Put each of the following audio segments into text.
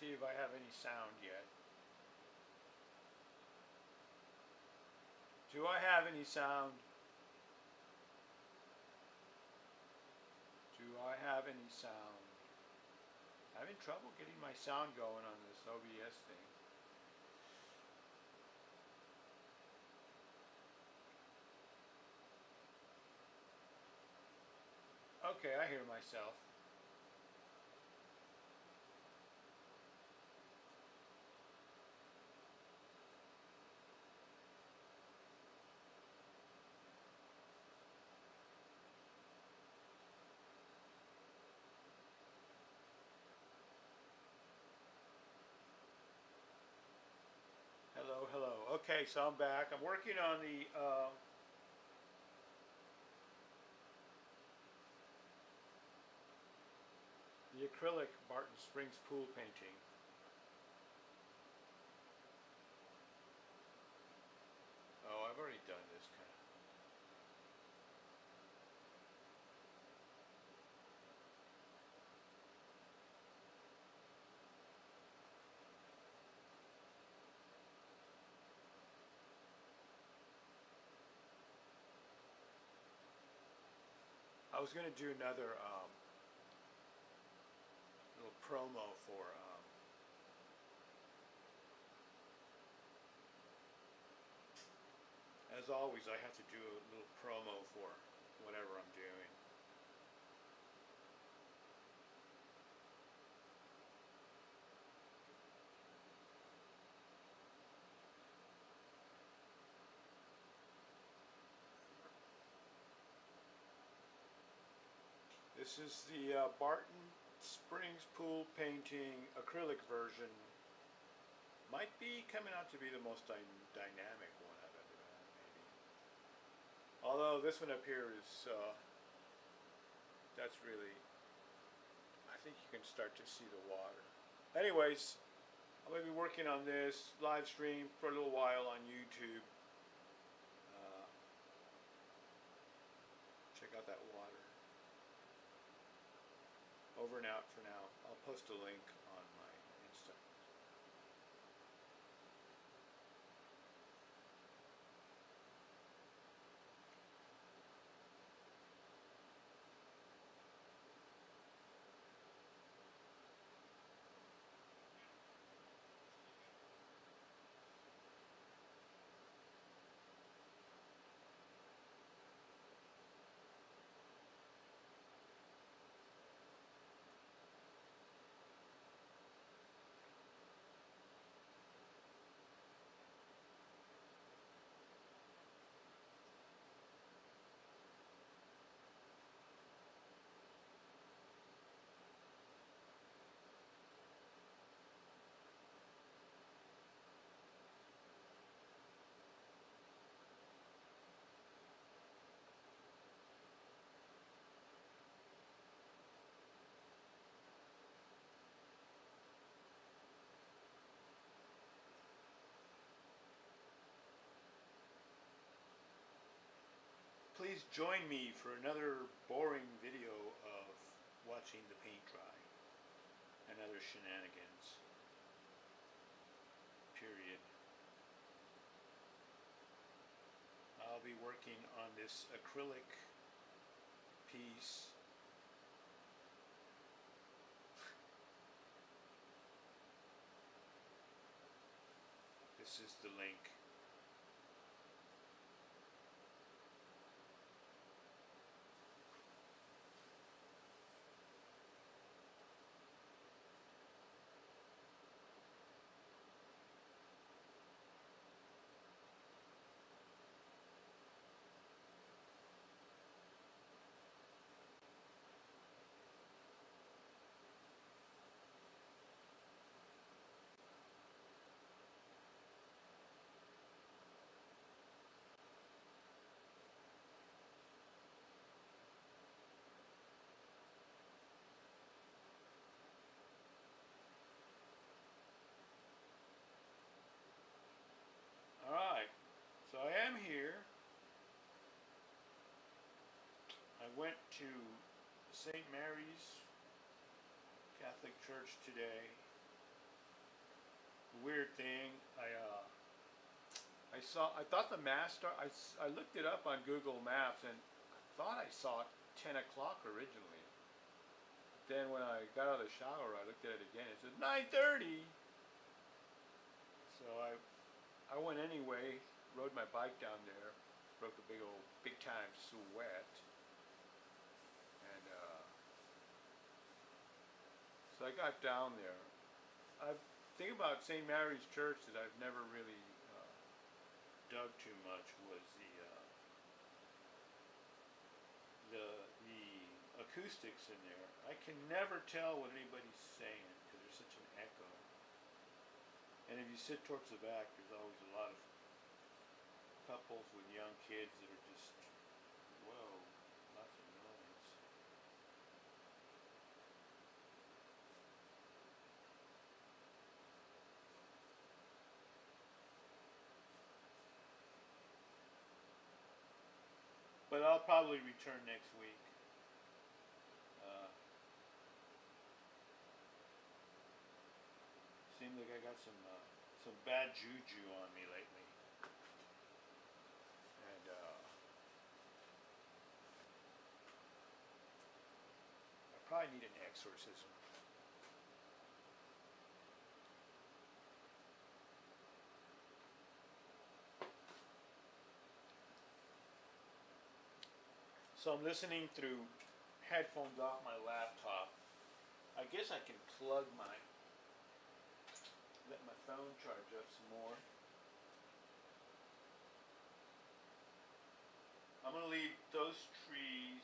See if I have any sound yet. Do I have any sound? Do I have any sound? I'm having trouble getting my sound going on this OBS thing. Okay, I hear myself. Hello, hello. Okay, so I'm back. I'm working on the acrylic Barton Springs pool painting. Oh, I've already done this kind of. I was going to do another little promo for as always, I have to do a little promo for whatever I'm doing. This is the Barton Springs pool painting acrylic version. Might be coming out to be the most dynamic one I've ever done, maybe. Although this one up here is, that's really, I think you can start to see the water. Anyways, I'm going to be working on this live stream for a little while on YouTube. Check out that water. Over and out for now. I'll post a link on my Insta. Please join me for another boring video of watching the paint dry and other shenanigans. Period. I'll be working on this acrylic piece. This is the link. Alright, so I am here. I went to St. Mary's Catholic Church today. weird thing. I thought the mass start. I looked it up on Google Maps and I thought I saw it 10 o'clock originally. Then when I got out of the shower, I looked at it again. It said 9:30. So I went anyway. Rode my bike down there. Broke a big time sweat. And so I got down there. I think about St. Mary's Church that I've never really dug too much was the acoustics in there. I can never tell what anybody's saying because there's such an echo. And if you sit towards the back, there's always a lot of couples with young kids that are just, whoa, lots of noise. But I'll probably return next week. Seems like I got some bad juju on me lately, and I probably need an exorcism. So I'm listening through headphones off my laptop. I guess I can let my phone charge up some more. I'm going to leave those trees.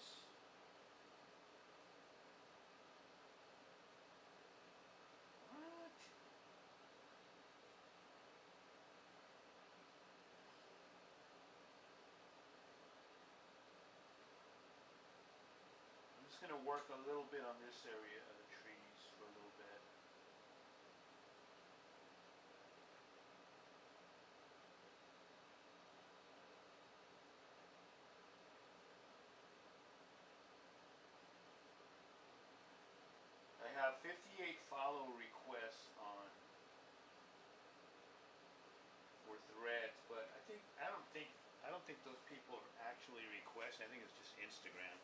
What? I'm just going to work a little bit on this area of the trees for a little bit. I have 58 follow requests for threads, but I don't think those people are actually requesting. I think it's just Instagram.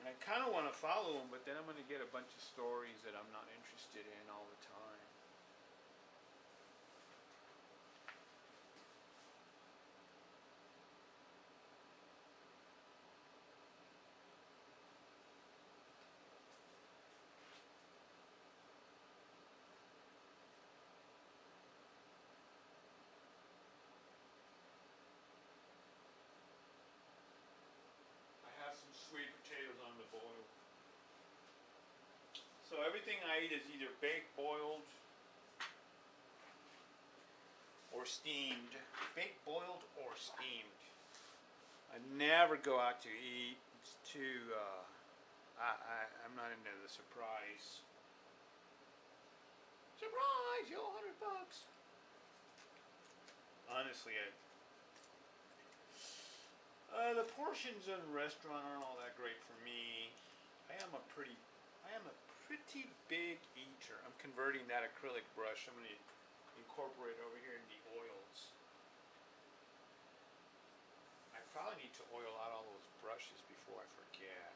And I kind of want to follow them, but then I'm going to get a bunch of stories that I'm not interested in all the time. Some sweet potatoes on the boil. So everything I eat is either baked, boiled, or steamed. Baked, boiled, or steamed. I never go out to eat. It's too, I'm not into the surprise. Surprise! You owe $100. Honestly, the portions in the restaurant aren't all that great for me. I am a pretty big eater. I'm converting that acrylic brush. I'm going to incorporate over here in the oils. I probably need to oil out all those brushes before I forget.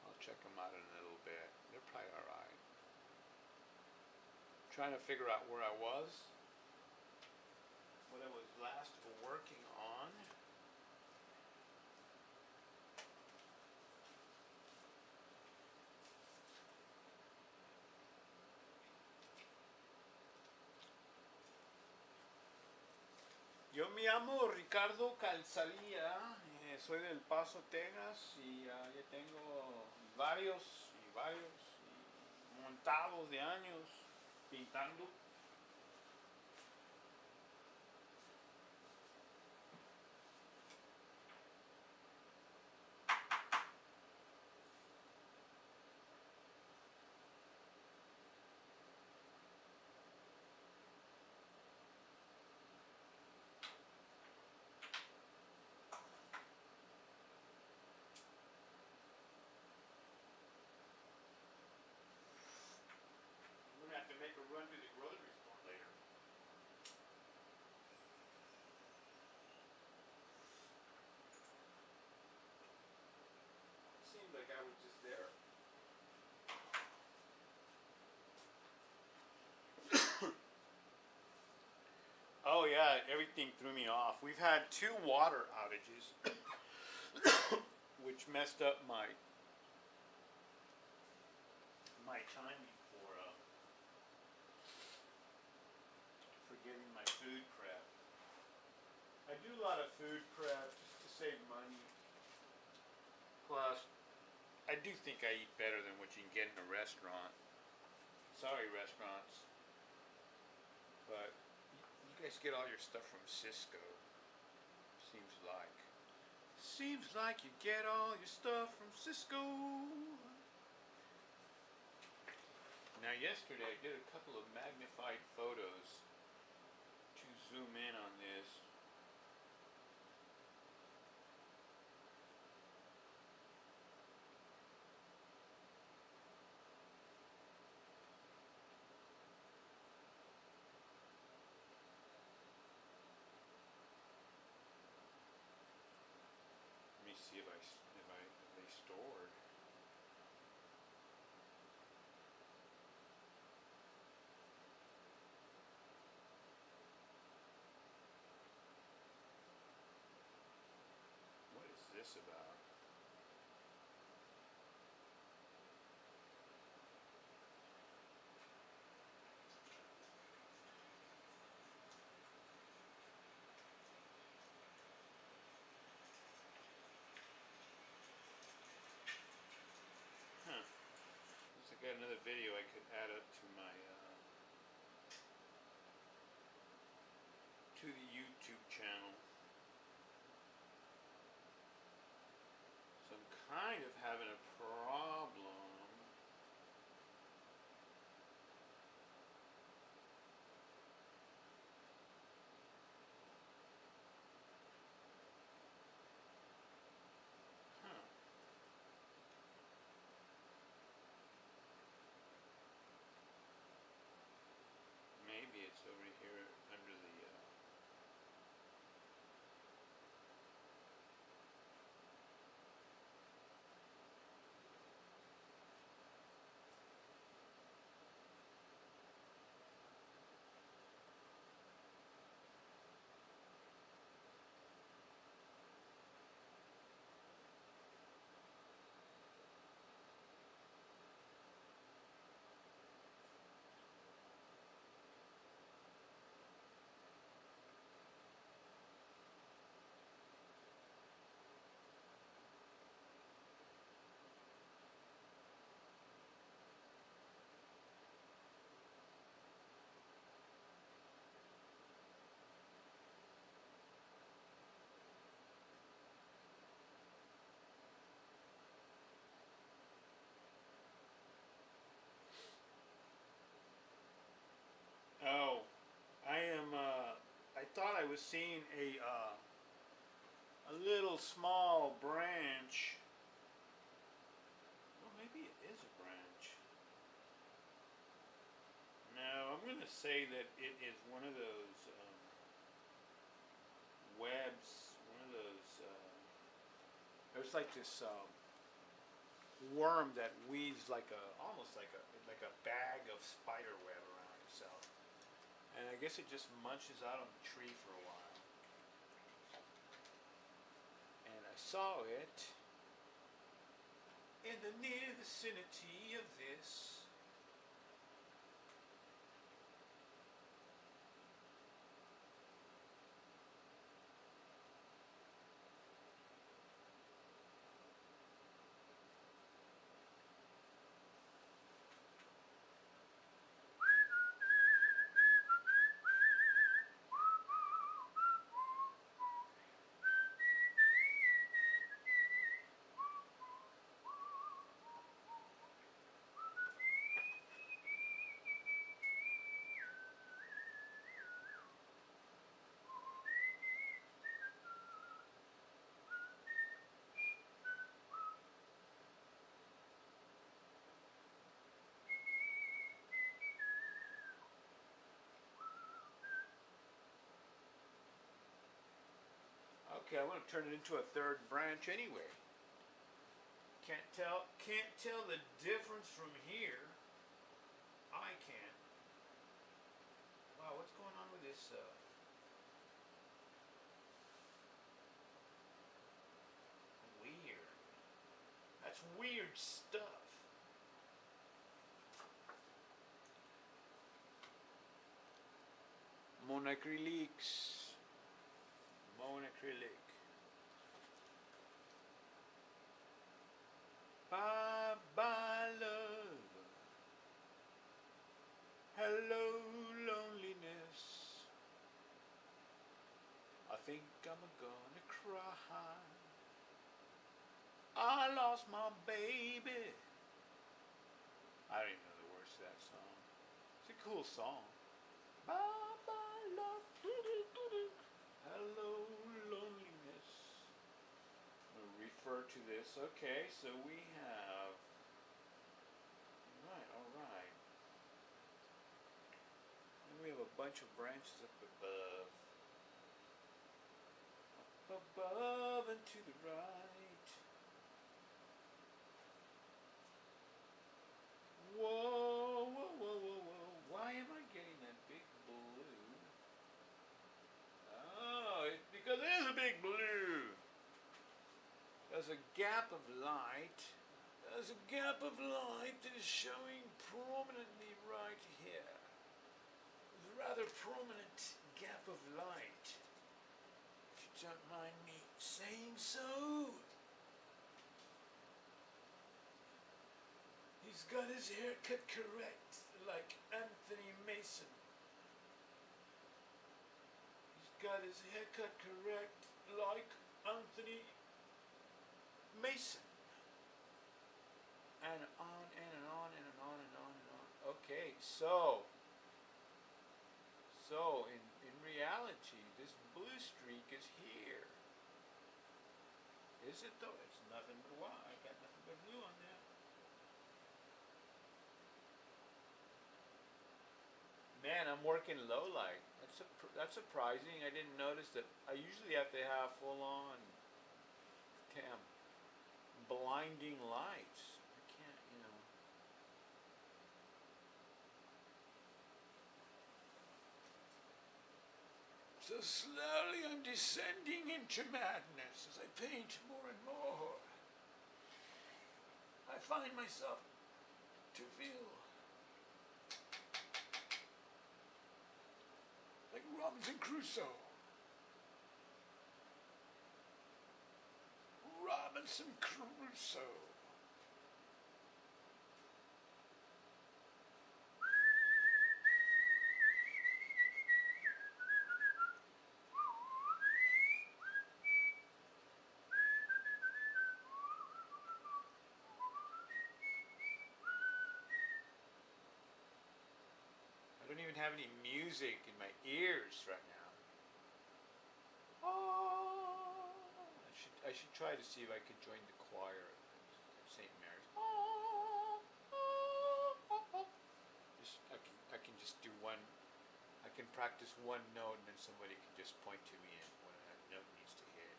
I'll check them out in a little bit. They're probably alright. Trying to figure out where I was, what I was last working on. Yo me llamo Ricardo Calzadilla, soy del Paso, Texas, y ya tengo varios montados de años pintando. Oh yeah, everything threw me off. We've had 2 water outages, which messed up my timing for getting my food prep. I do a lot of food prep just to save money. Plus, I do think I eat better than what you can get in a restaurant. Sorry, restaurants, but you guys get all your stuff from Cisco. Seems like. Seems like you get all your stuff from Cisco. Now, yesterday I did a couple of magnified photos to zoom in on this. Let me see if they stored. What is this about? Huh. Looks like I got another video I could add up to my to the YouTube channel. So I'm kind of having a problem. Huh. Maybe it's over here under the Oh, I thought I was seeing a little small branch. Well, maybe it is a branch. No, I'm gonna say that it is one of those webs. One of those. There's like this worm that weaves almost like a bag of spider web around itself. And I guess it just munches out on the tree for a while. And I saw it in the near vicinity of this. Okay, I want to turn it into a third branch anyway. Can't tell the difference from here. I can't. Wow, what's going on with this weird stuff. Monacrylics. Monacrylic. Bye bye love. Hello loneliness. I think I'm gonna cry. I lost my baby. I don't even know the words to that song. It's a cool song. Bye bye love. Hello loneliness. We'll refer to this. Okay, so we have. Alright. And we have a bunch of branches up above. Up above and to the right. Whoa, whoa, whoa, whoa, whoa. Why am I getting that big blue? Oh, it's because there's a big blue. There's a gap of light. There's a gap of light that is showing prominently right here. There's a rather prominent gap of light. If you don't mind me saying so. He's got his hair cut correct, like Anthony Mason. He's got his hair cut correct, like Anthony Mason. And on and on and on and on and on. Okay, so in reality, this blue streak is here. Is it though? It's nothing but white. I got nothing but blue on there. Man, I'm working low light. That's surprising. I didn't notice that. I usually have to have full on, blinding lights. I can't, So slowly I'm descending into madness as I paint more and more. I find myself to feel like Robinson Crusoe. Robinson Crusoe. I don't even have any music in my ears right now. Oh, I should try to see if I could join the choir at St. Mary's. I can just do one. I can practice one note, and then somebody can just point to me and when that note needs to hit.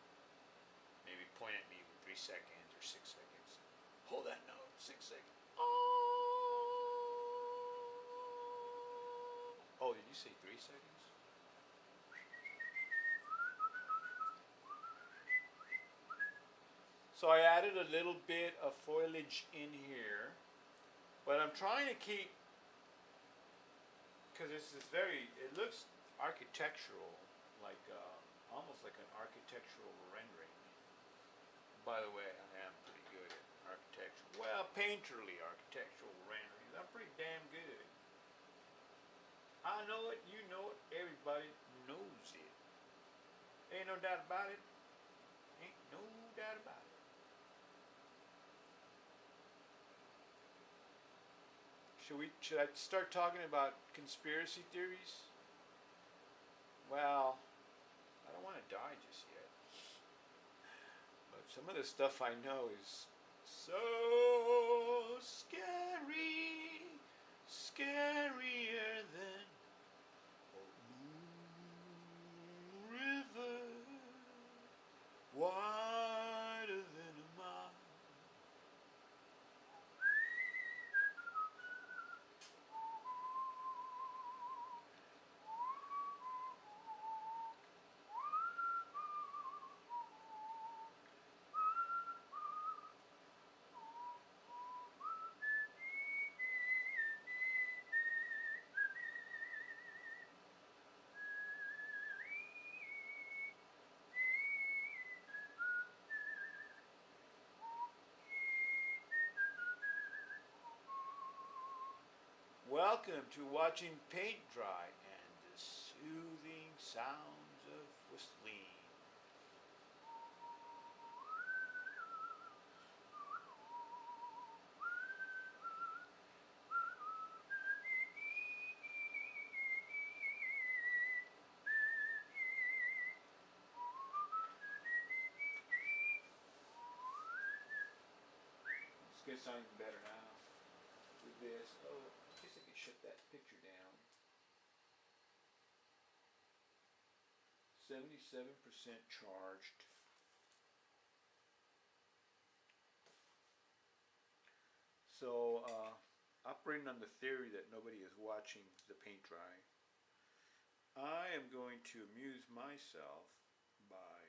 Maybe point at me with 3 seconds or 6 seconds. Hold that note, 6 seconds. Oh, did you say 3 seconds? So I added a little bit of foliage in here, but I'm trying to keep, because this is it looks architectural, like almost like an architectural rendering. By the way, I am pretty good at architectural, well, painterly architectural renderings. I'm pretty damn good. I know it, you know it, everybody knows it. Ain't no doubt about it. Ain't no doubt about it. Should I start talking about conspiracy theories? Well, I don't want to die just yet. But some of the stuff I know is so scary, scarier than river, wider than a mile. Welcome to watching paint dry and the soothing sounds of whistling. Let's get something better now with this. Oh, I guess I can shut that picture down. 77% charged. So, operating on the theory that nobody is watching the paint dry, I am going to amuse myself by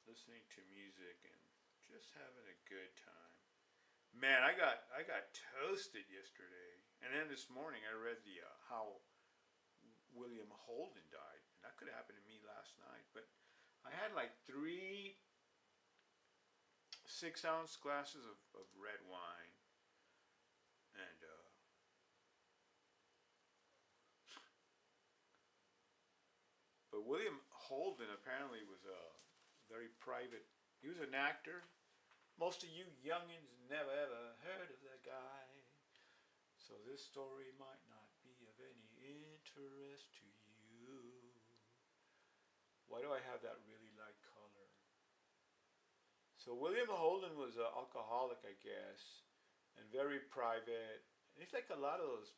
listening to music and just having a good time. Man, I got toasted yesterday, and then this morning I read the how William Holden died, and that could have happened to me last night. But I had like 3 6-ounce glasses of red wine, and but William Holden apparently was a very private. He was an actor. Most of you youngins never ever heard of that guy, so this story might not be of any interest to you. Why do I have that really light color? So William Holden was an alcoholic, I guess, and very private. And it's like a lot of those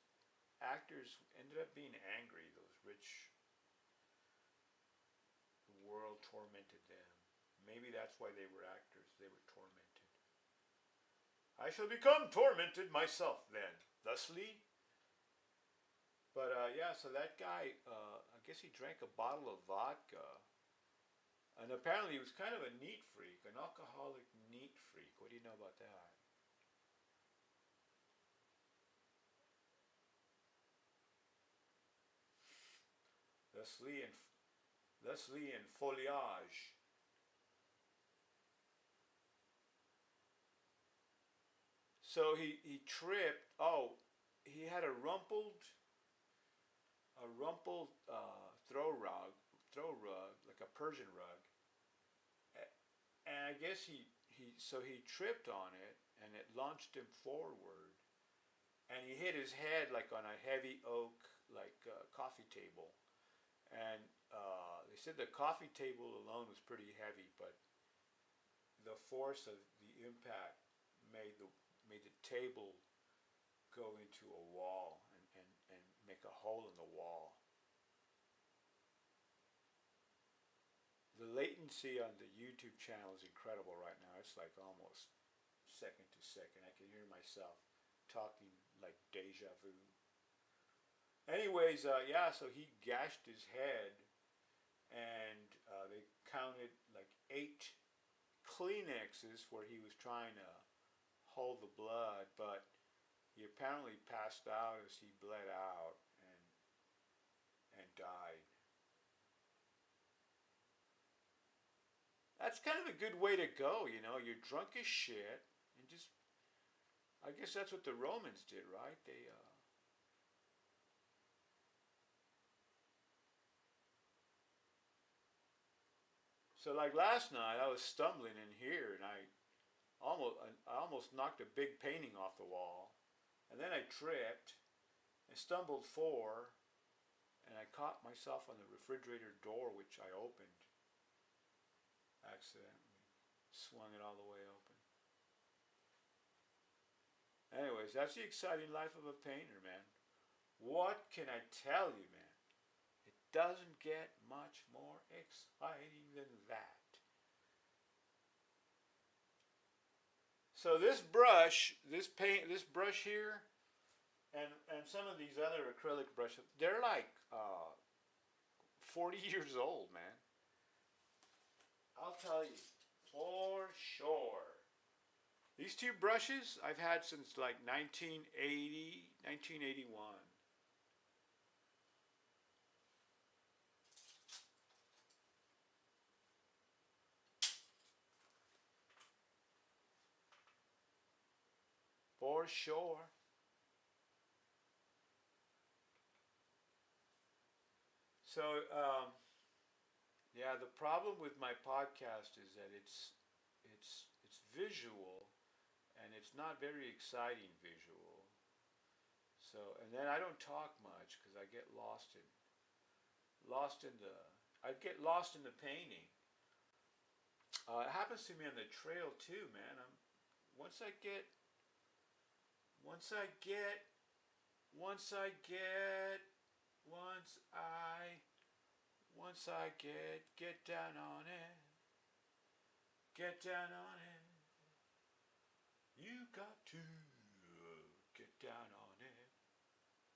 actors ended up being angry. Those rich, the world tormented them. Maybe that's why they were actors. They were tormented. I shall become tormented myself then, thusly. But yeah, so that guy, I guess he drank a bottle of vodka. And apparently he was kind of a neat freak, an alcoholic neat freak. What do you know about that? Thusly in foliage. So he tripped. Oh, he had a rumpled throw rug, like a Persian rug. And I guess he tripped on it, and it launched him forward, and he hit his head like on a heavy oak coffee table, and they said the coffee table alone was pretty heavy, but the force of the impact made the table go into a wall and make a hole in the wall. The latency on the YouTube channel is incredible right now. It's like almost second to second. I can hear myself talking like deja vu. Anyways, yeah, so he gashed his head, and they counted like 8 Kleenexes where he was trying to hold the blood, but he apparently passed out as he bled out and died. That's kind of a good way to go, you know. You're drunk as shit, and just, I guess that's what the Romans did, right? They, so like last night, I was stumbling in here, and I almost knocked a big painting off the wall, and then I tripped, and stumbled 4, and I caught myself on the refrigerator door, which I opened accidentally, swung it all the way open. Anyways, that's the exciting life of a painter, man. What can I tell you, man? It doesn't get much more exciting than that. So this brush, this brush here, and some of these other acrylic brushes, they're like 40 years old, man. I'll tell you, for sure. These 2 brushes I've had since like 1980, 1981. For sure. So, yeah, the problem with my podcast is that it's visual, and it's not very exciting visual. So, and then I don't talk much because I get lost in the I get lost in the painting. It happens to me on the trail too, man. Once I get once I get once I get once I once I get down on it, get down on it. You got to get down on it.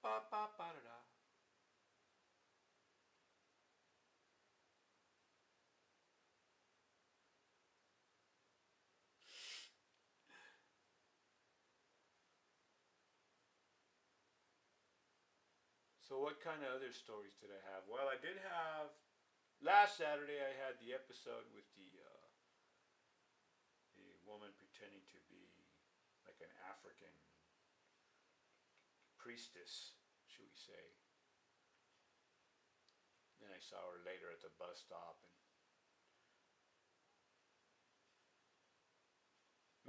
Ba ba ba da da. So what kind of other stories did I have? Well, I did have last Saturday. I had the episode with the woman pretending to be like an African priestess, should we say? Then I saw her later at the bus stop, and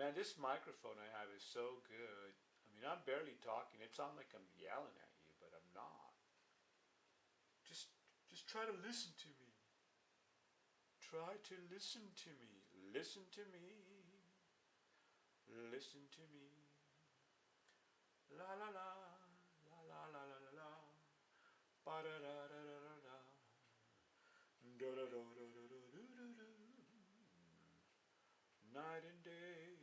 man, this microphone I have is so good. I mean, I'm barely talking. It sounds like I'm yelling at you, but I'm not. Just, just try to listen to me. Try to listen to me. Listen to me. Listen to me. La la la, la la la la la la. Ba da da da da da da. Da da da da da da da da. Night and day.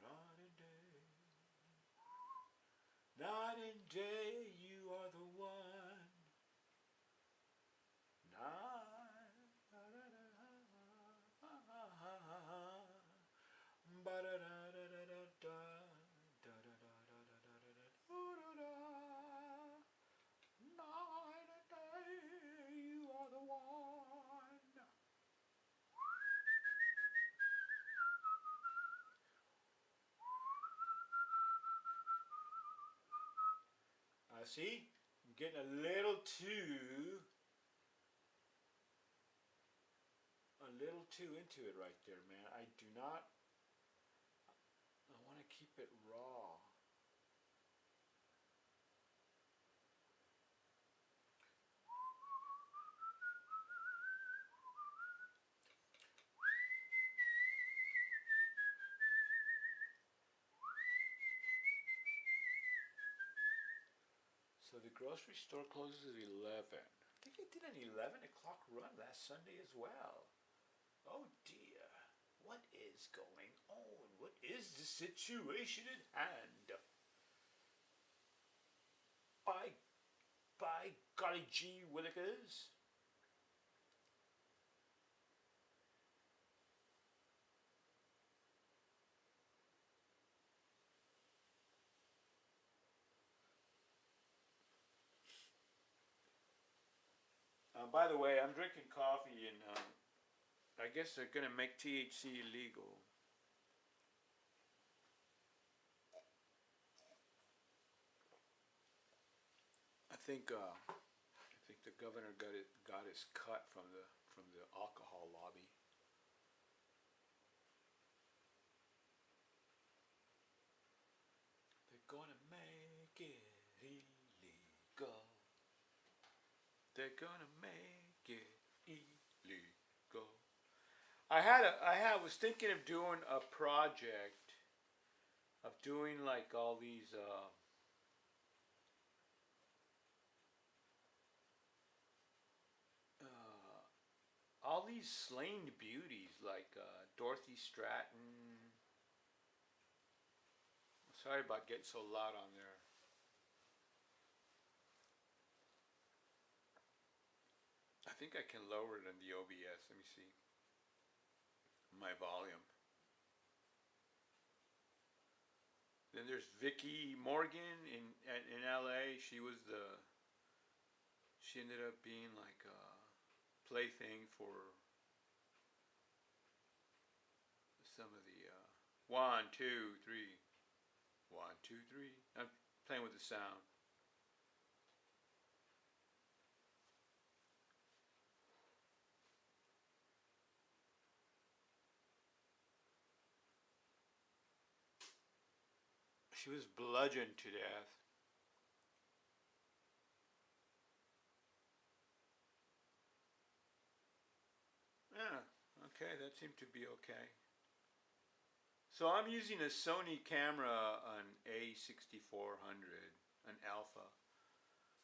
Night and day. Night and day, you are the one. Night, da da da, ha ha ha ha ha. Ba da da da da da da. Da da da da da da da da da da. Night and day, you are the one. See, I'm getting a little too into it right there, man. I do not. I want to keep it raw. So the grocery store closes at 11. I think I did an 11 o'clock run last Sunday as well. Oh dear. What is going on? What is the situation at hand? By golly gee willikers. By the way, I'm drinking coffee, and I guess they're going to make THC illegal. I think the governor got his cut from the alcohol lobby. They're gonna make it illegal. They're gonna make it illegal. I was thinking of doing a project of doing like all these slain beauties like Dorothy Stratton. Sorry about getting so loud on there. I think I can lower it in the OBS. Let me see. My volume. Then there's Vicki Morgan in LA. She ended up being like a plaything for some of the 1, 2, 3. 1, 2, 3. I'm playing with the sound. She was bludgeoned to death. Yeah, okay, that seemed to be okay. So I'm using a Sony camera, an A6400, an Alpha.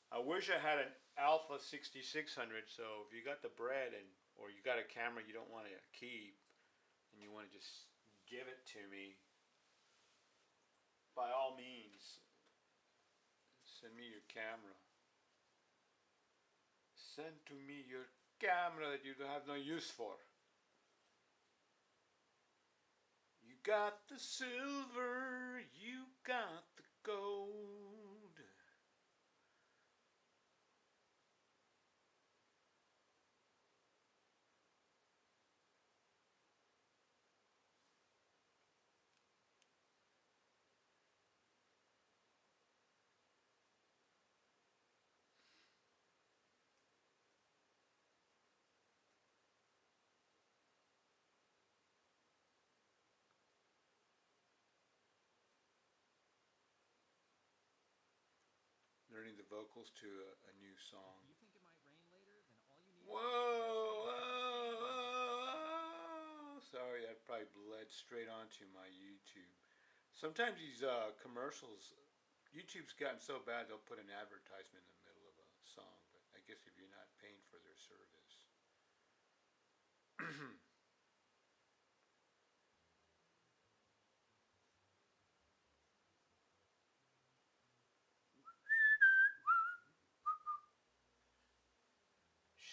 I wish I had an Alpha 6600, so if you got the bread or you got a camera you don't want to keep and you want to just give it to me, by all means, send me your camera. Send to me your camera that you don't have no use for. You got the silver, you got the gold. Learning the vocals to a new song. If you think it might rain later, then all you need. Whoa, whoa, whoa! Sorry, that probably bled straight onto my YouTube. Sometimes these commercials, YouTube's gotten so bad they'll put an advertisement in the middle of a song, but I guess if you're not paying for their service.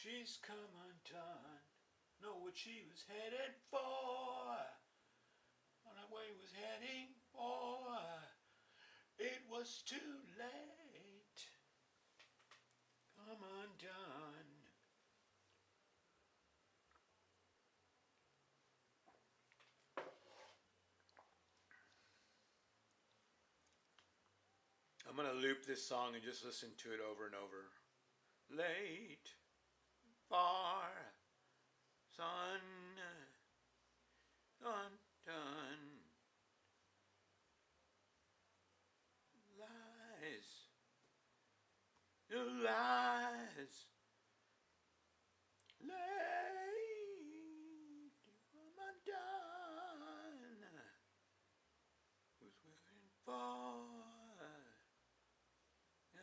She's come undone, know what she was headed for, on her way was heading for, it was too late, come undone. I'm gonna loop this song and just listen to it over and over. Late, far, sun, undone, lies, your lies, late, I'm undone, was waiting for,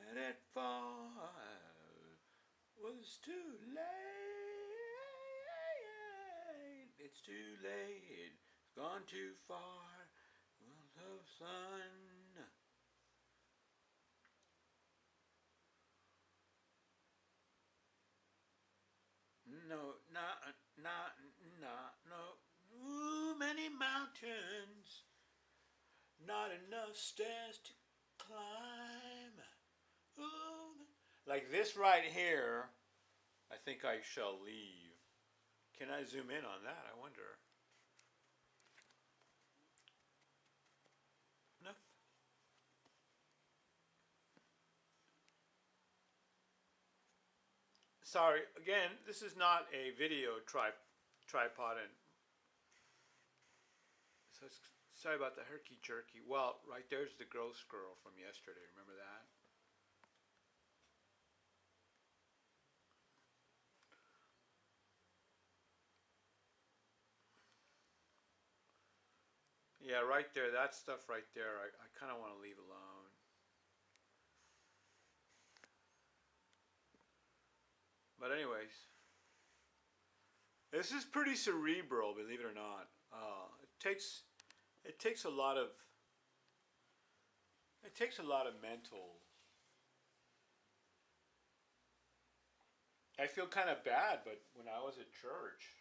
and it far, was too late, it's too late, it's gone too far, love sun. No, no. Ooh, many mountains, not enough stairs to climb. Ooh. Like this right here, I think I shall leave. Can I zoom in on that? I wonder. No. Sorry, again, this is not a video tripod, and so sorry about the herky jerky. Well, right there's the gross girl from yesterday. Remember that? Yeah, right there. That stuff right there. I kind of want to leave alone. But anyways, this is pretty cerebral, believe it or not. It takes a lot of mental. I feel kind of bad, but when I was at church,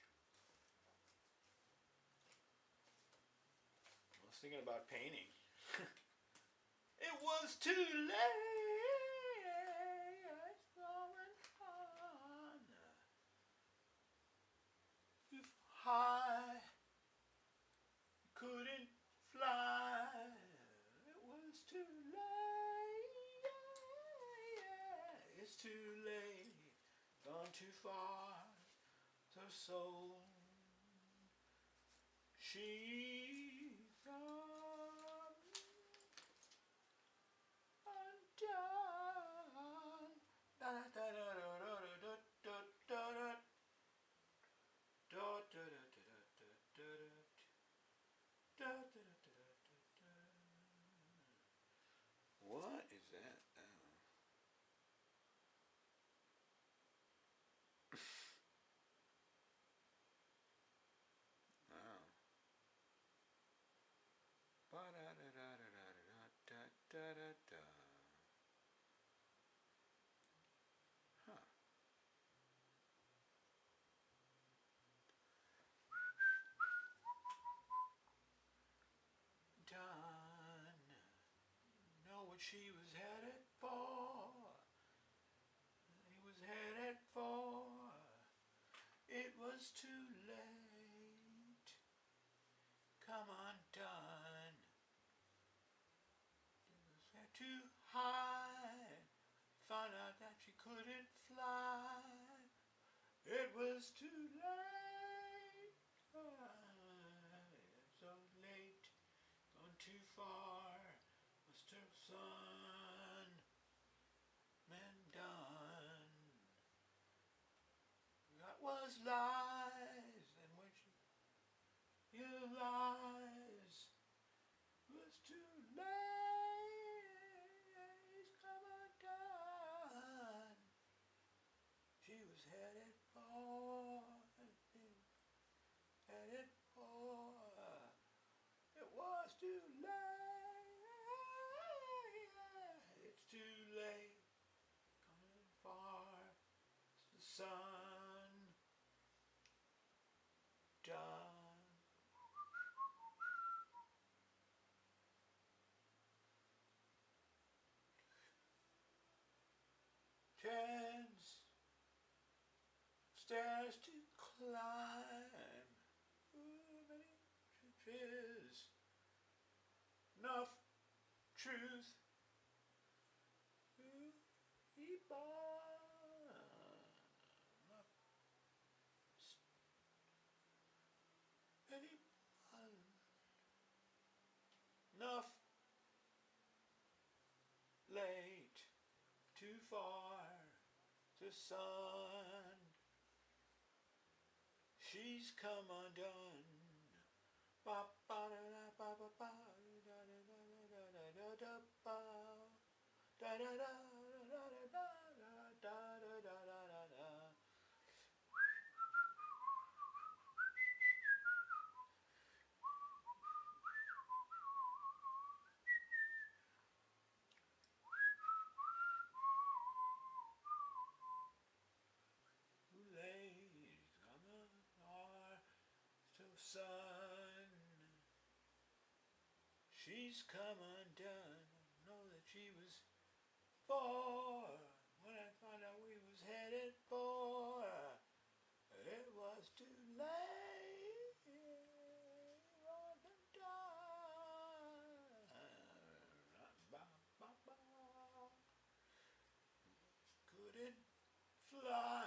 I was thinking about painting. It was too late. It's going on. If high couldn't fly, it was too late. It's too late. Gone too far. Her soul. She thought she was headed for. He was headed for. It was too late. Come undone. It was too high. Found out that she couldn't fly. It was too late. So late. Gone too far. Was too son. Man done. That was lies. And when she realized it was too late. Come undone. She was headed for. Headed for. It was too late. It's too late. Coming far. It's the sun. Done. Tens. Stairs to climb. Many churches. Enough truth. Enough late. Too far to sun. She's come undone. Ba ba da da ba ba ba da da da da da da da ba da da da da da da da da da da da. Too late, coming far to sun. She's come undone. Know that she was for. When I found out we was headed for, it was too late. Couldn't fly.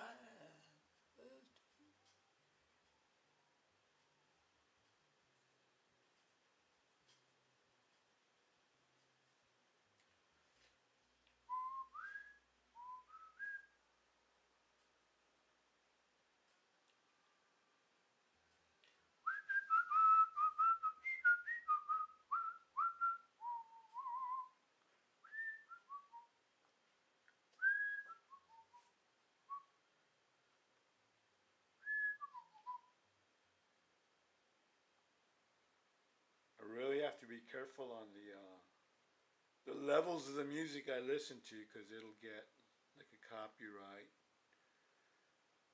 I really have to be careful on the levels of the music I listen to, because it'll get like a copyright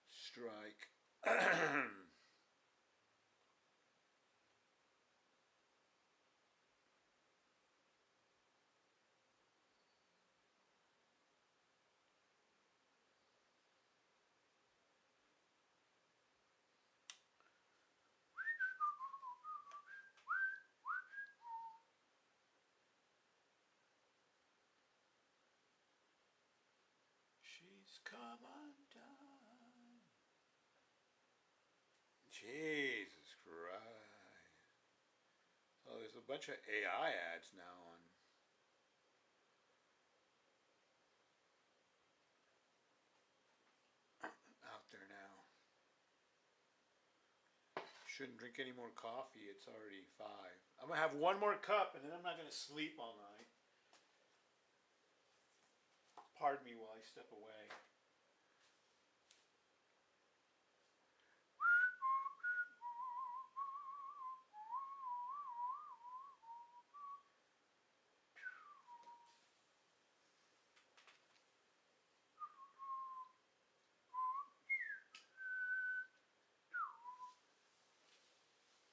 strike. She's come undone. Jesus Christ. Oh, there's a bunch of AI ads now on out there now. Shouldn't drink any more coffee. It's already 5. I'm gonna have one more cup and then I'm not gonna sleep all night. Pardon me while I step away.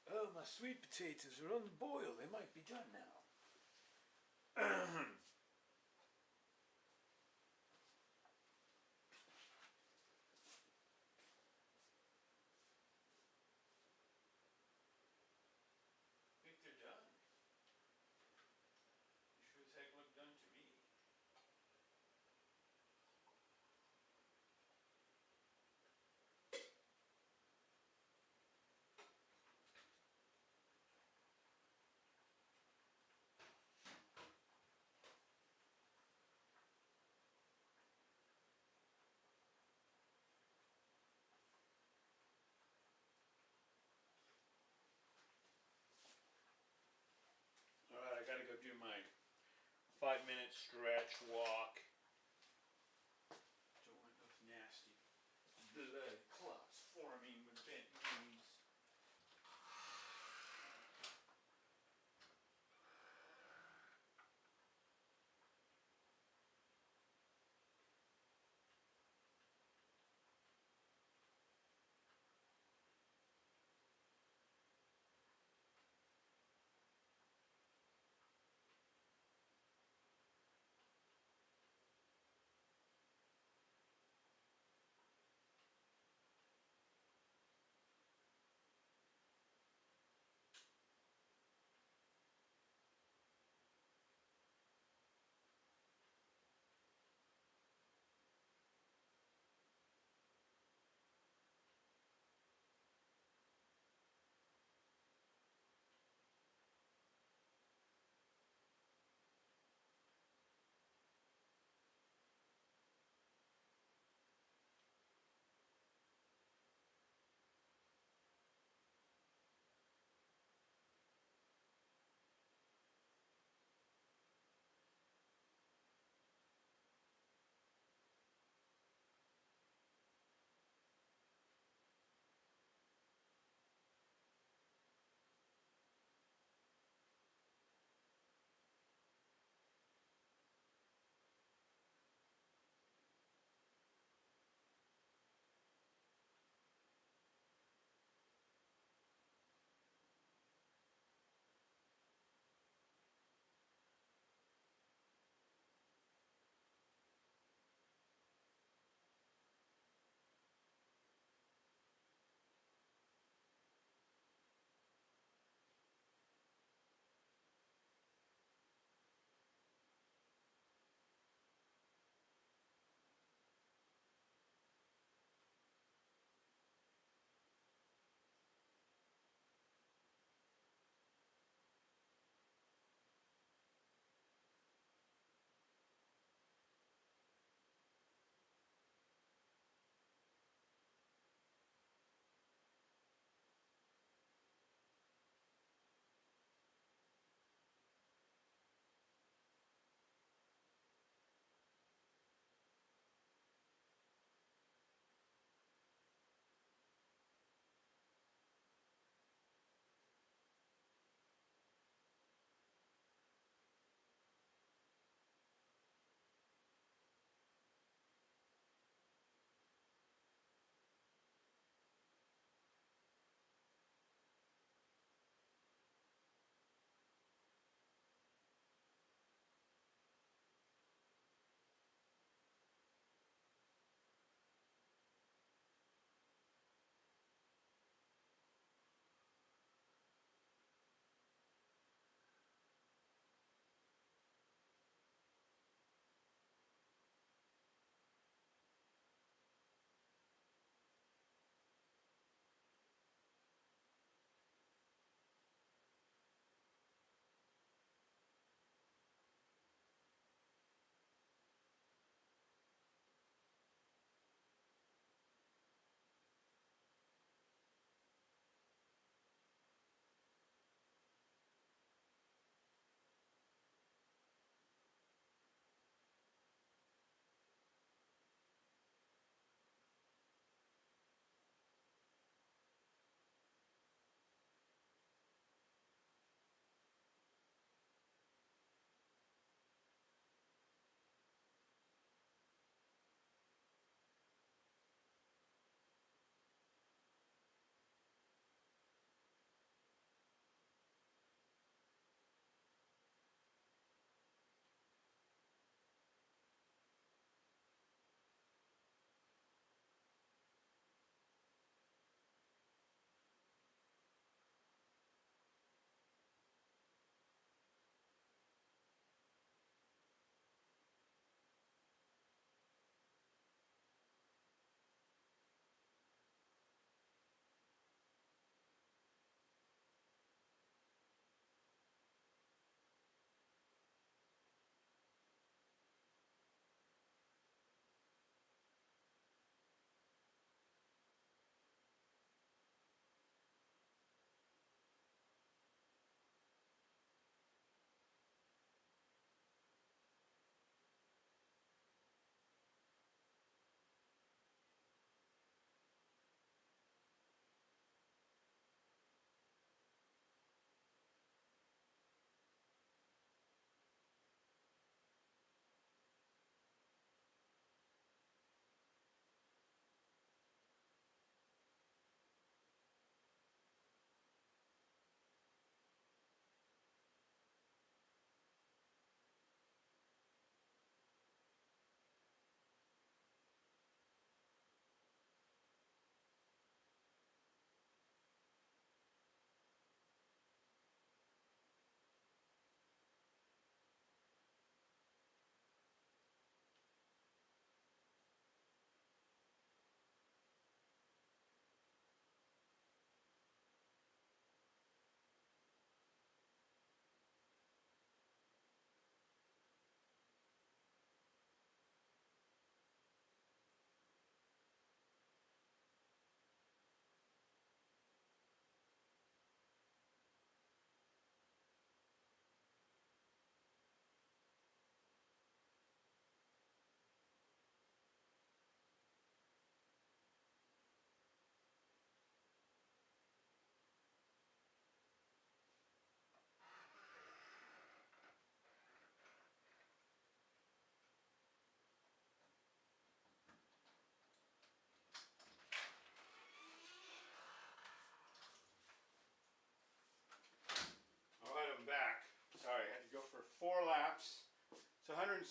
Oh, my sweet potatoes are on the boil. They might be done now. 5-minute stretch walk. Don't want those nasty blood clots forming with bent knees.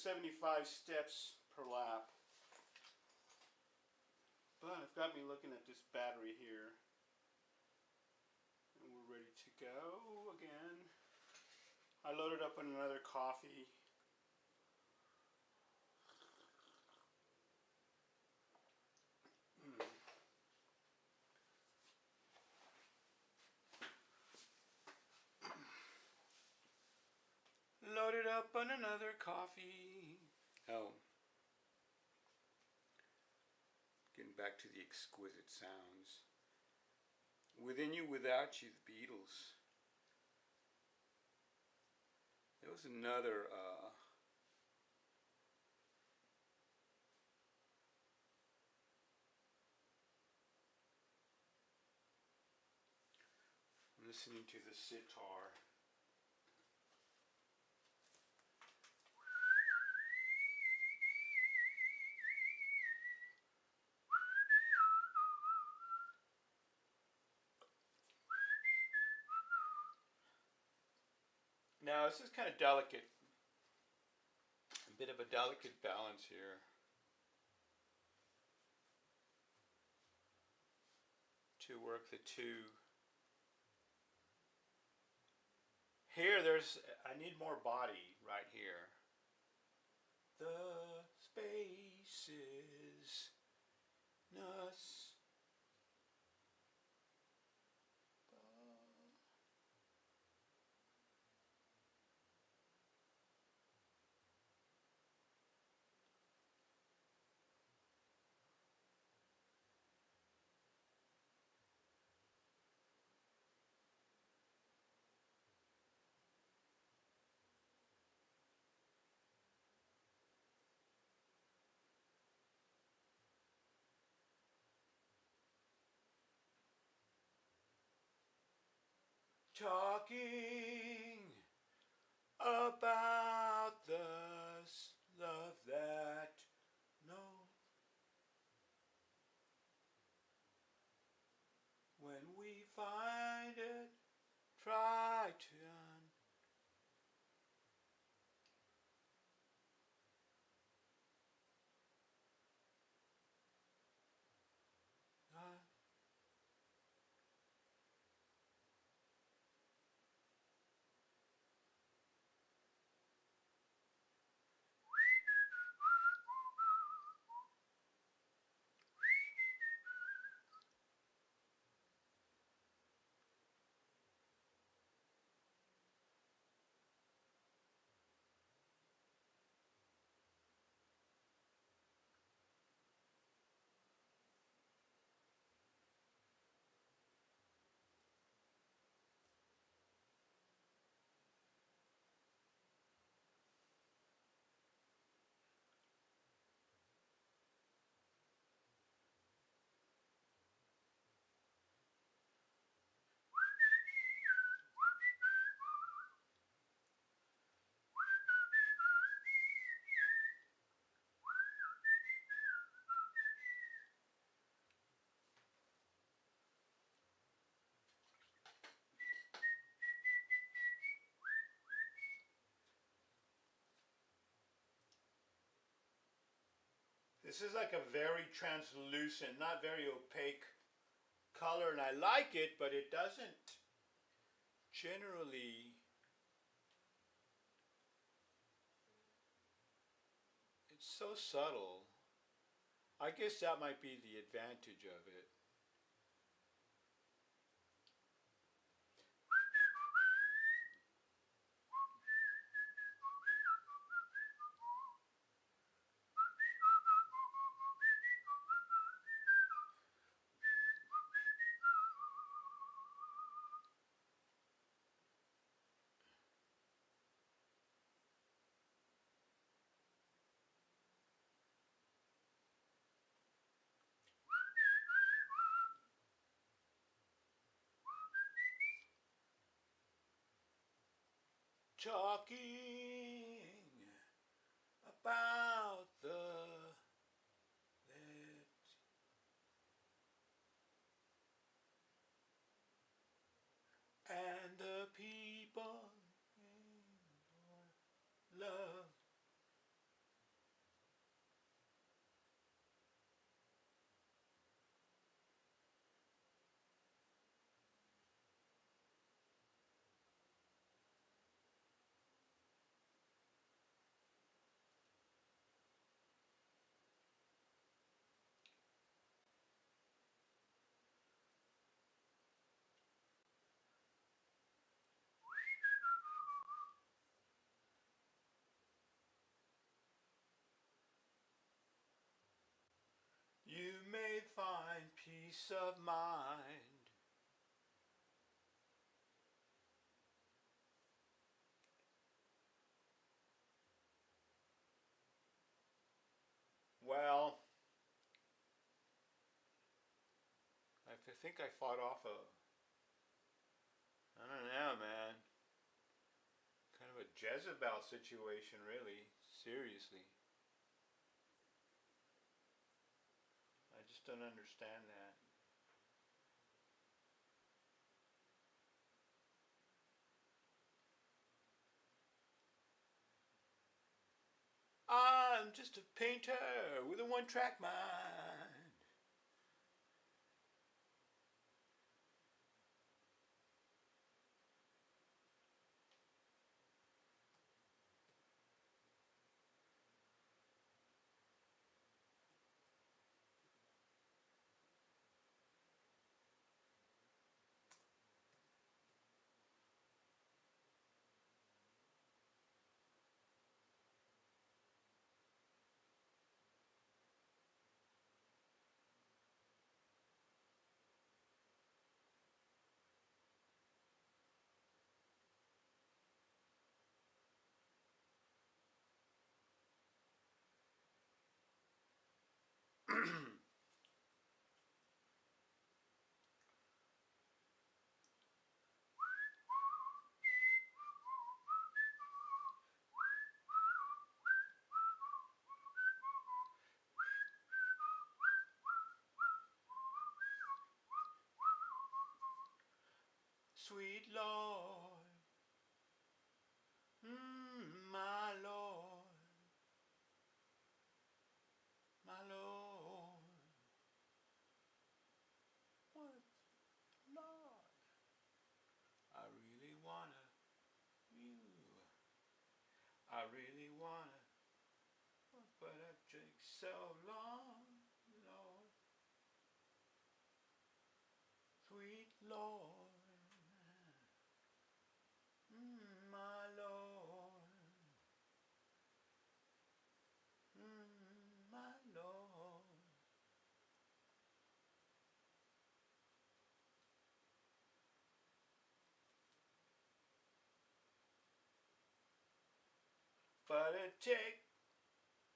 75 steps per lap. But it's got me looking at this battery here. And we're ready to go again. I loaded up on another coffee. Loaded up on another coffee. Oh. Getting back to the exquisite sounds. Within You, Without You, the Beatles. There was another I'm listening to the sitar. Now this is kind of delicate. A bit of a delicate balance here. To work the two. Here I need more body right here. The spaces us. Talking about the love that knows when we find it, try to This is like a very translucent, not very opaque color, and I like it, but it doesn't generally, it's so subtle. I guess that might be the advantage of it. Talking about the and the people in your love. peace of mind. Well, I think I fought off I don't know, man. Kind of a Jezebel situation, really. Seriously. I just don't understand that. I'm just a painter with a one-track mind. Sweet Lord, my Lord, my Lord, what, Lord? I really wanna you. I really wanna, but it takes so long, Lord. Sweet Lord, my Lord, my Lord.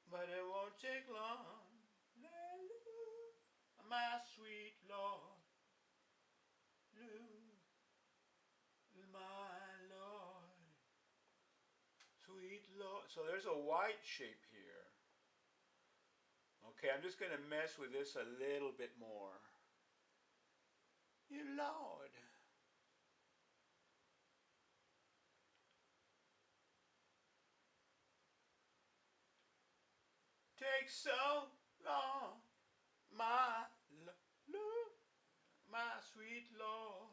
But it won't take long. My sweet Lord, my Lord, sweet Lord. So there's a white shape here. Okay, I'm just going to mess with this a little bit more. You Lord. Take so long, my my sweet Lord.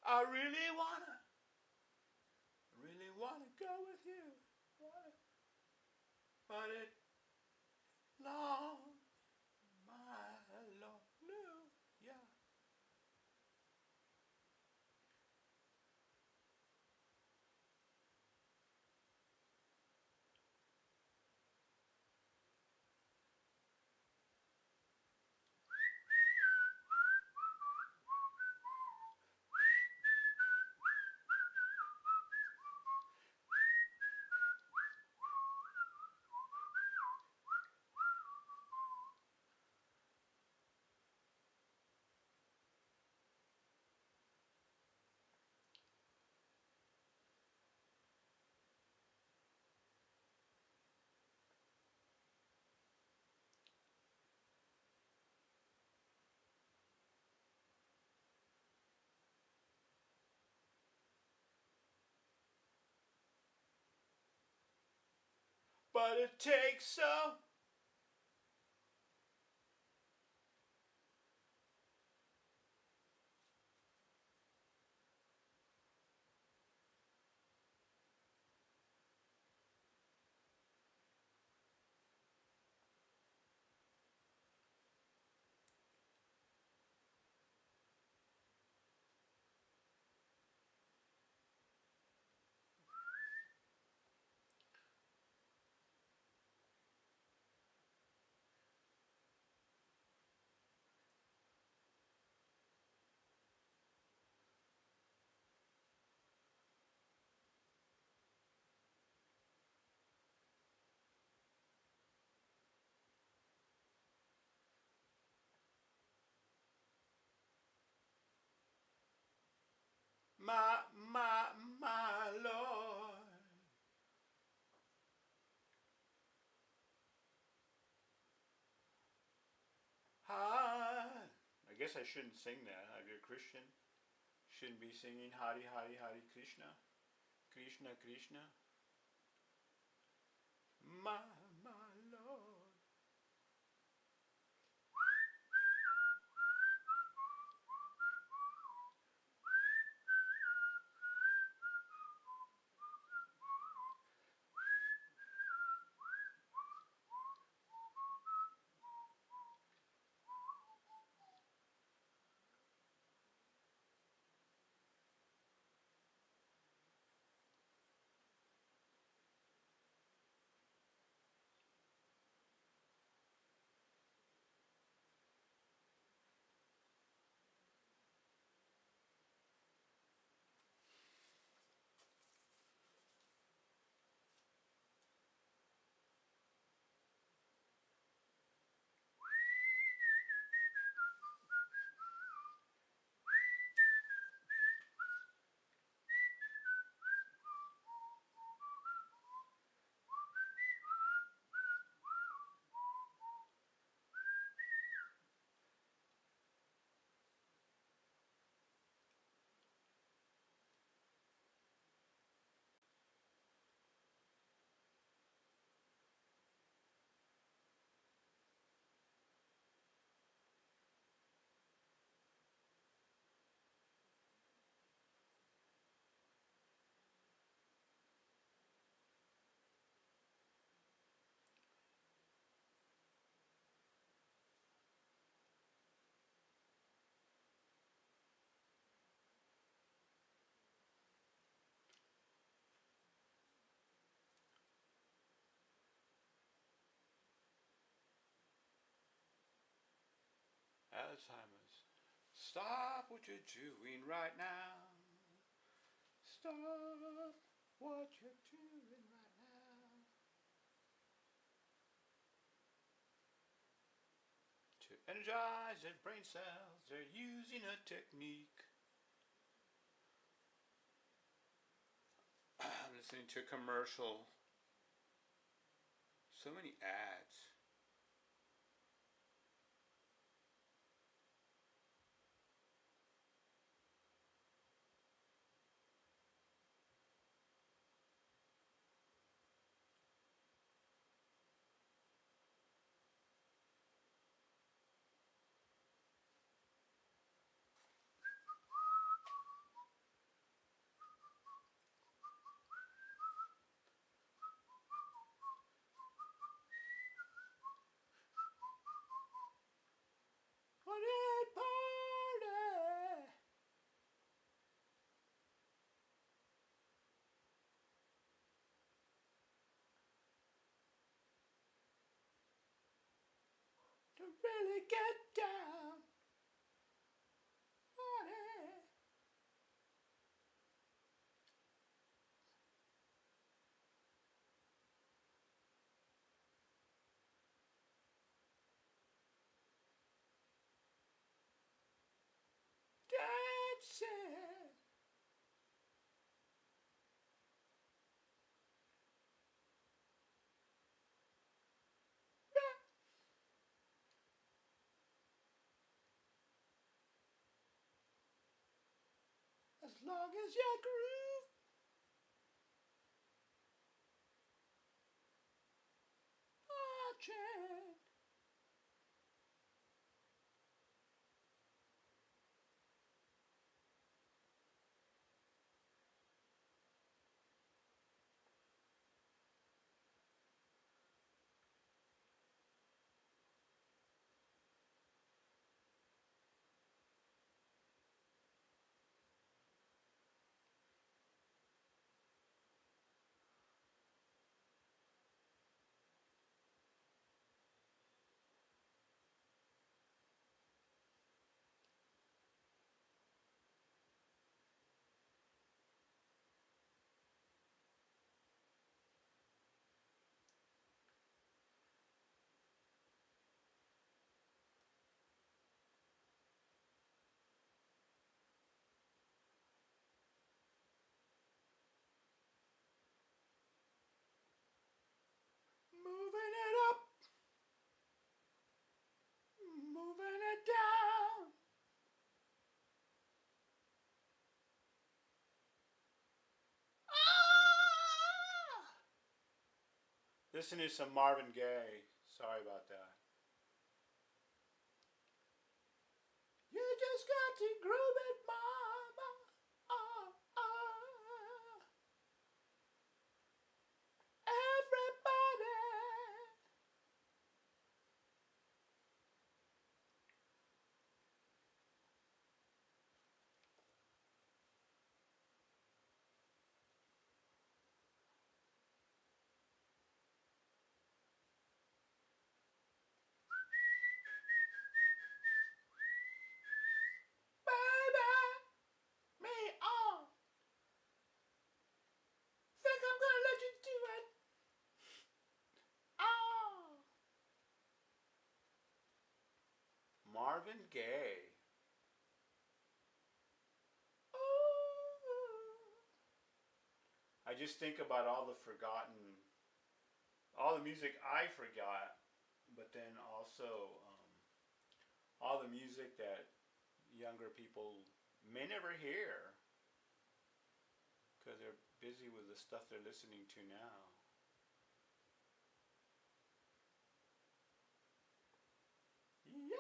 I really wanna go with you. But it long, my Lord, yeah. But it takes so. guess I shouldn't sing that. If you're a Christian, shouldn't be singing Hari Hari Hari Krishna. Krishna Krishna. My Lord. Alzheimer's. Stop what you're doing right now. Stop what you're doing right now. To energize their brain cells, they're using a technique. I'm listening to a commercial. So many ads. What a party! To really get down. Party. Dancing. As long as you groove. Marching. Listen to some Marvin Gaye. Sorry about that. You just got to groove it, mama. Oh, oh. Everybody. Baby, me on. Think I'm gonna let you do it. Oh. Marvin Gaye. Ooh. I just think about all the music I forgot, but then also all the music that younger people may never hear because they're busy with the stuff they're listening to now. Yeah.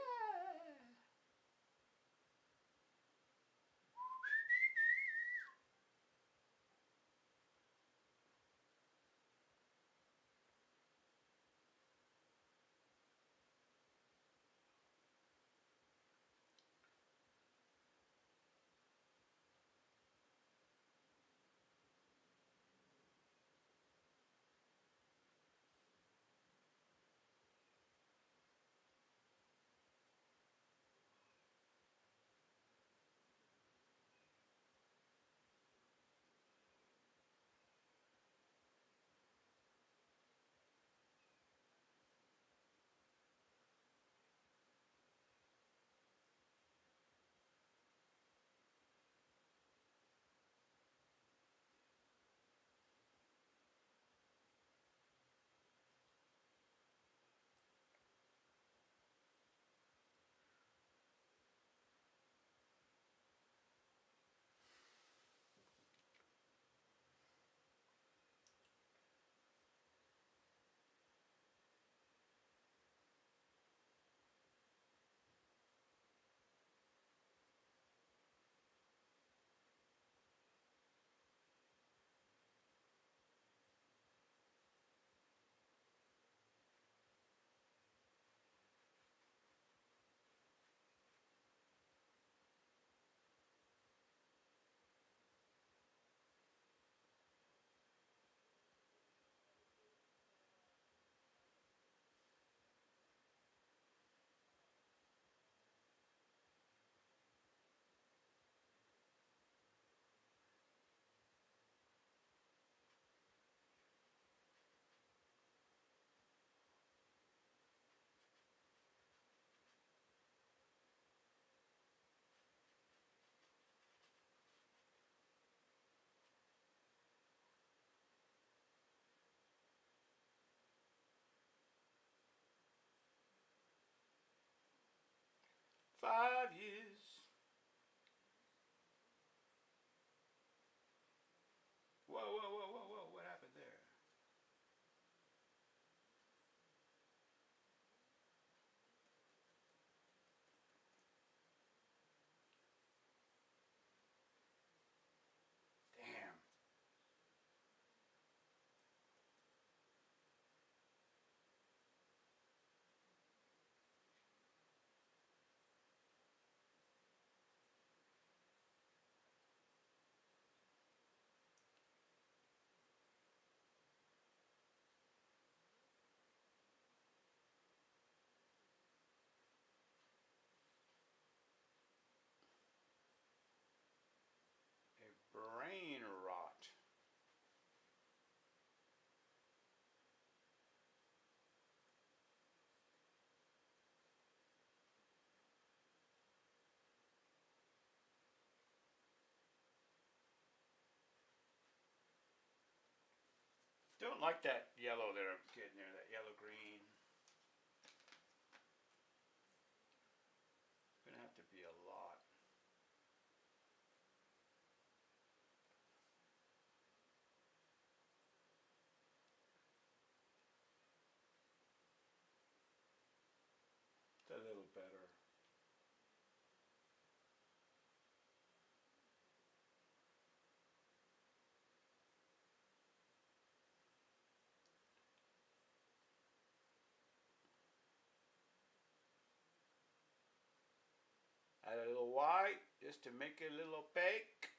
5 years. Whoa, whoa, whoa, whoa, whoa. What happened there? Damn. A brain rot. Don't like that yellow that I'm getting there, that yellow green. Gonna have to be a lot. better. Add a little white just to make it a little opaque.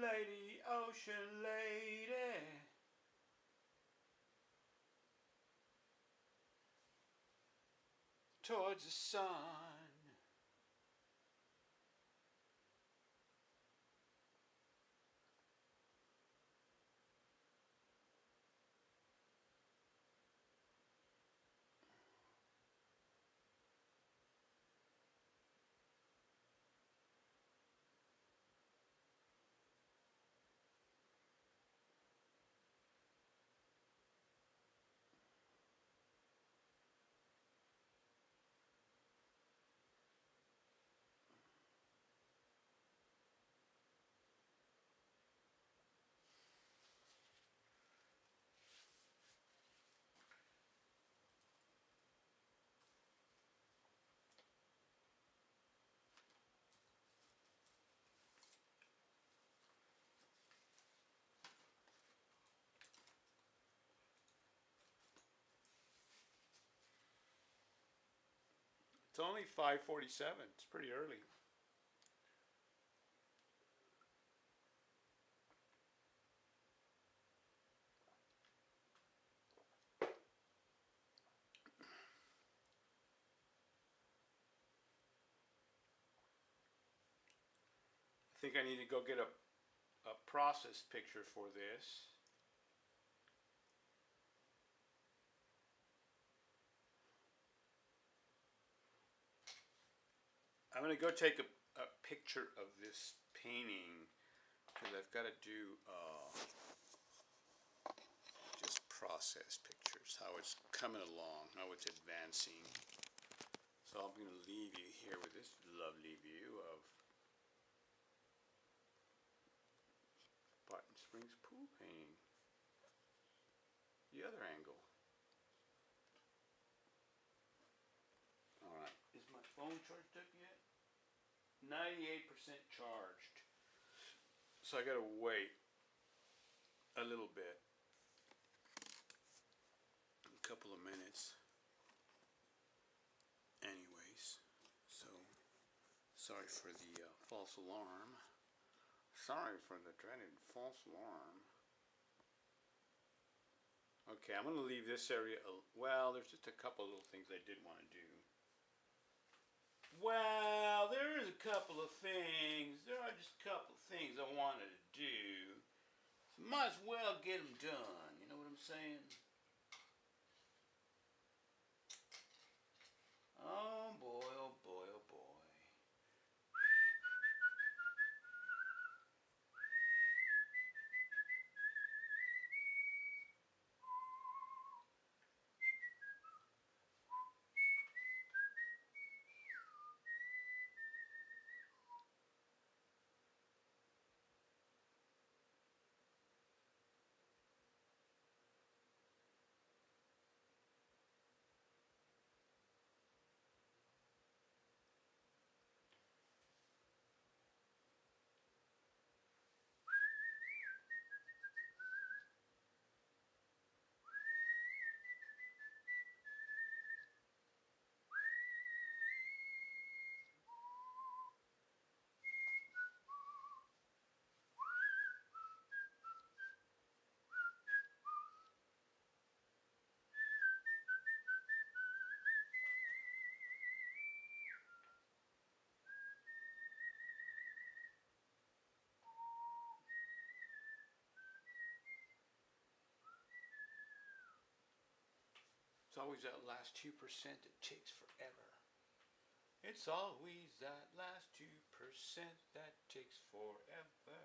Lady, ocean lady. Towards the sun. It's only 5:47. It's pretty early. I think I need to go get a process picture for this. I'm going to go take a picture of this painting because I've got to do just process pictures, how it's coming along, how it's advancing. So I'm going to leave you here with this lovely view of Barton Springs pool painting. The other angle. Alright, is my phone charged up yet? 98% charged. So I gotta wait a little bit, a couple of minutes. Anyways, so sorry for the false alarm. Sorry for the dreaded false alarm. Okay, I'm going to leave this area. Well, there's just a couple little things I did want to do. Well, there is a couple of things. There are just a couple of things I wanted to do. So might as well get them done. You know what I'm saying? Oh boy, oh boy, oh boy. It's always that last 2% that takes forever. It's always that last 2% that takes forever.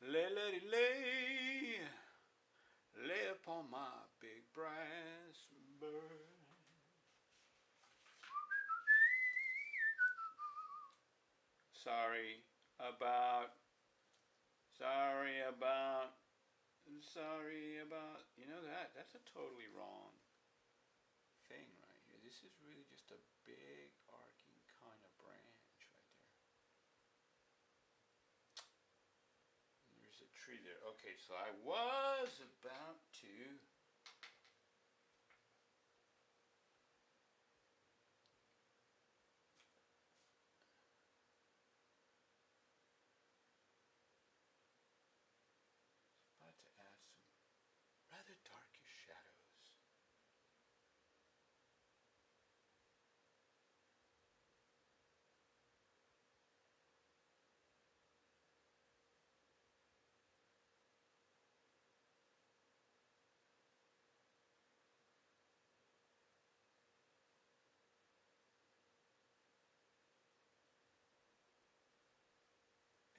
Lay, lay, lay, lay upon my big brass bird. Sorry about, sorry about, sorry about, you know that's a totally wrong thing right here. This is really just a big arcing kind of branch right there. And there's a tree there. Okay, so I was about to add some rather darkish shadows.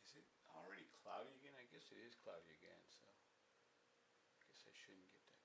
Is it already cloudy again? I guess it is cloudy again, so I guess I shouldn't get that.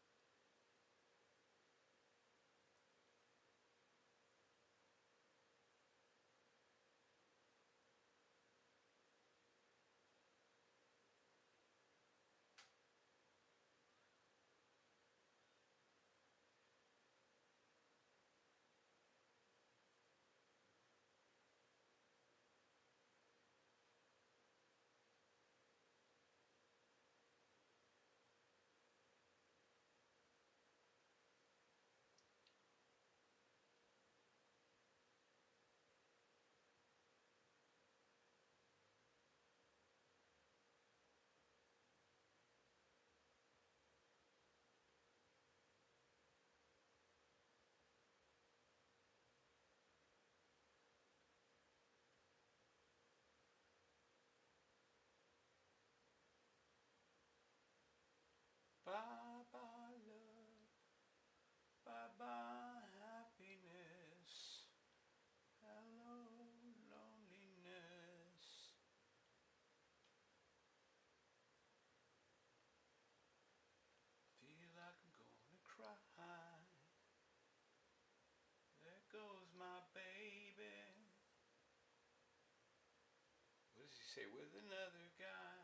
does he say? With another guy.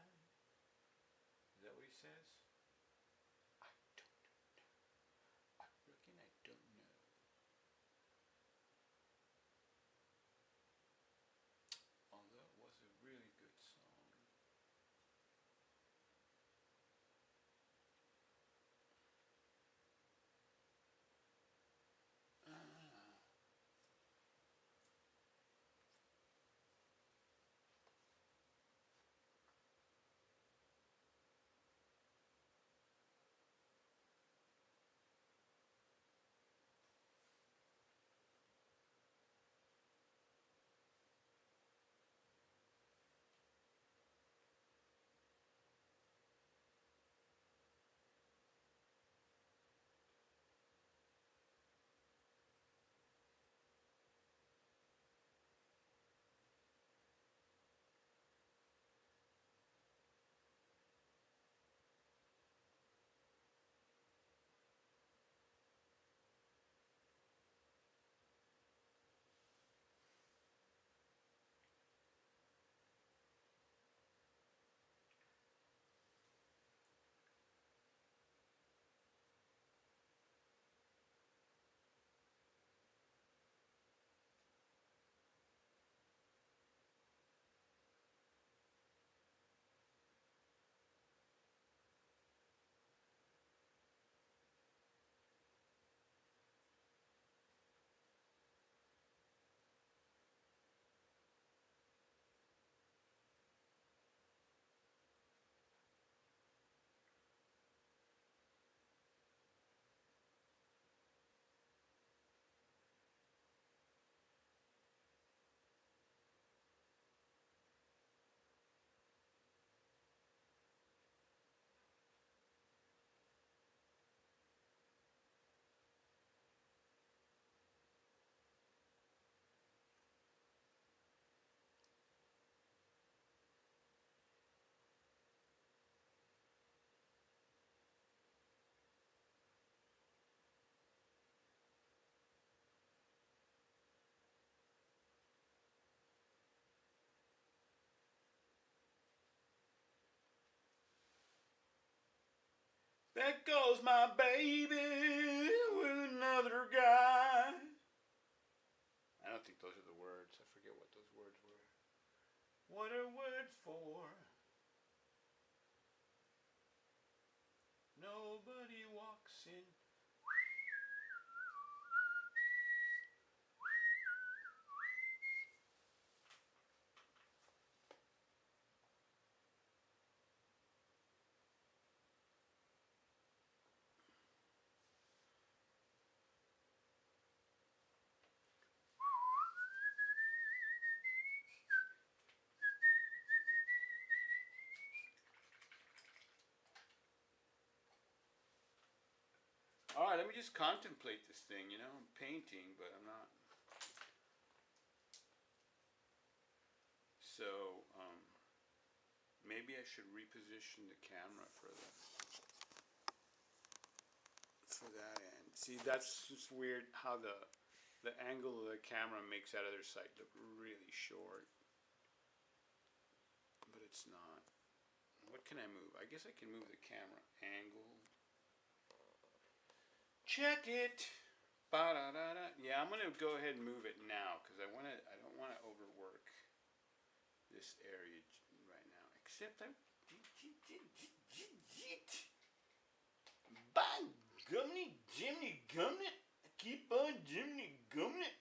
Is that what he says? I don't know. I reckon I don't know. Although it was a really good song. There goes my baby with another guy. I don't think those are the words. I forget what those words were. What are words for? Nobody walks in. All right, let me just contemplate this thing. You know, I'm painting, but I'm not. So, maybe I should reposition the camera for that end. See, that's just weird how the angle of the camera makes that other side look really short. But it's not. What can I move? I guess I can move the camera angle. Check it. Ba-da-da-da. Yeah, I'm gonna go ahead and move it now because I don't want to overwork this area right now. Except by gummy Jimmy Gumnut, keep on Jimmy Gumnut.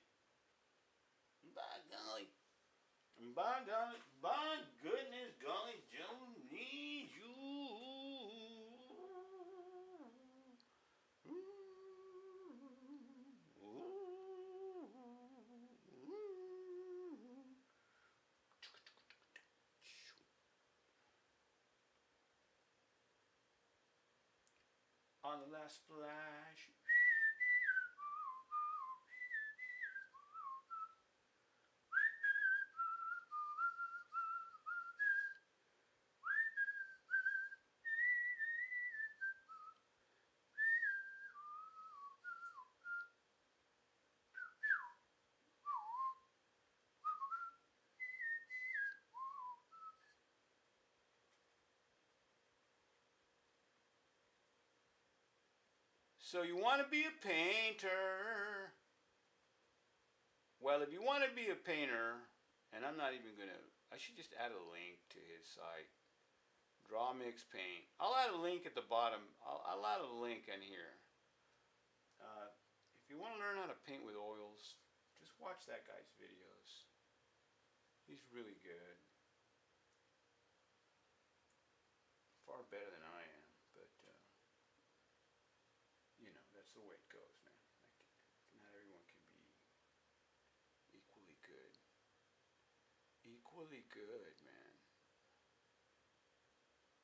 By goodness, golly, Joe needs you. On the last splash. So you want to be a painter. Well, if you want to be a painter, and I'm not even going to, I should just add a link to his site. Draw Mix Paint. I'll add a link at the bottom. I'll add a link in here. If you want to learn how to paint with oils, just watch that guy's videos. He's really good. Far better than I am, but you know, that's the way it goes, man. Like, not everyone can be equally good. Equally good, man.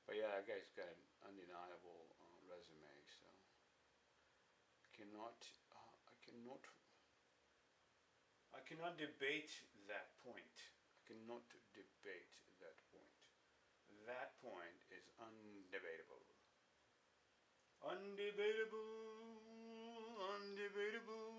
But yeah, that guy's got an undeniable resume, so I cannot debate that point. I cannot debate that point. That point is undebatable. Undebatable. Undebatable.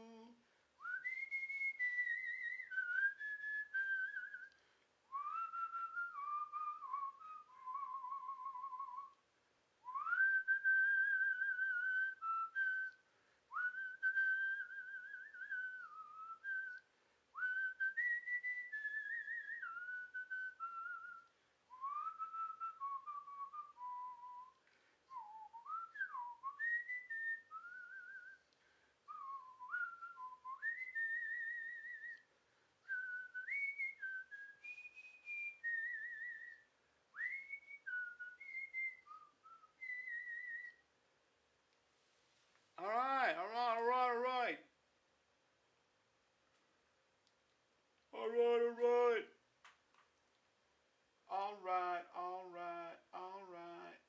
Alright.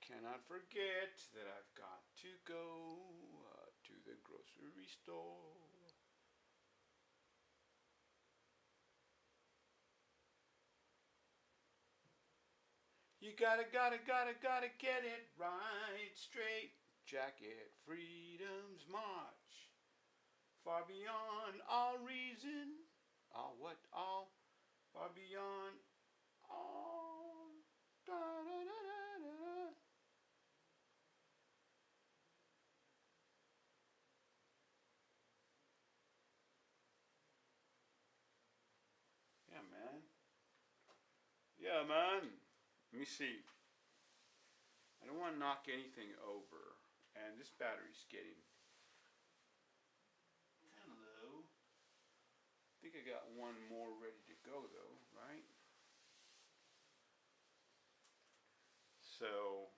Cannot forget that I've got to go to the grocery store. You gotta get it right straight. Jacket, freedom's march. Far beyond all reason. All what? All. Far beyond all. Da, da, da, da, da. Yeah, man. Yeah, man. Let me see. I don't want to knock anything over. And this battery's getting kind of low. I think I got one more ready to go though, right? So,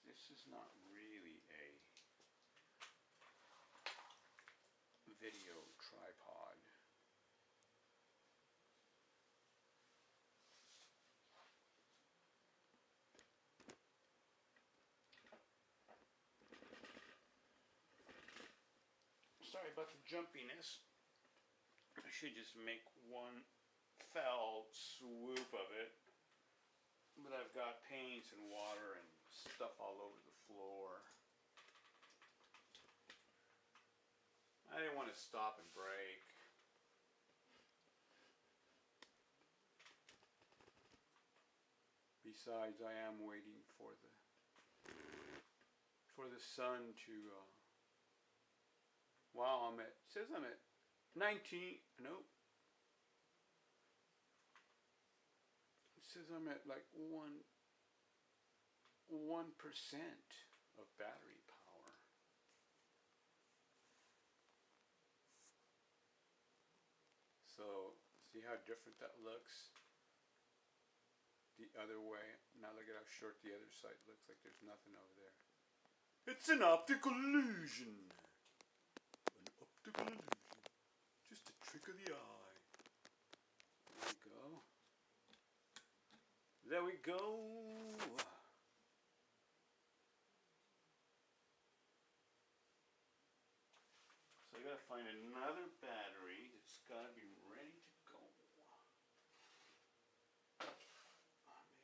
this is not really a video tripod. Sorry about the jumpiness. I should just make one fell swoop of it. But I've got paints and water and stuff all over the floor. I didn't want to stop and break. Besides, I am waiting for the sun to wow, it says I'm at 19, nope. It says I'm at like 1% of battery power. So, see how different that looks? The other way. Now look at how short the other side looks, like there's nothing over there. It's an optical illusion. An optical illusion. Just a trick of the eye. There we go. There we go. So I gotta find another battery that's gotta be ready to go. I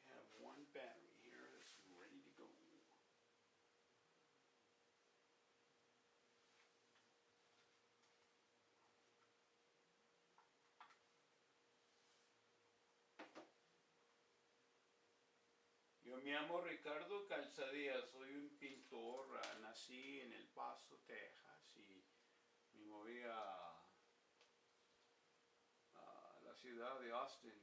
may have one battery here that's ready to go. Yo me llamo Ricardo Calzadilla, soy un pintor, nací en El Paso, Texas y me moví a la ciudad de Austin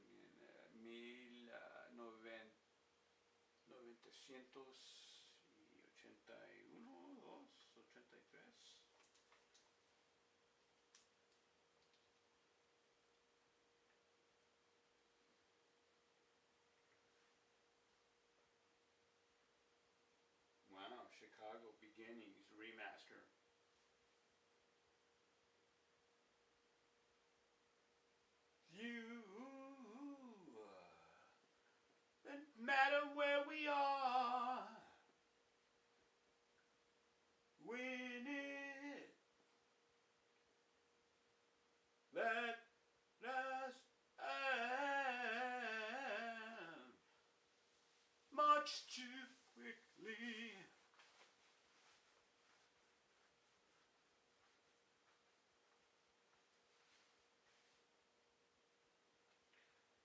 en 1981, 2, 83. Wow, Chicago Beginnings remaster. You, no matter where we are, win it. Let us march too quickly.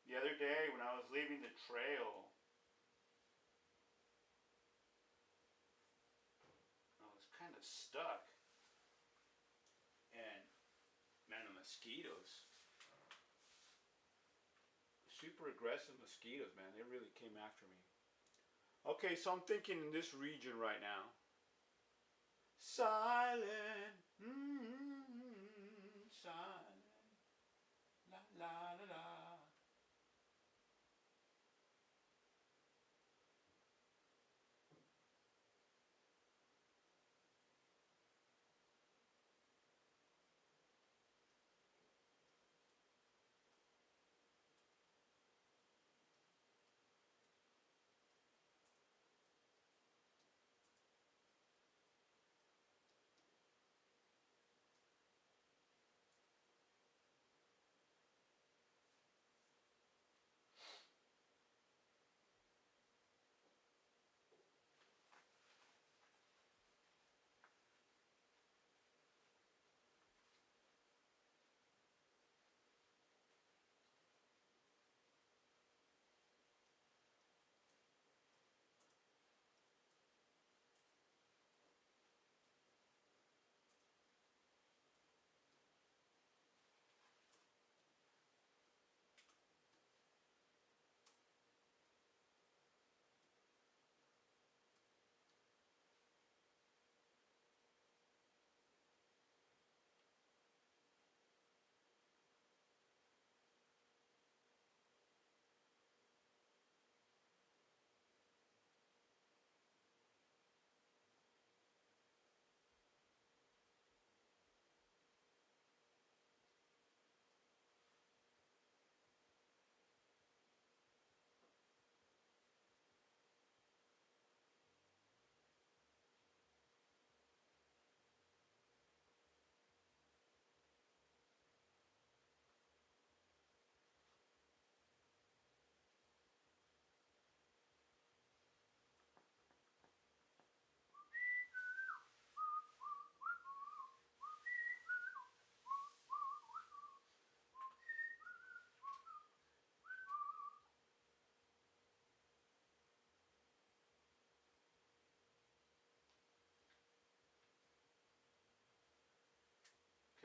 The other day when I was leaving the trail, I was kind of stuck. And man, the mosquitoes, super aggressive mosquitoes, man, they really came after me. Okay, so I'm thinking in this region right now. Silent, silent, la la la la.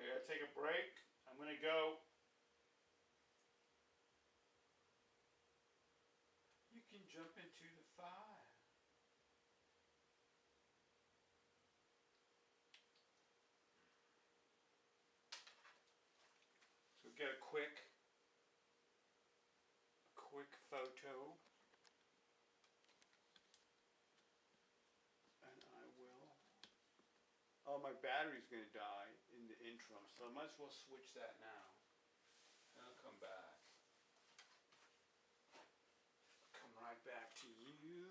Okay, I gotta take a break. I'm gonna go. You can jump into the fire. So get a quick photo. And I will. Oh, my battery's gonna die in the interim, so I might as well switch that now. And I'll come back. Come right back to you.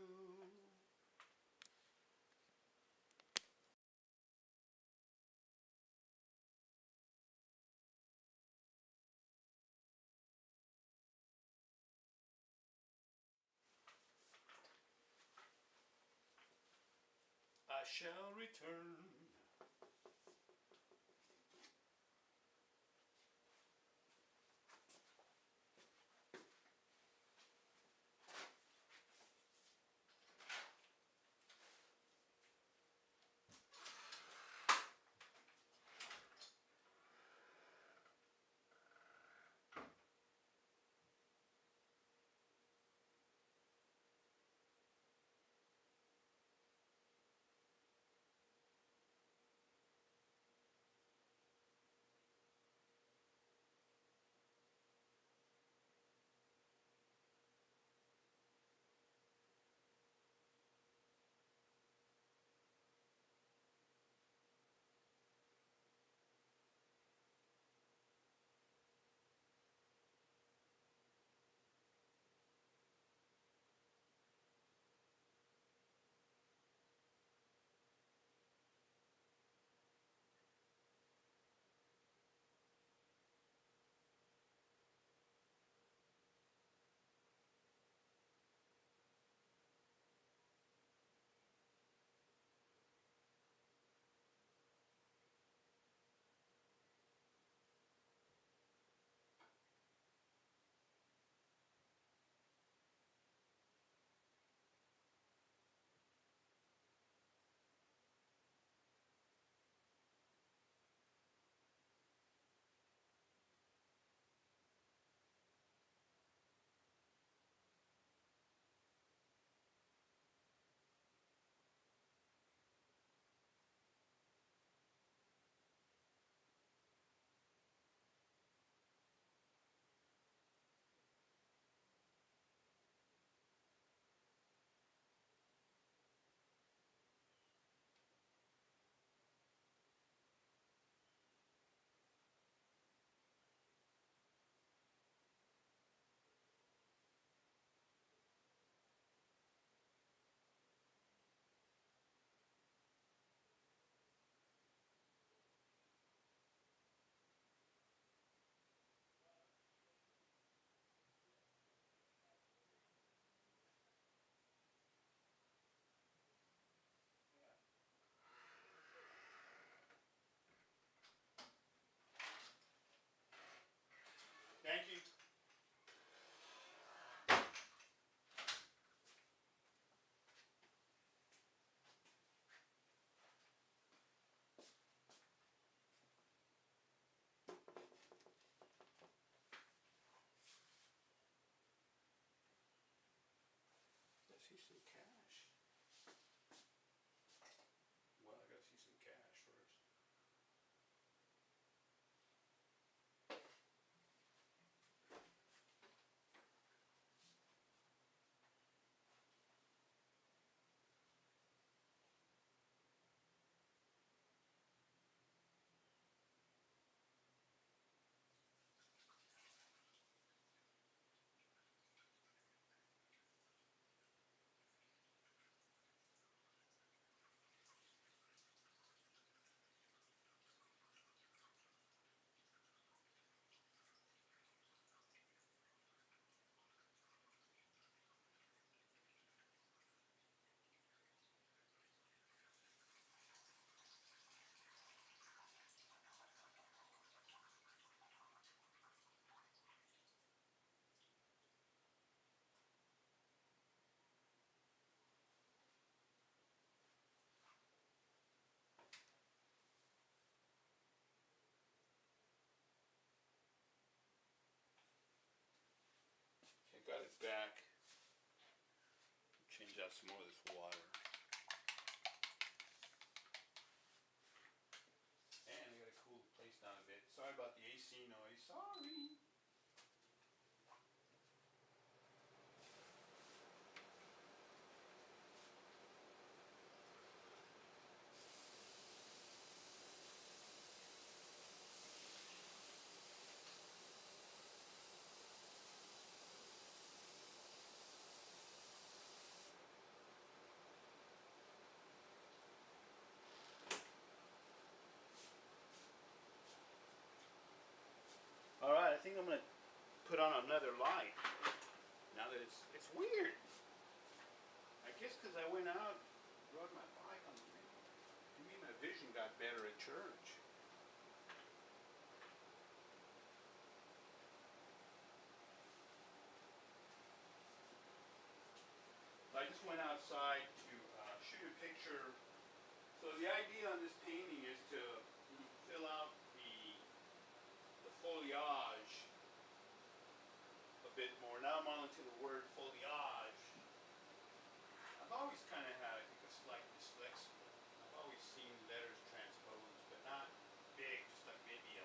I shall return. out some more of this water. And I gotta cool the place down a bit. Sorry about the AC noise. Sorry. Alright, I think I'm gonna put on another light. Now that it's weird. I guess because I went out, rode my bike on the thing. To me, my vision got better at church. I just went outside to shoot a picture. So the idea on this painting is to fill out the foliage a bit more. Now I'm on to the word foliage. I've always kind of had, I think, a slight dyslexia. I've always seen letters transposed, but not big, just like maybe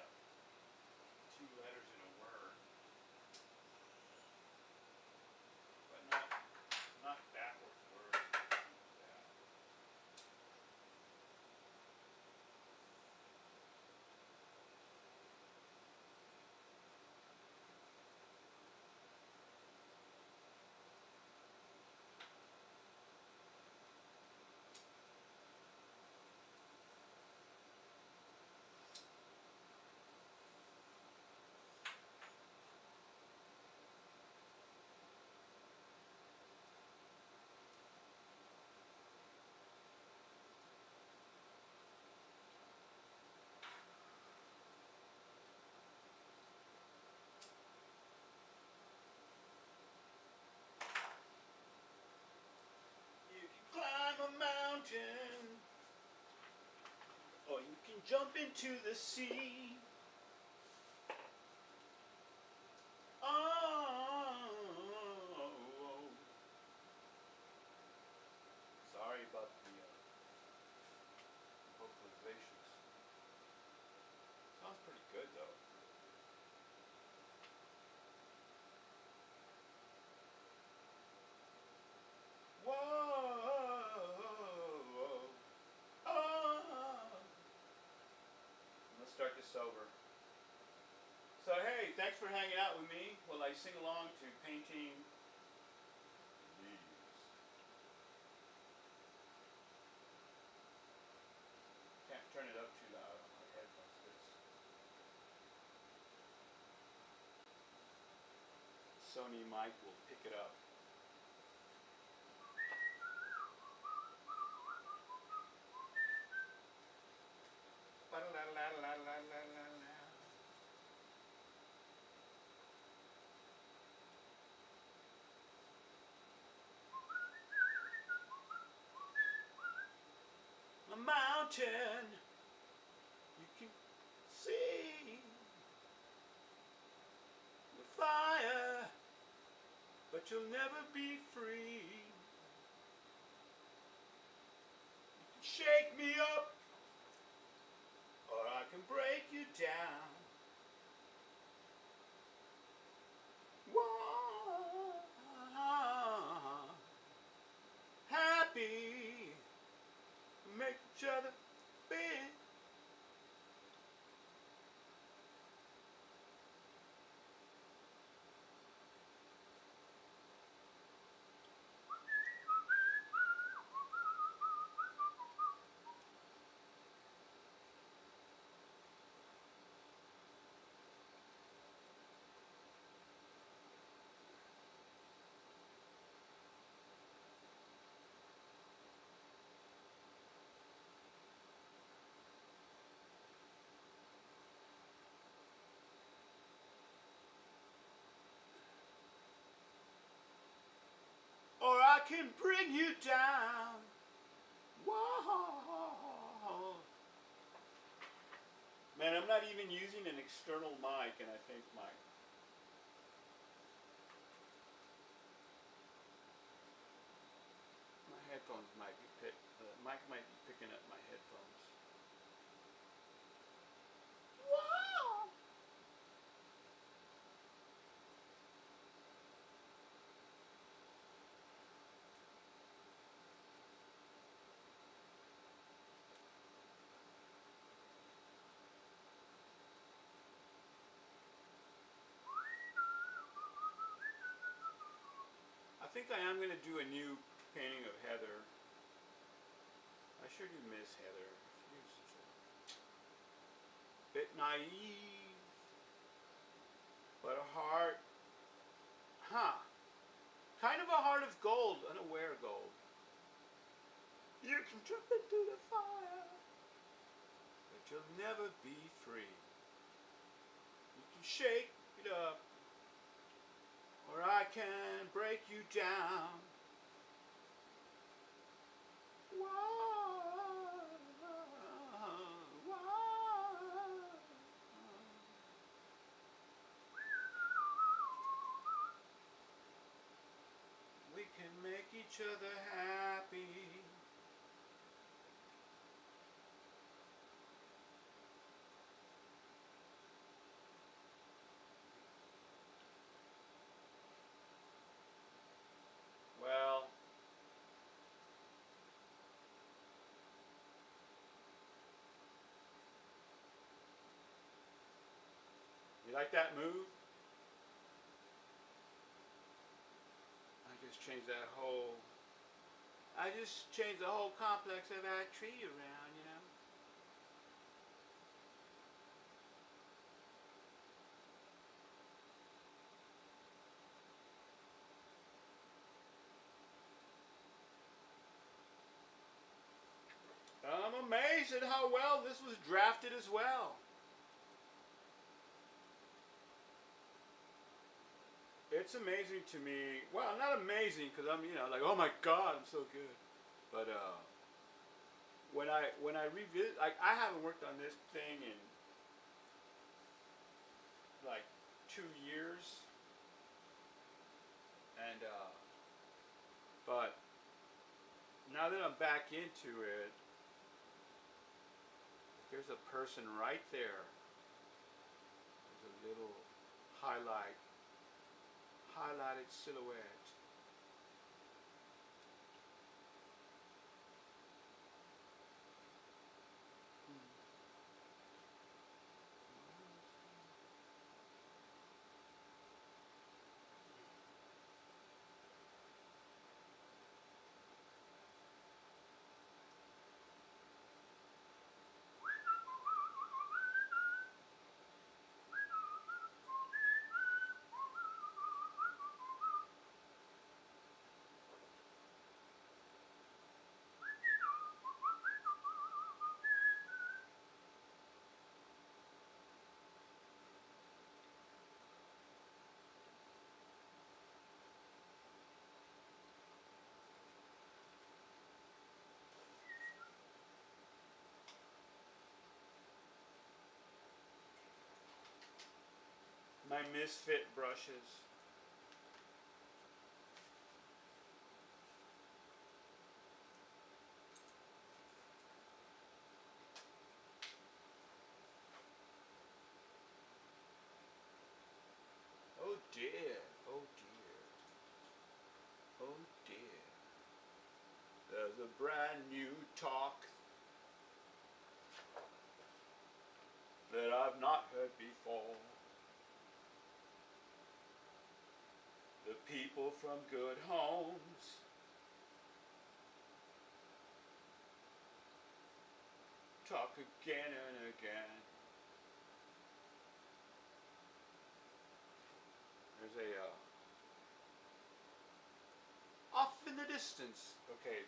two letters in a word. But not backwards words. Like that. You can climb a mountain, or you can jump into the sea. Oh, sorry about the vocalizations. Sounds pretty good though. Whoa, oh. Let's start this over. So hey, thanks for hanging out with me while I sing along to painting leaves. Can't turn it up too loud on my headphones. This Sony mic will pick it up. A mountain you can see the fire, but you'll never be free. You can shake me up, or I can break you down. Whoa, happy, make each other big. Or I can bring you down. Whoa. Man, I'm not even using an external mic, and I think my picking up my headphones. Wow! I think I am going to do a new painting of Heather. I sure do miss Heather. She was such a bit naive, but a heart, kind of a heart of gold, unaware gold. You can jump into the fire, but you'll never be free. You can shake it up, or I can break you down. We can make each other happy. Well, you like that move? I just changed the whole complex of our tree around, you know. I'm amazed at how well this was drafted as well. It's amazing to me. Well, not amazing because I'm, like, oh my God, I'm so good. But when I revisit, like, I haven't worked on this thing in like 2 years, and but now that I'm back into it, there's a person right there. There's a little highlighted silhouette. My misfit brushes. Oh dear, oh dear, oh dear. There's a brand new talk that I've not heard before. The people from good homes talk again and again. There's a off in the distance. Okay.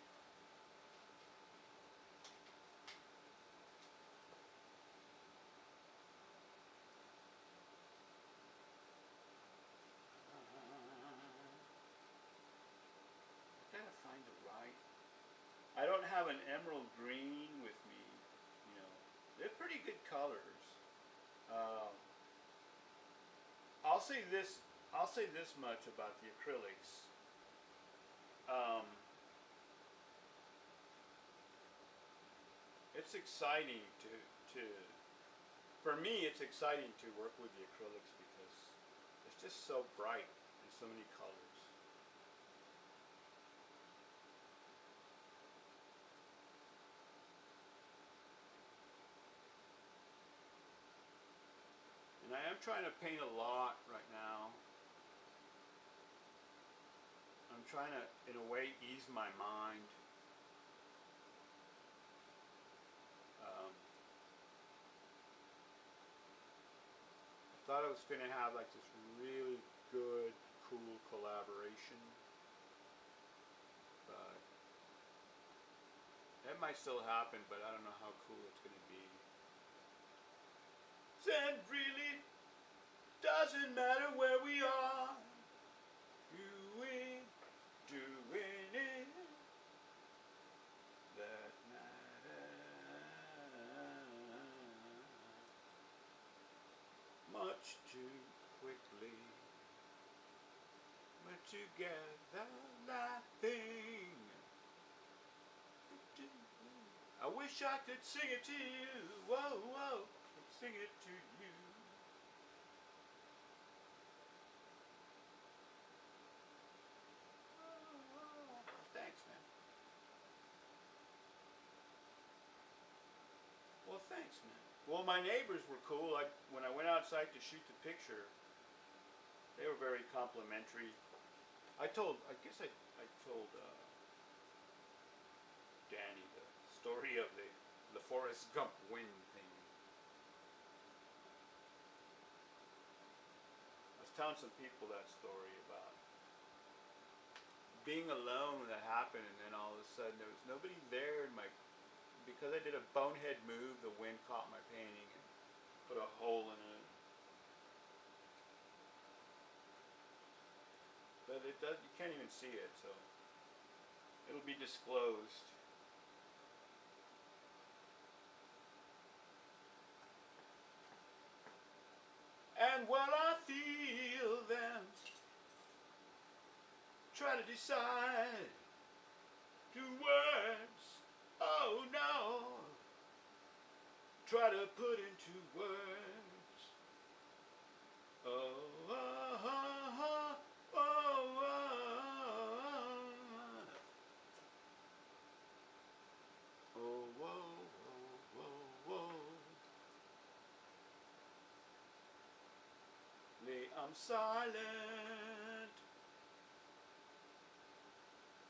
Gotta find the right. I don't have an emerald green with me. They're pretty good colors. I'll say this. I'll say this much about the acrylics. it's exciting to for me it's exciting to work with the acrylics because it's just so bright and so many colors. And I am trying to paint a lot right now. I'm trying to, in a way, ease my mind. I thought I was going to have like this really good, cool collaboration, but that might still happen, but I don't know how cool it's going to be. It really doesn't matter where we are, doing it that matters much too quickly. We're together laughing. I wish I could sing it to you. Whoa, whoa, sing it to you. Oh, thanks, man. Well, thanks, man. Well, my neighbors were cool. When I went outside to shoot the picture, they were very complimentary. I told Danny the story of the Forrest Gump wind thing. I was telling some people that story about being alone when that happened, and then all of a sudden there was nobody there, and because I did a bonehead move, the wind caught my painting and put a hole in it. But it does, you can't even see it, so it'll be disclosed. And what I feel then, try to decide to words, oh no, try to put into words, oh, oh, oh, oh, oh, oh, oh, oh, oh. I'm silent,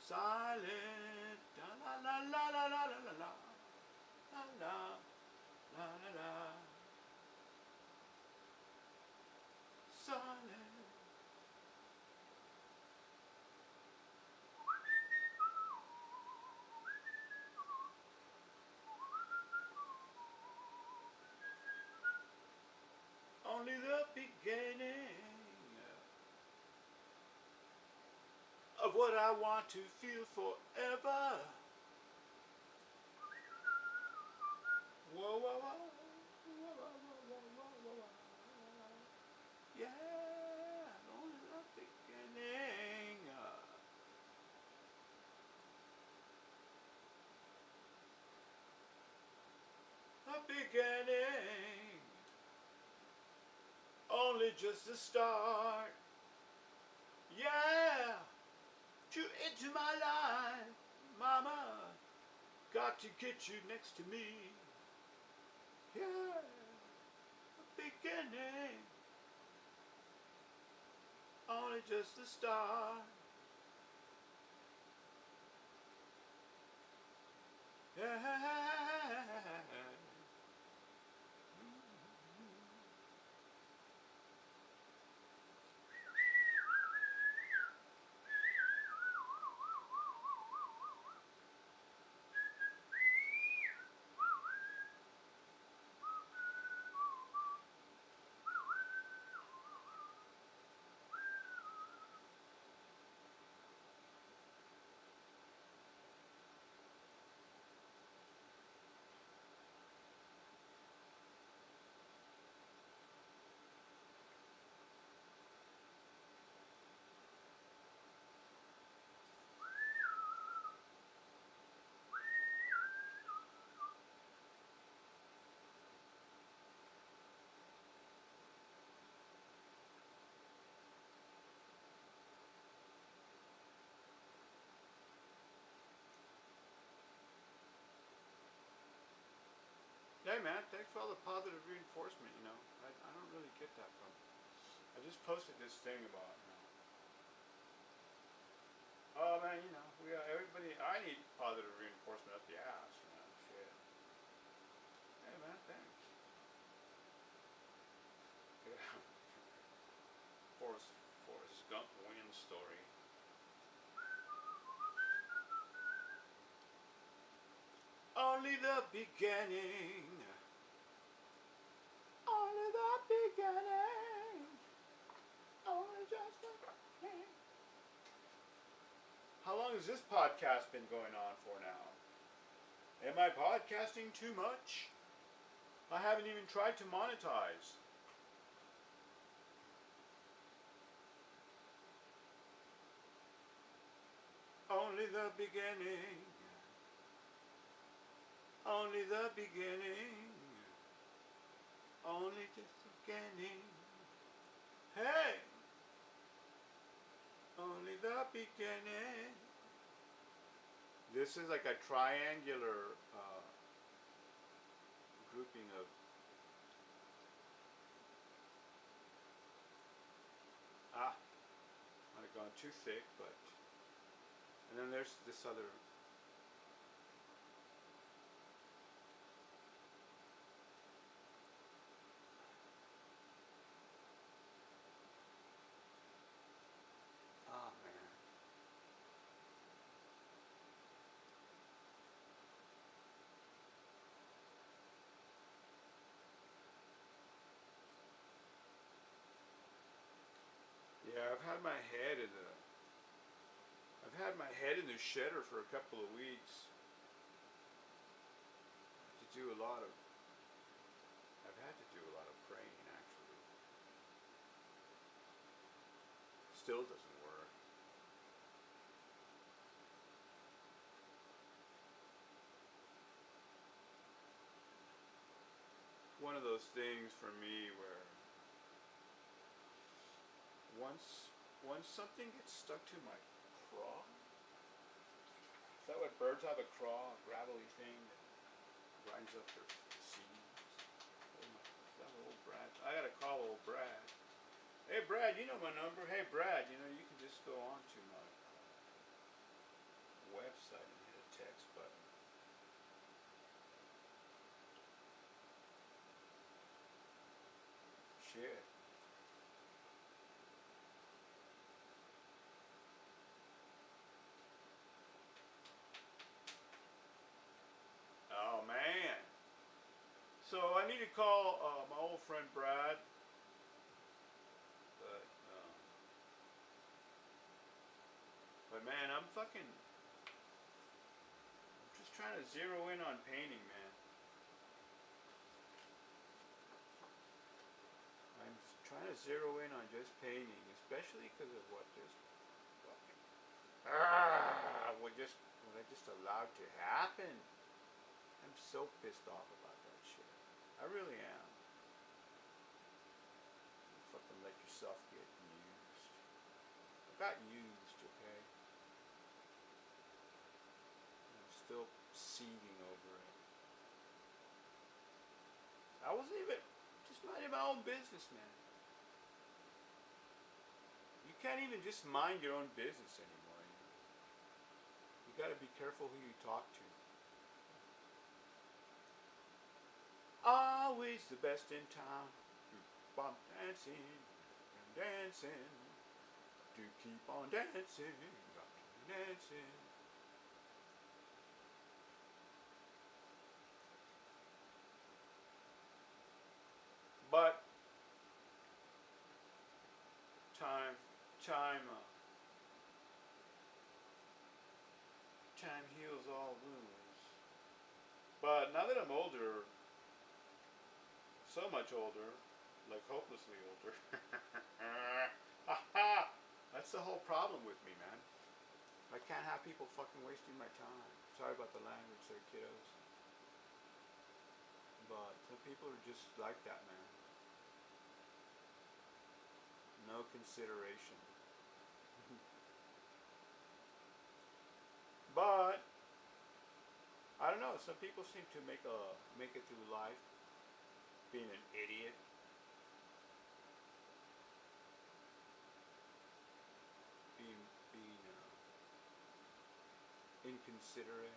silent, la la la la la la la la la la la la la, silent. Only the beginning of what I want to feel forever. Whoa, whoa, whoa, whoa, whoa, whoa, whoa, whoa, whoa. Yeah, only the beginning. The beginning. Only just the start. Yeah, you into my life, mama. Got to get you next to me. Yeah, the beginning. Only just the start. Yeah. with all the positive reinforcement, you know? I don't really get that from. I just posted this thing about, you know. Oh man, you know, everybody. I need positive reinforcement up the ass, you know. Shit. Hey man, thanks. Yeah. Forrest Gump win story. Only the beginning. Only the beginning. Only just the beginning. How long has this podcast been going on for now? Am I podcasting too much? I haven't even tried to monetize. Only the beginning. Only the beginning. Only just the beginning. Hey! Only the beginning. This is like a triangular grouping of might have gone too thick, but and then there's this other. Oh man. Yeah, I've had my head in the shedder for a couple of weeks. I've had to do a lot of praying actually. Still doesn't work. One of those things for me where once something gets stuck to my craw. Is that what birds have, a craw, a gravelly thing that grinds up their seeds? Oh my, is that old Brad? I gotta call old Brad. Hey Brad, you know my number. Hey Brad, you know you can just go on to my website and hit a text button. Shit. Oh man. So I need to call my old friend Brad, but man, I'm just trying to zero in on painting, man. I'm trying to zero in on just painting, especially because of what this fucking what I just allowed to happen. I'm so pissed off about that shit. I really am. You fucking let yourself get used. I got used, okay? I'm still seething over it. I wasn't even just minding my own business, man. You can't even just mind your own business anymore. You gotta be careful who you talk to. Always the best in town. Keep on dancing and dancing. To keep on dancing, got to be dancing. But time heals all wounds. But now that I'm older, so much older, like hopelessly older. That's the whole problem with me, man. I can't have people fucking wasting my time. Sorry about the language there, kiddos. But some people are just like that, man. No consideration. But I don't know. Some people seem to make it through life being an idiot. Being inconsiderate.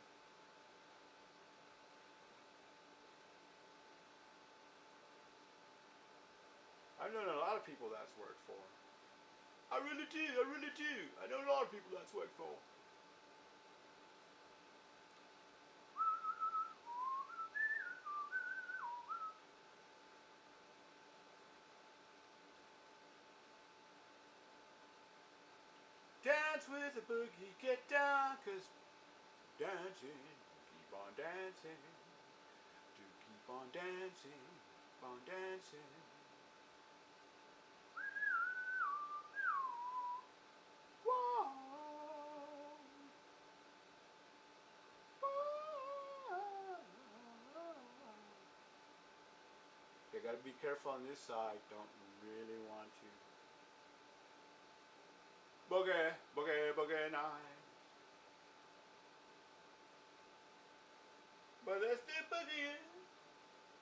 I've known a lot of people that's worked for. I really do. I know a lot of people that's worked for. Dance with a boogie, get down, 'cause dancing, keep on dancing, to keep on dancing, keep on dancing. Whoa. You gotta be careful on this side, don't really want to. Boogie, boogie, boogie night. But they're still boogieing.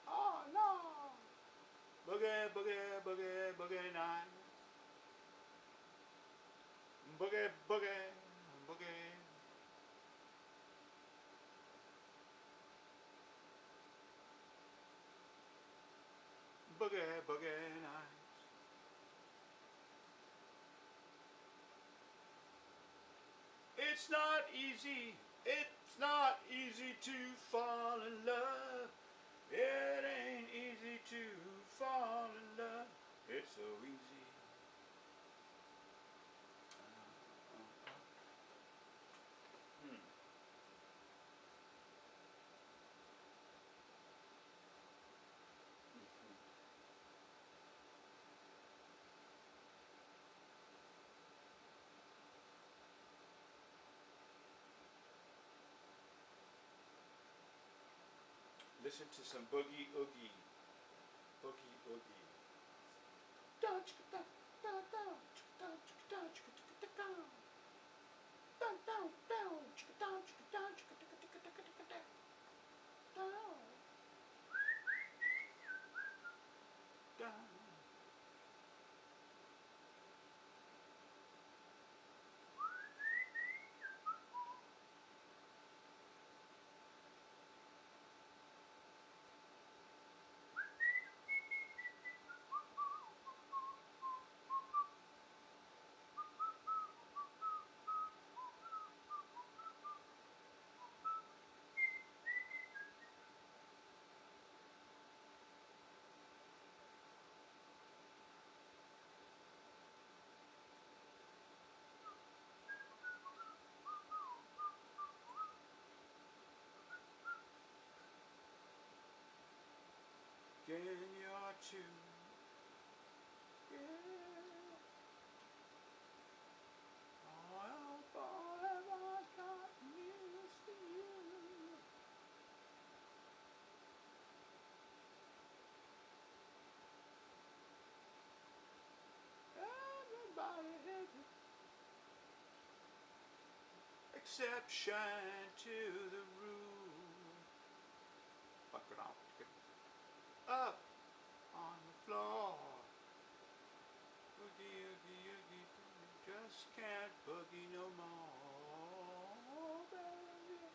Oh no. Boogie, boogie, boogie, boogie night. Boogie, boogie, boogie. Boogie, boogie night. It's not easy. It's not easy to fall in love. It ain't easy to fall in love. It's so easy. Hmm. Listen to some boogie oogie. Boogie oogie. In your tune. Yeah. I'll forever got news for you. Everybody has an exception to the rule. Fuck it off. Up on the floor. Boogie, oogie, oogie, just can't boogie no more, baby.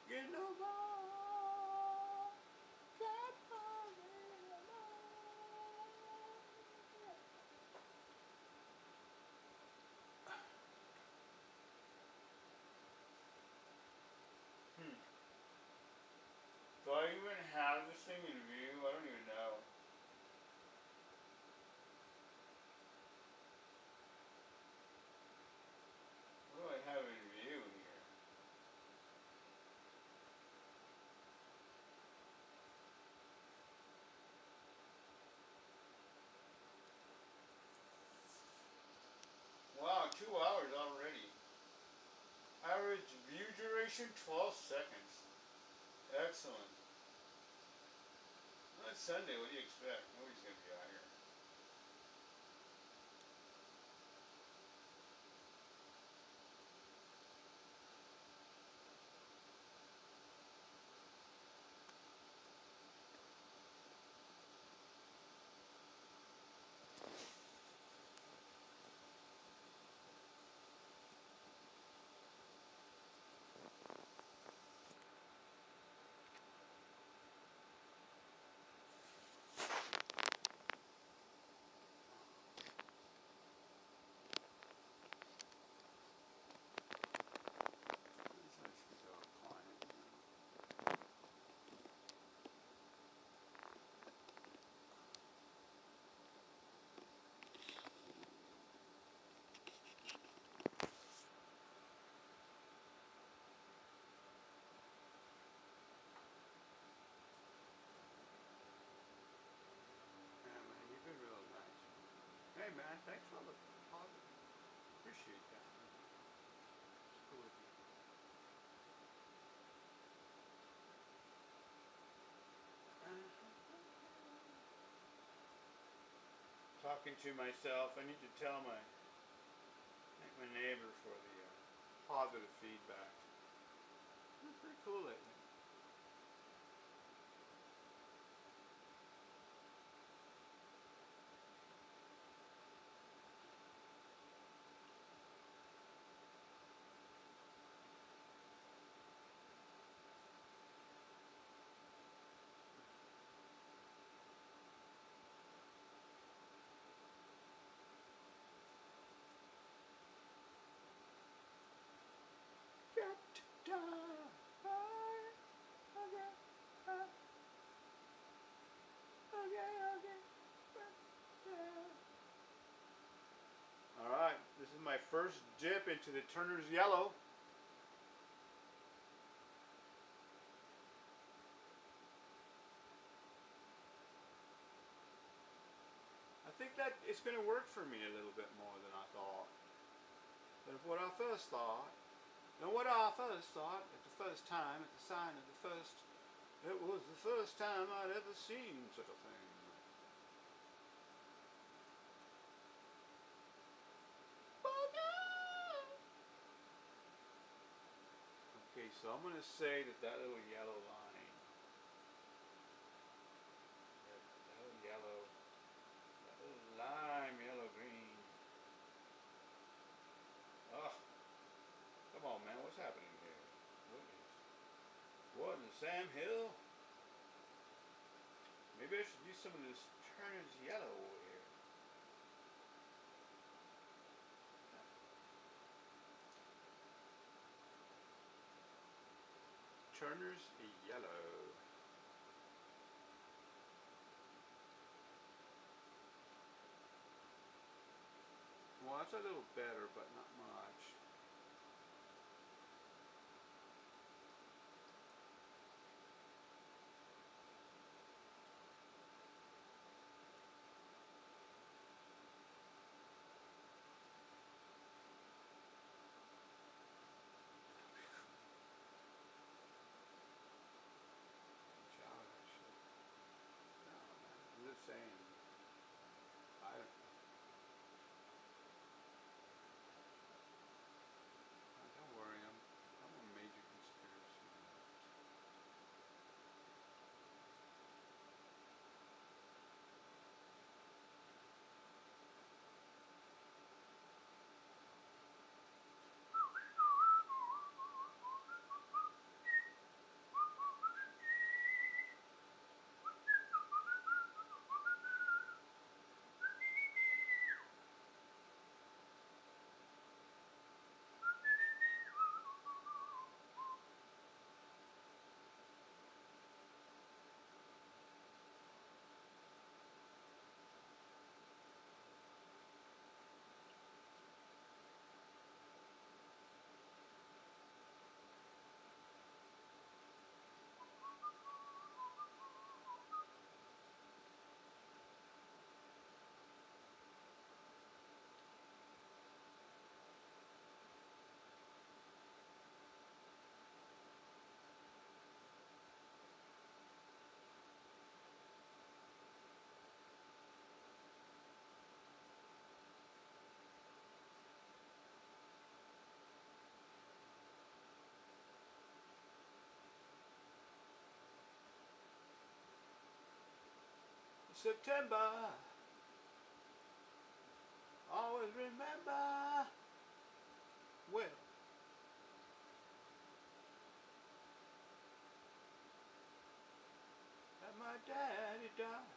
Get no more. Can't boogie no more. Do I even have this thing in view? I don't even know. What do I have in view here? Wow, 2 hours already. Average view duration 12 seconds. Excellent. Well, it's Sunday, what do you expect? Nobody's gonna be out here. Hey man, thanks for the positive. Appreciate that. It's cool of you. Talking to myself. I need to thank my neighbor for the positive feedback. It's pretty cool lately. Alright, this is my first dip into the Turner's Yellow. I think that it's going to work for me a little bit more than I thought. Than what I first thought. And what I first thought at the first time, at the sign of the first, it was the first time I'd ever seen such a thing. Okay, so I'm going to say that little yellow line, that little yellow, that little lime yellow green. Oh, come on man, what's happening here? What in the Sam Hill? Maybe I should use some of this Turner's Yellow over here. Turner's Yellow. Well, that's a little better, but not much. I'm just saying. I don't. Don't worry. I'm a major conspiracy nut. September. Always remember. Well. That my daddy died.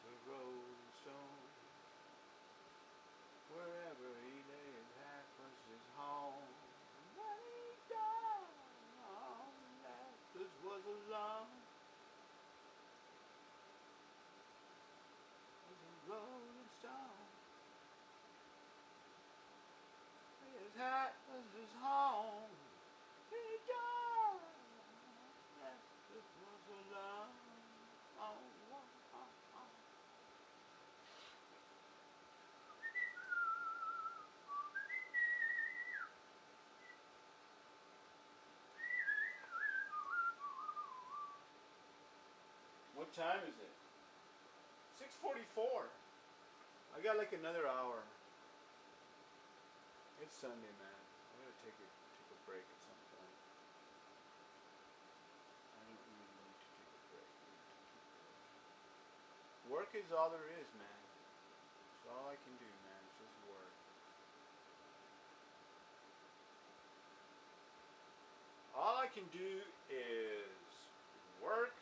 The Rolling Stone. Wherever he lay his hat was his home. When he died, this was alone. time is it? 6:44. I got like another hour. It's Sunday, man. I'm gonna take a break at some point. I don't really need to take a break. I need to keep going. Work is all there is, man. It's all I can do, man. It's just work. All I can do is work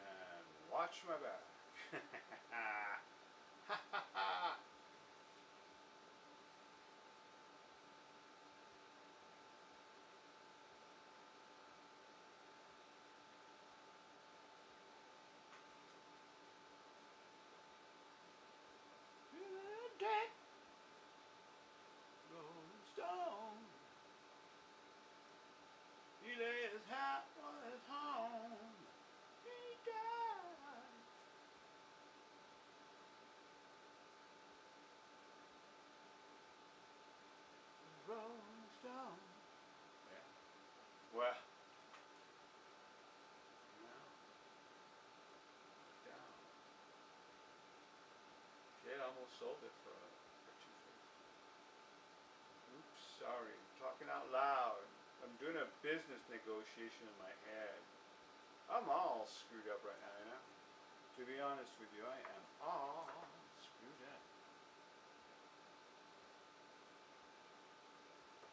and watch my back. Deck, Rolling Stone. He lay his hat on his home. He died. Rolling Stone. Yeah. Well. Down. Kid almost sold it for 250. Oops, sorry. I'm talking out loud. I'm doing a business negotiation in my head. I'm all screwed up right now, you know? To be honest with you, I am all screwed up.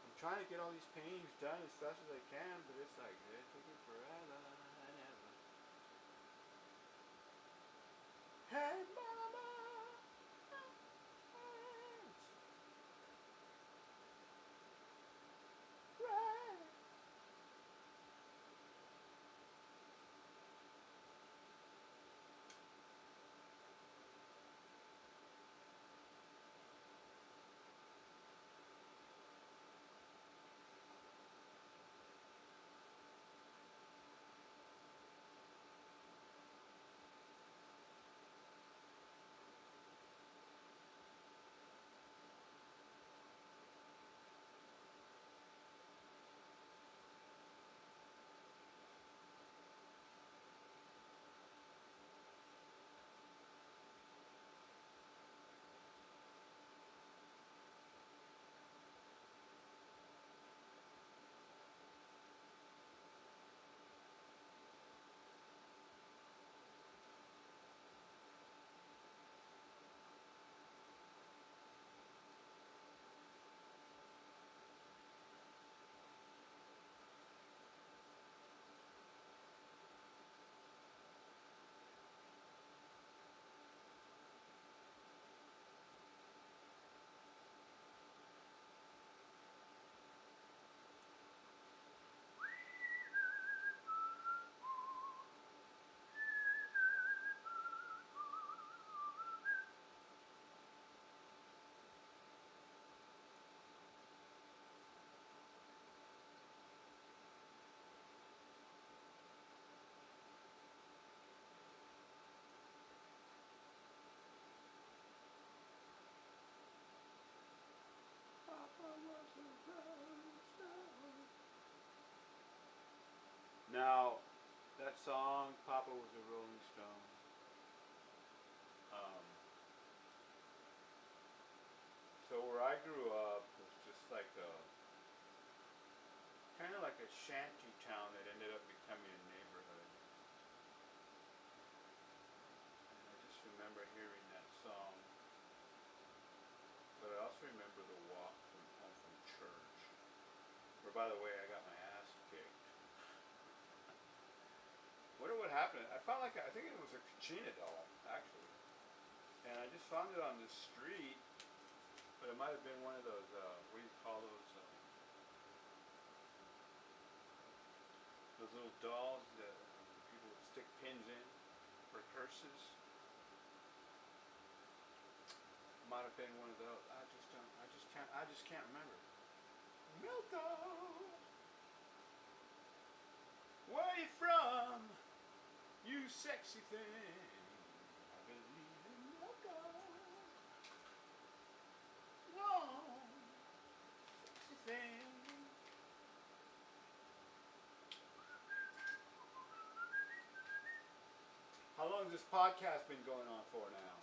I'm trying to get all these paintings done as fast as I can, but it's like, it's taking forever and ever. Hey, mama! Right. Now, that song, Papa Was a Rolling Stone, um, so where I grew up was just like kind of like a shanty town that ended up becoming a neighborhood. And I just remember hearing that song, but I also remember the walk from home from church, where, by the way, I got my ass kicked. Wonder what happened. I found I think it was a Kachina doll, actually. And I just found it on the street, but it might have been one of those, what do you call those little dolls that people would stick pins in for curses. Might have been one of those. I just can't remember. Milko! Where you from? You sexy thing. I believe in Milko. Whoa, sexy thing. How long has this podcast been going on for now?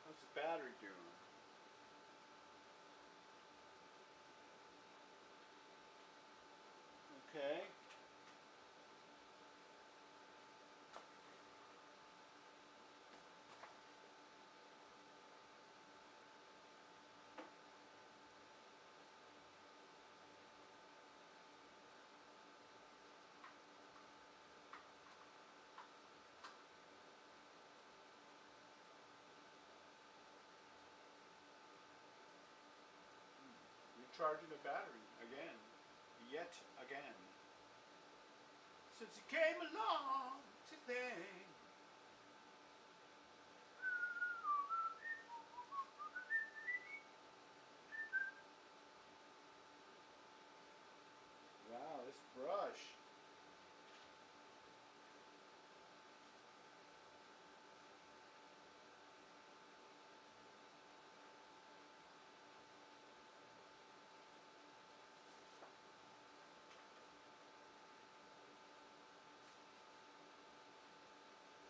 How's the battery doing? Okay. Charging the battery again, yet again. Since you came along today. Wow, this brush.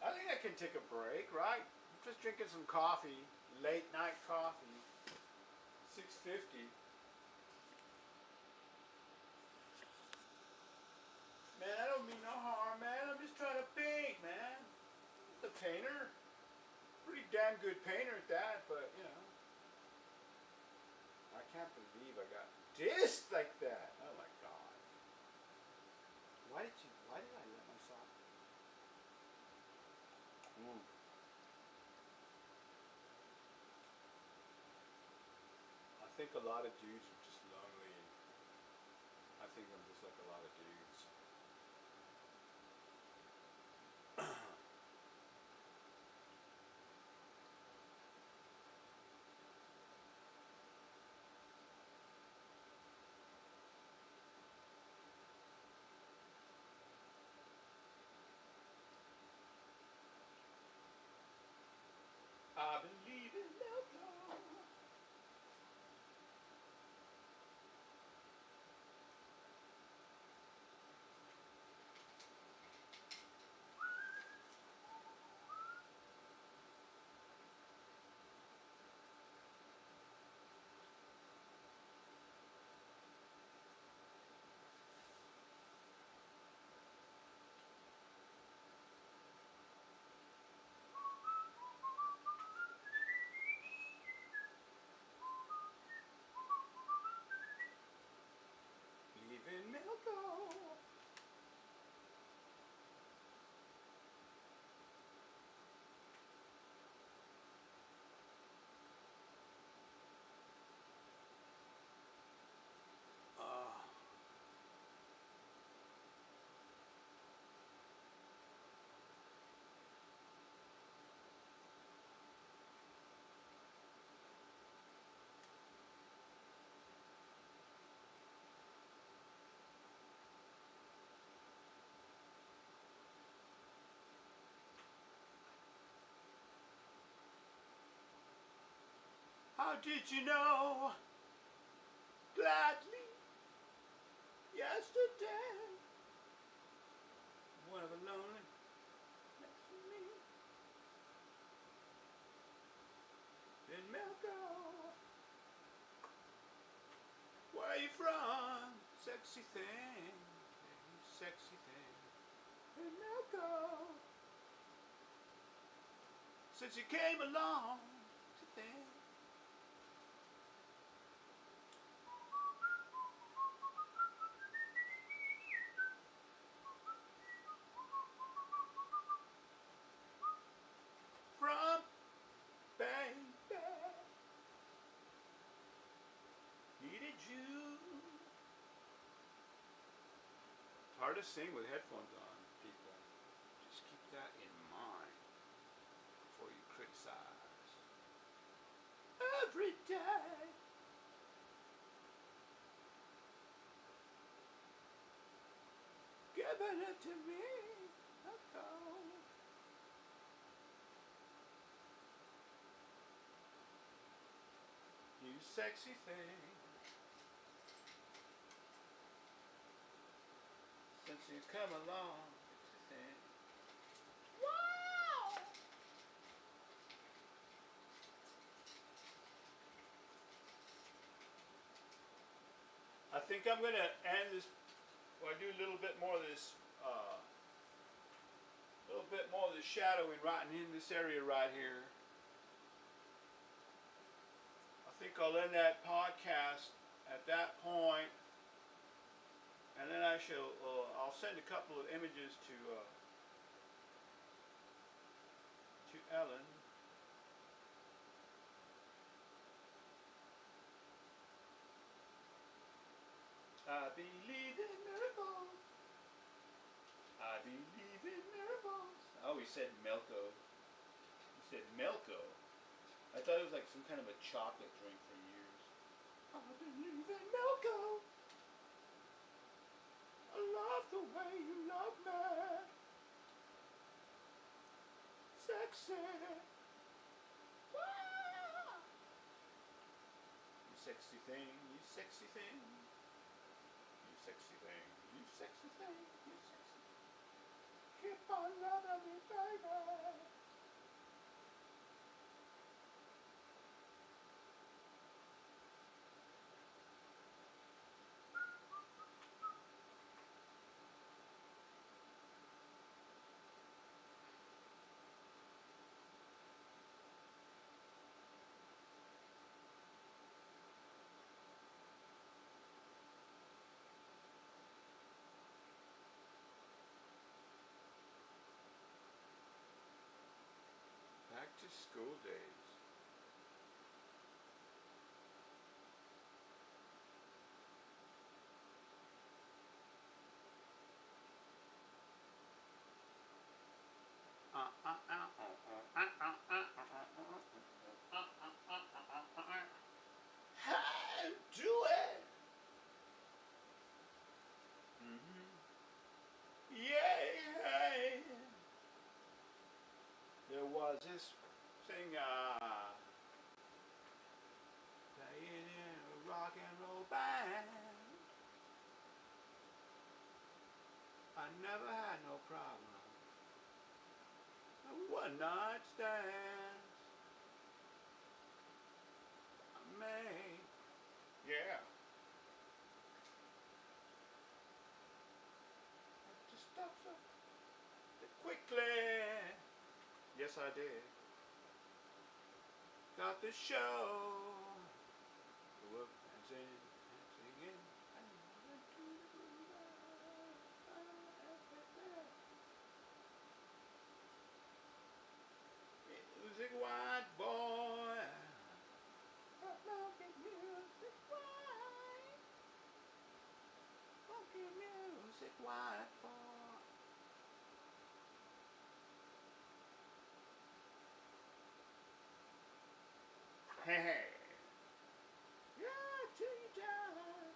I think I can take a break, right? I'm just drinking some coffee, late night coffee, 6:50. Man, I don't mean no harm, man. I'm just trying to paint, man. I'm the painter. Pretty damn good painter at that, but you know. I can't believe I got dissed like that. Oh my god. Why did I let myself? I think a lot of dudes are just lonely, and I think I'm just like a lot of dudes. I believe in love. Leaving Melco. How did you know? Gladly, yesterday, one of the lonely next to me in Melco. Where are you from? Sexy thing, sexy thing in Melco. Since you came along today. From baby, needed you. It's hard to sing with headphones on, people. Just keep that in mind before you criticize. Every day. Giving it to me. You sexy thing. Since you You come along. Wow! I think I'm gonna end this. Well, I do a little bit more of this. A little bit more of the shadowing right in this area right here. I think I'll end that podcast at that point, and then I shall. I'll send a couple of images to Ellen. I believe in miracles. I believe in miracles. Oh, he said Melco. He said Melco. I thought it was like some kind of a chocolate drink for years. I believe in Melco. I love the way you love me. Sexy. Wow. You sexy thing, you sexy thing. You sexy thing, you sexy thing, you sexy thing. Keep on loving me, baby. Back to school days. How do it? Yeah. There was this singer playing in a rock and roll band. I never had no problem. One night stands. Me. Yeah. Just stop so quickly. Yes, I did. Got the show. Whoop, and singing. Music white boy. Funky music white. Funky music white boy. Hey. Yeah, till you die.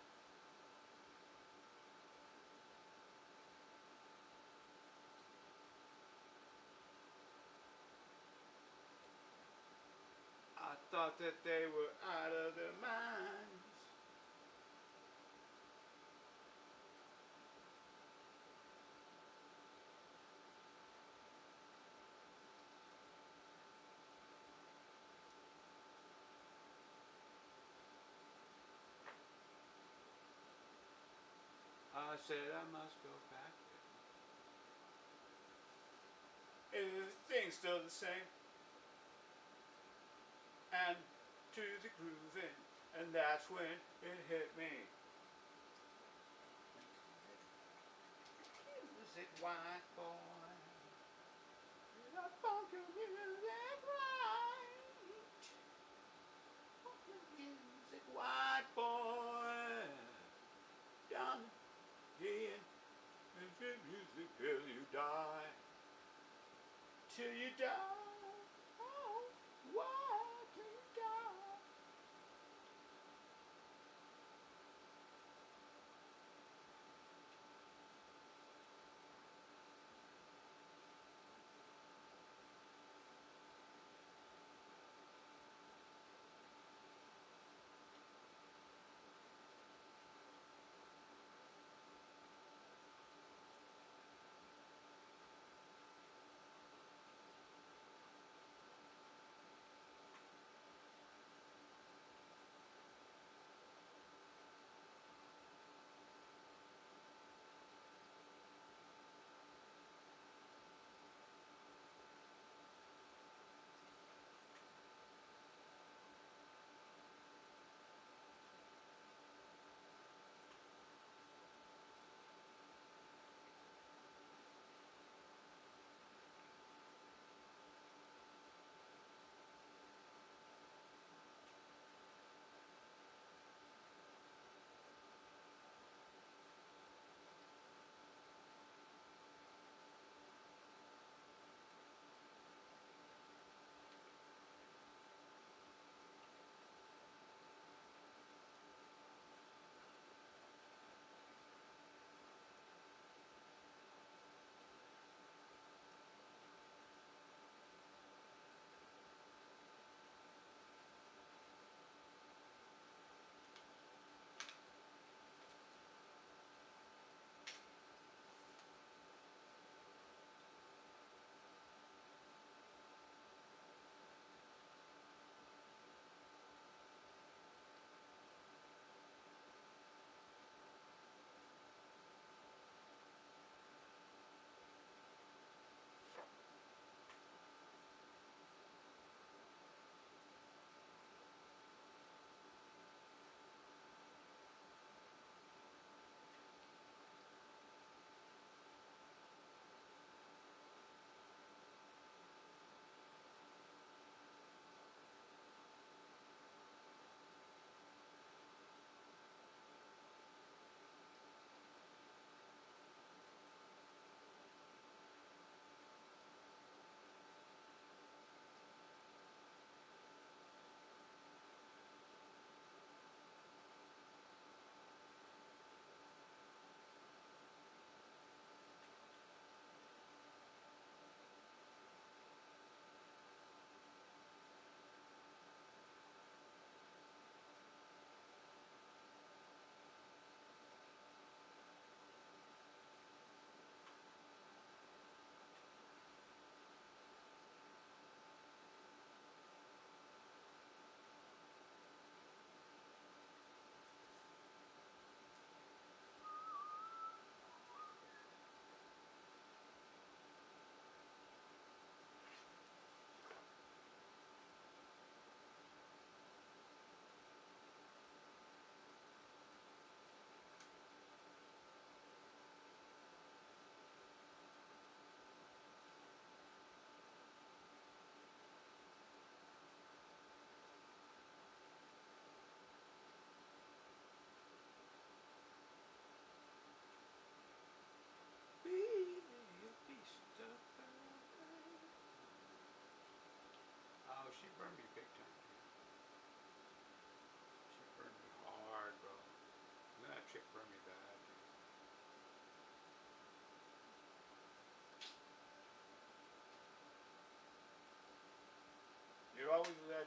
I thought that they were out of their minds. I said I must go back there. Is the thing still the same? And to the grooving, and that's when it hit me. Music white boy, the funky music right. Funky music white boy, down here, music music till you die, till you die. Oh, why till you die?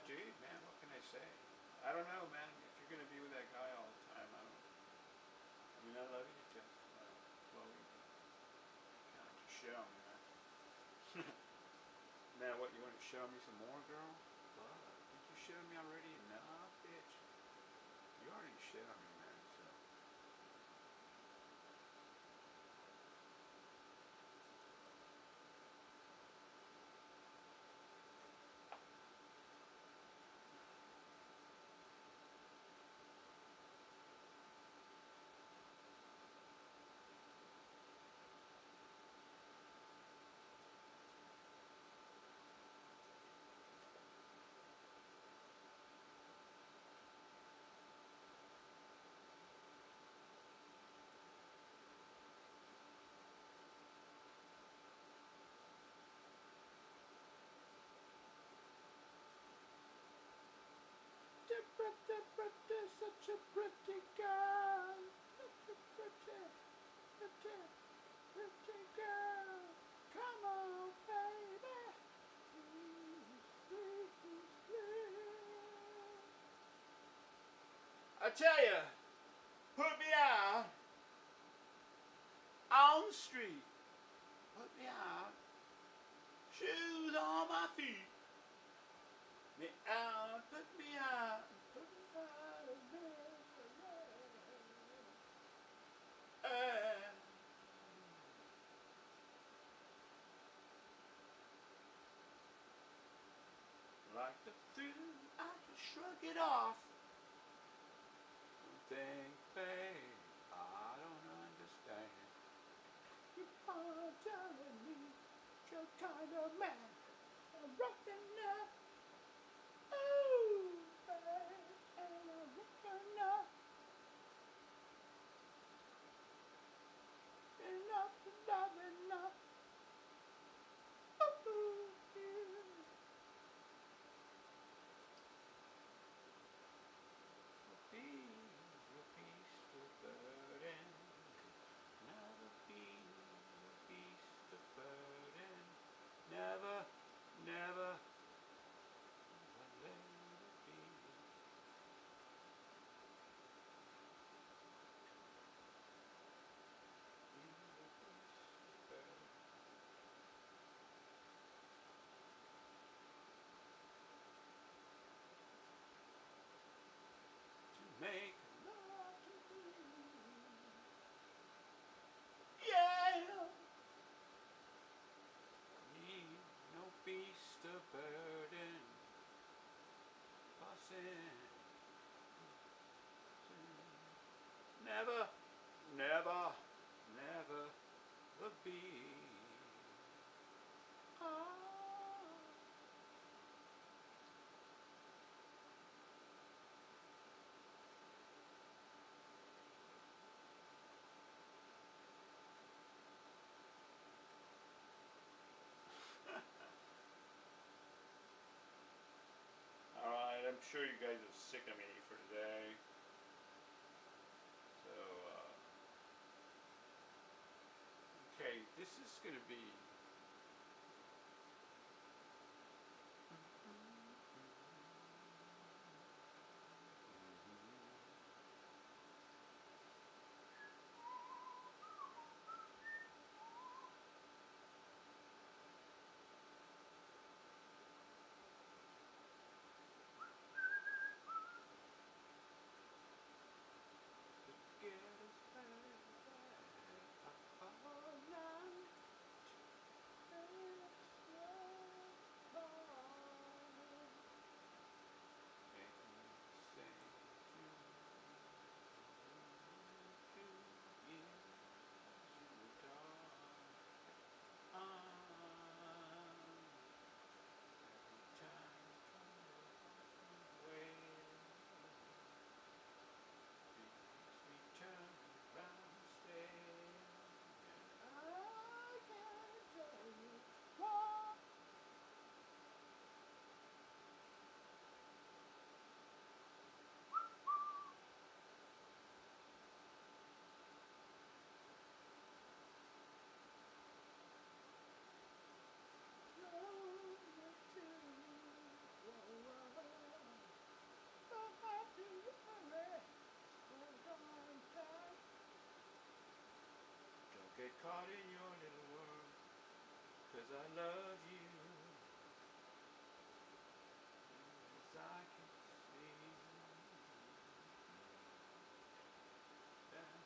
dude, man, what can I say? I don't know, man. If you're gonna be with that guy all the time, I don't. I mean, I love you to death, Chloe, but you kind of just show me, man. Man, what, you want to show me some more, girl? What? Did you show me already? Nah, bitch. You already shit on me, man, so. Such a pretty girl. Such a pretty girl. Come on, baby. I tell you, put me out on the street. Put me out. Shoes on my feet. Me out, put me out. Put me out of there. Like the thrill, I just shrug it off. Think, babe, I don't understand. You are telling me you're kind of man. I'm rocking up. Ooh, babe, and I'm rocking up. Enough, enough, enough. Ooh, yeah. Be your beast of burden. Never be your beast of burden. Never, never, never let it be. Be your beast of burden. To make love to you. Yeah. Need no beast of burden. Bussin'. Never, never, never will be. Alright, I'm sure you guys are sick of me for today. So, okay, this is gonna be. Get us back all night. caught in your little world, 'cause I love you as I can see that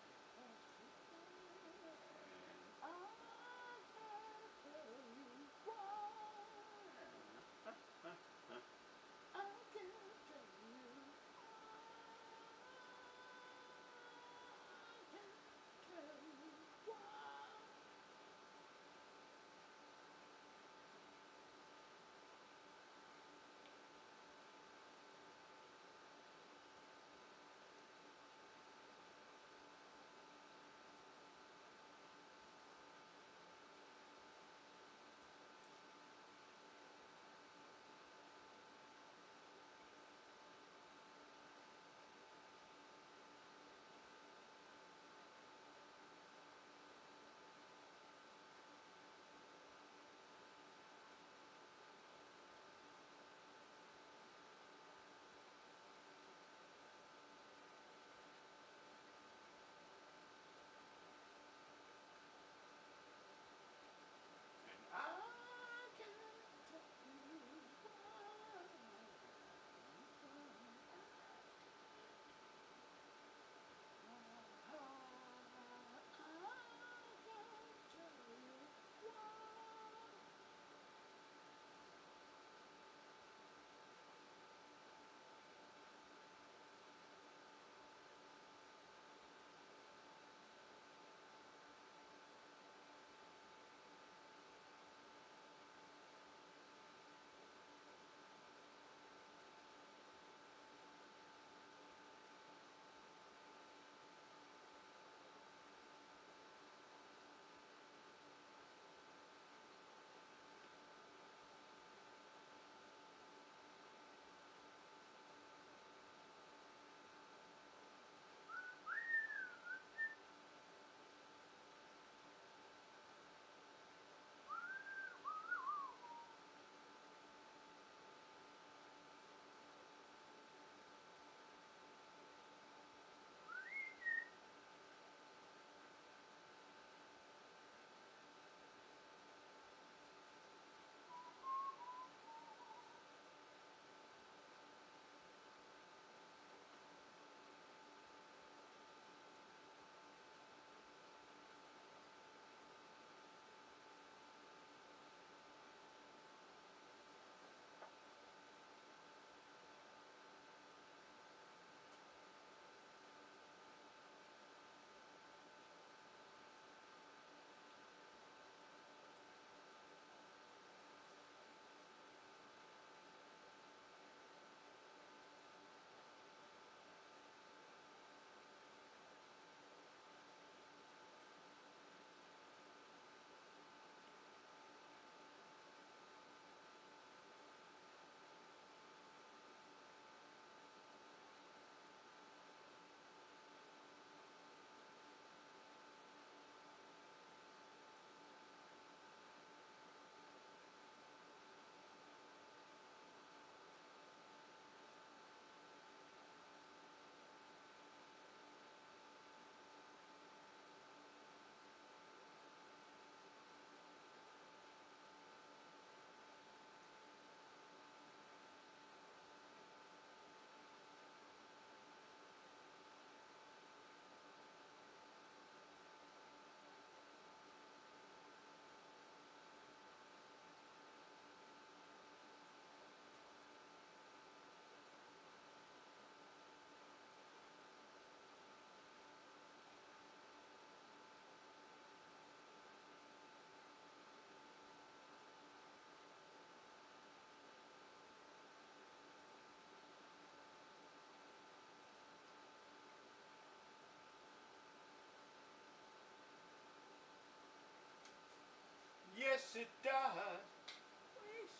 yes, it does. Please.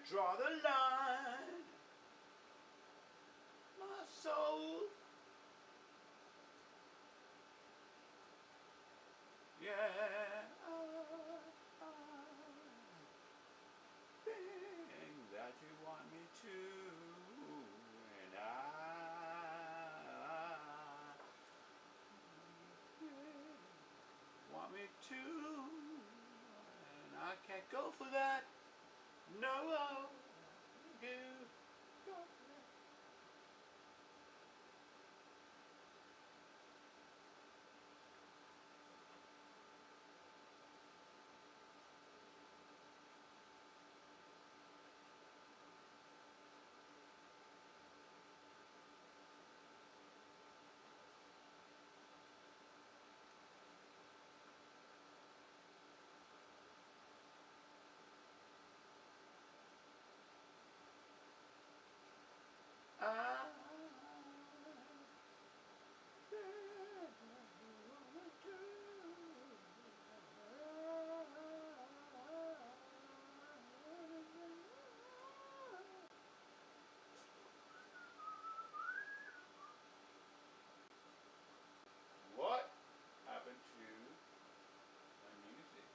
draw the line, my soul. Yeah, thing that you want me to, and want me to, and I can't go for that. No, you go for that. What happened to my music?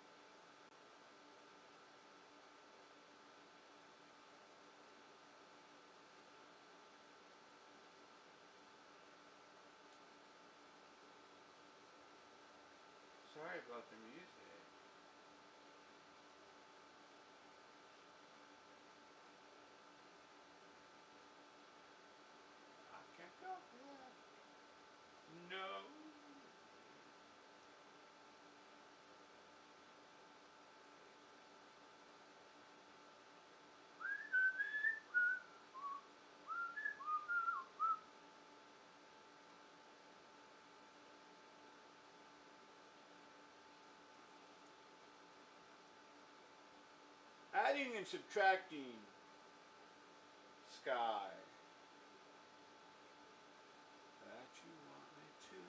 Sorry about the music. I can't go for that. No. Adding and subtracting sky. That you want me to,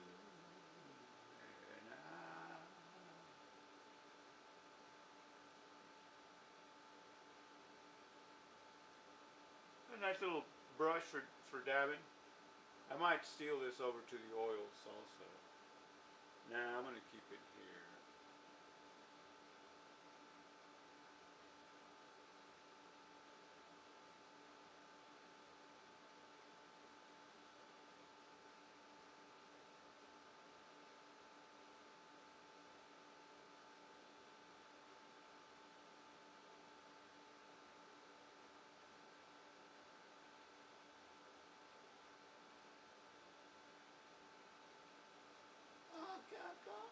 and a nice little brush for dabbing. I might steal this over to the oils also. Nah, I'm gonna keep it here. Oh, God, God.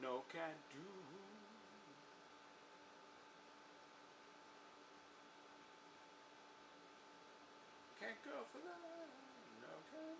No can do. Can't go for that. No can.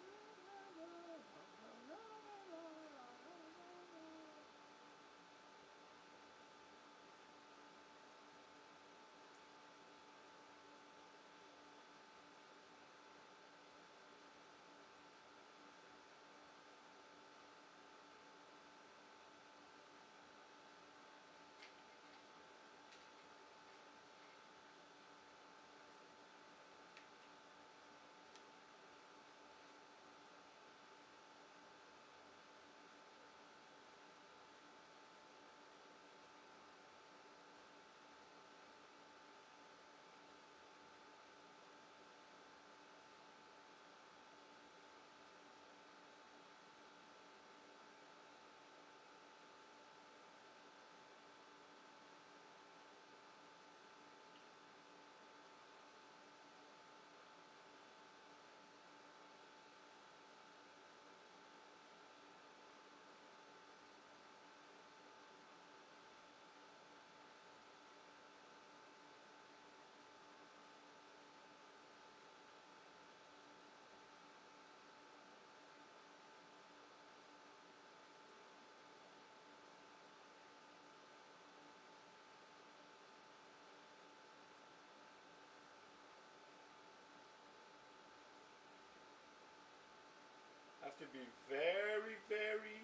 Have to be very, very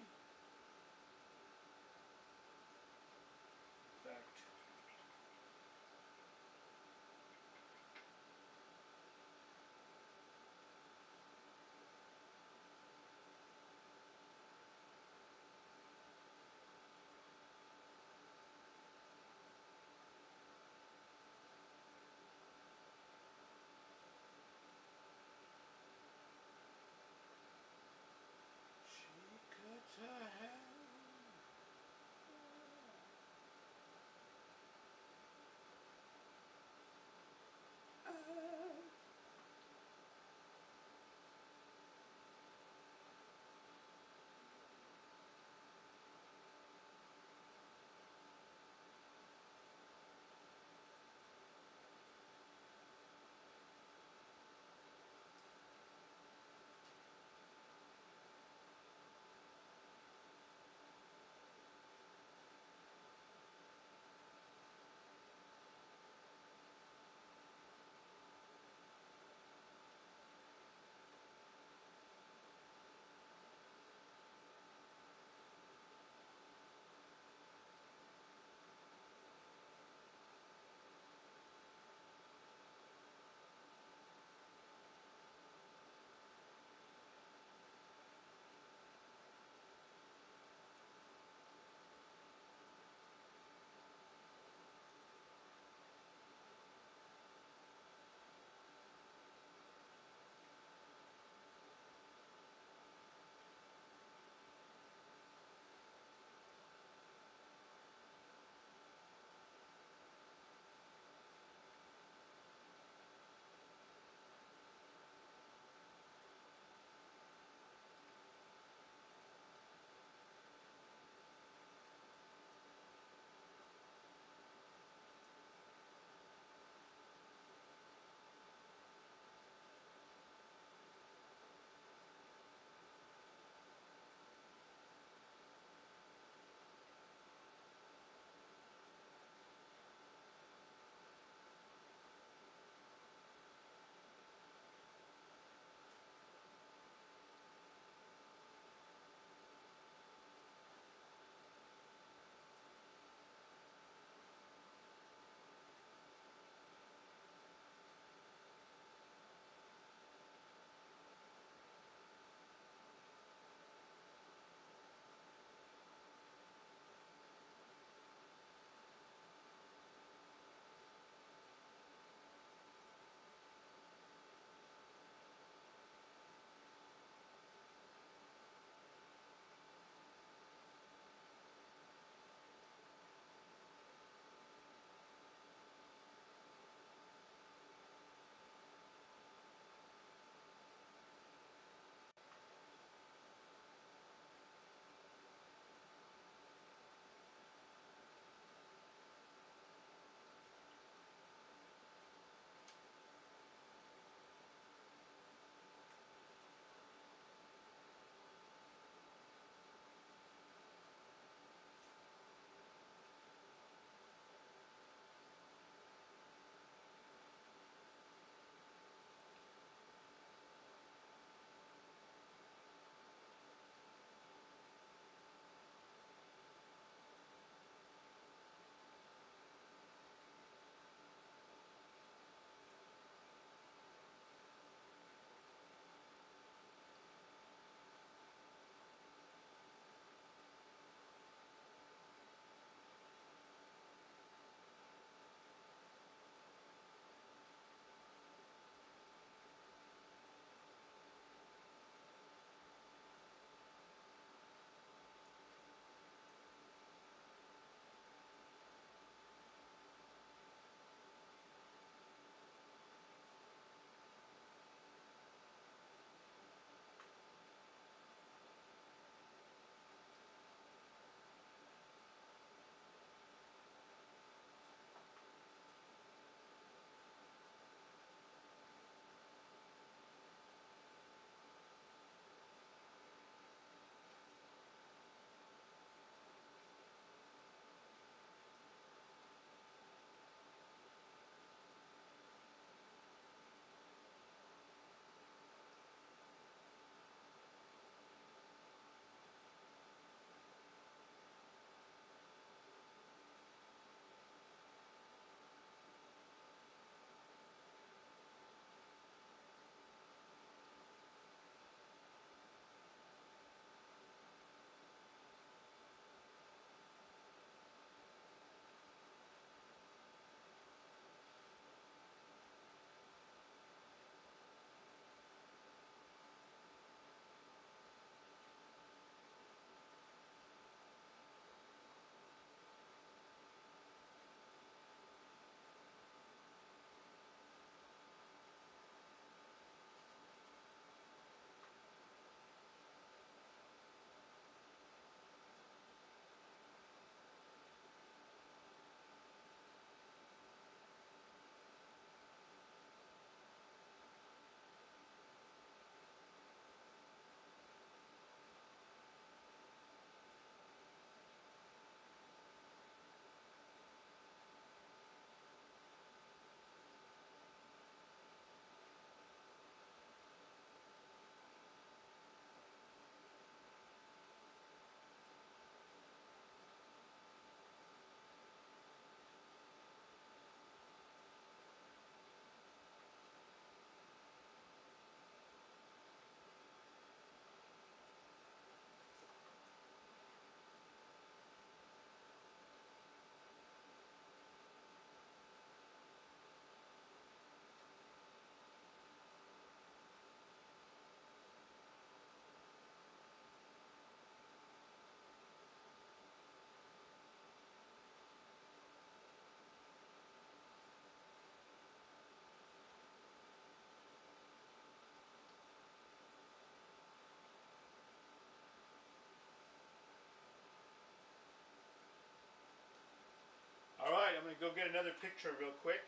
go get another picture real quick.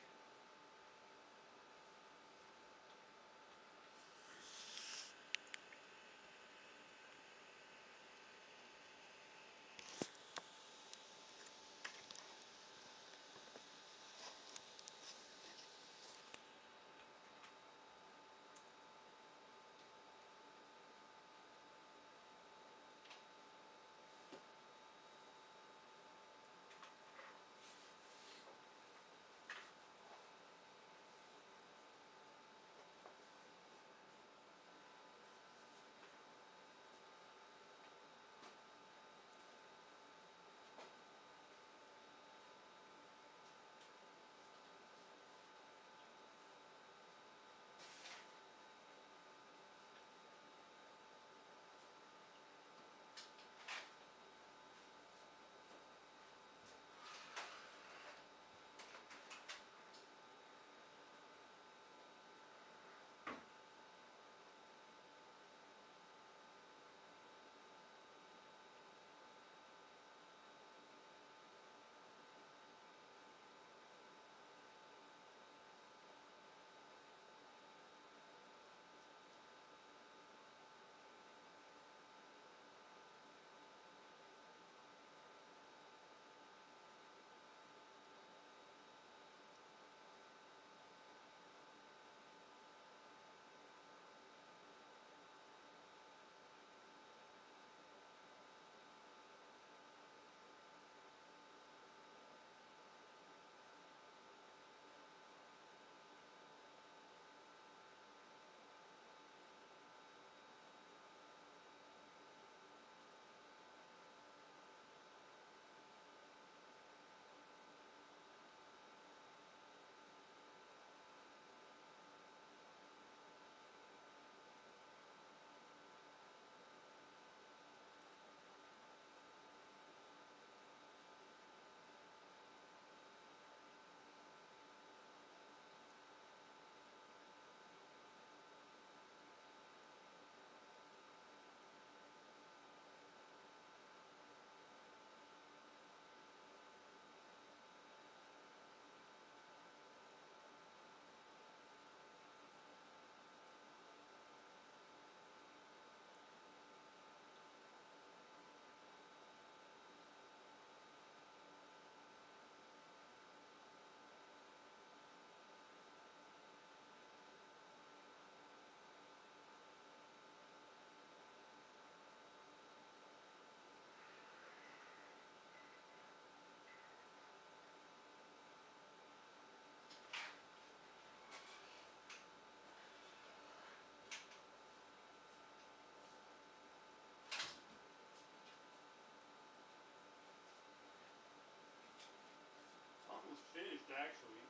Almost finished, actually.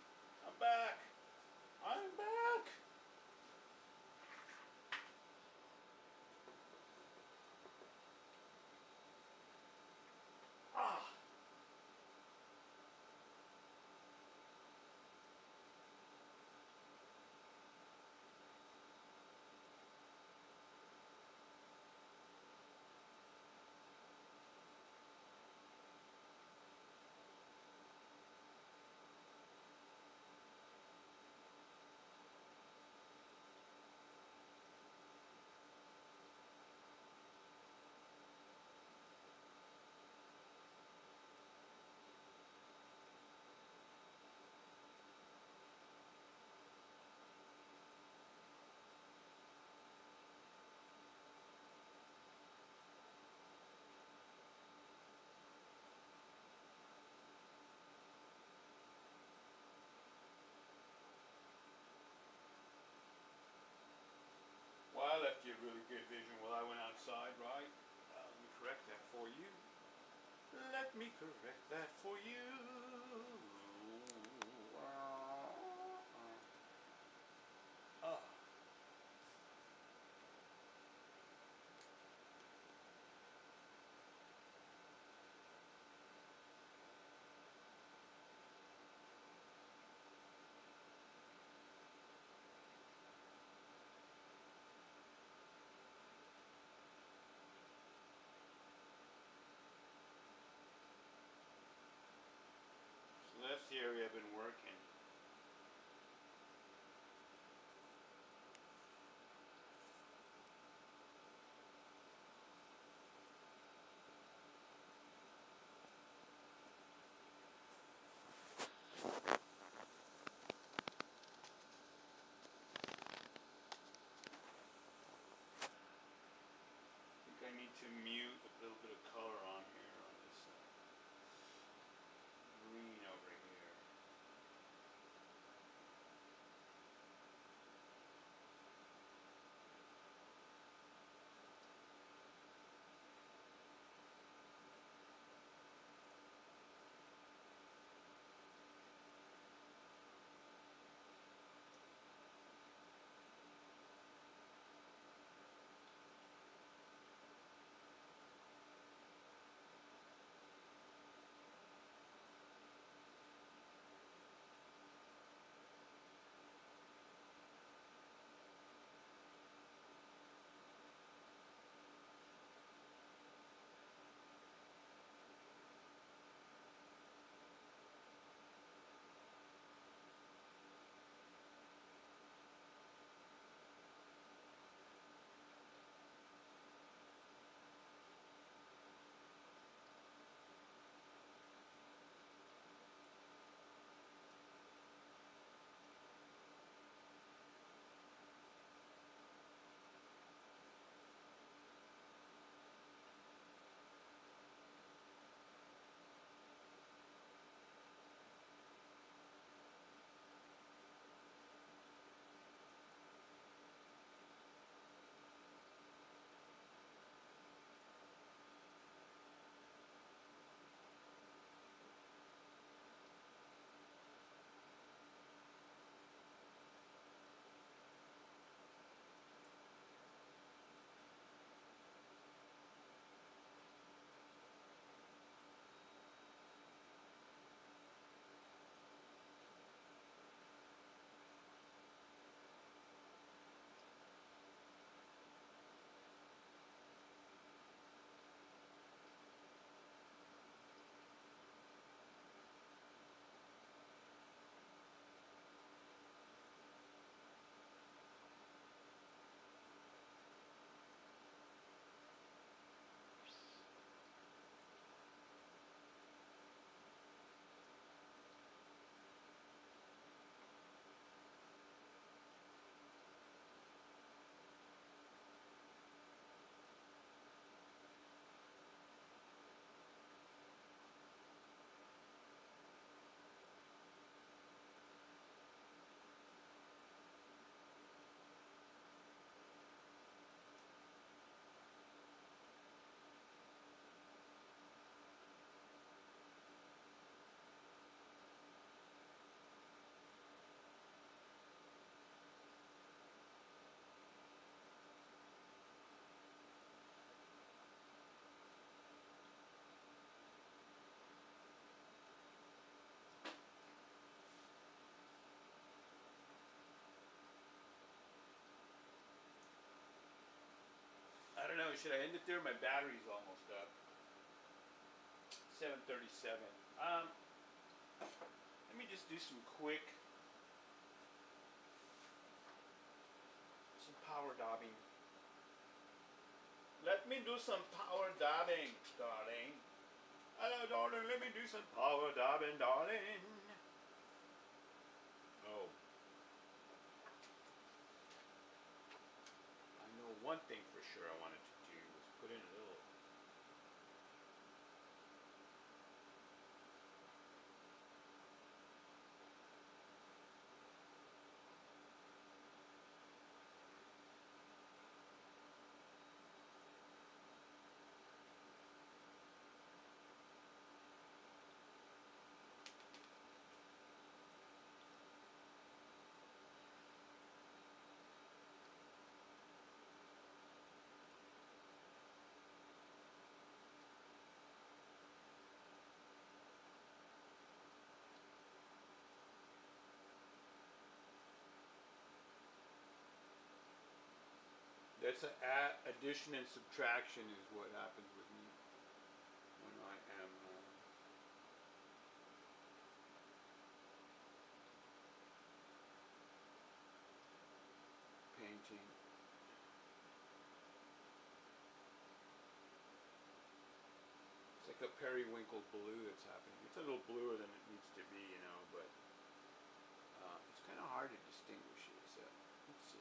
I'm back. I'm back. Ah. Well, I left you a really good vision while I went outside, right? Let me correct that for you. Let me correct that for you. Ah. So that's the area to mute a little bit of color on here on this green over here. I don't know, should I end it there? My battery's almost up. 7:37. Let me just do some power daubing. Let me do some power daubing, darling. Hello, darling, let me do some power daubing, darling. Oh. I know one thing for sure I wanted to do was put in a little That's addition and subtraction is what happens with me when I am painting. It's like a periwinkle blue that's happening. It's a little bluer than it needs to be, you know, but it's kind of hard to distinguish it. So let's see.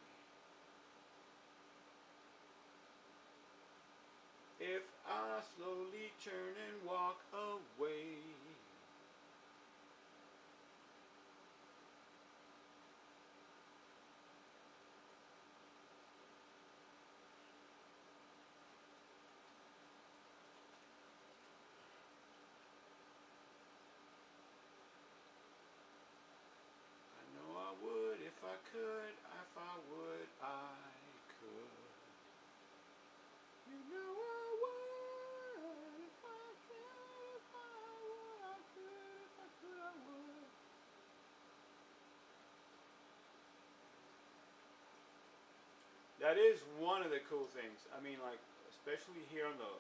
That is one of the cool things. I mean, like especially here on the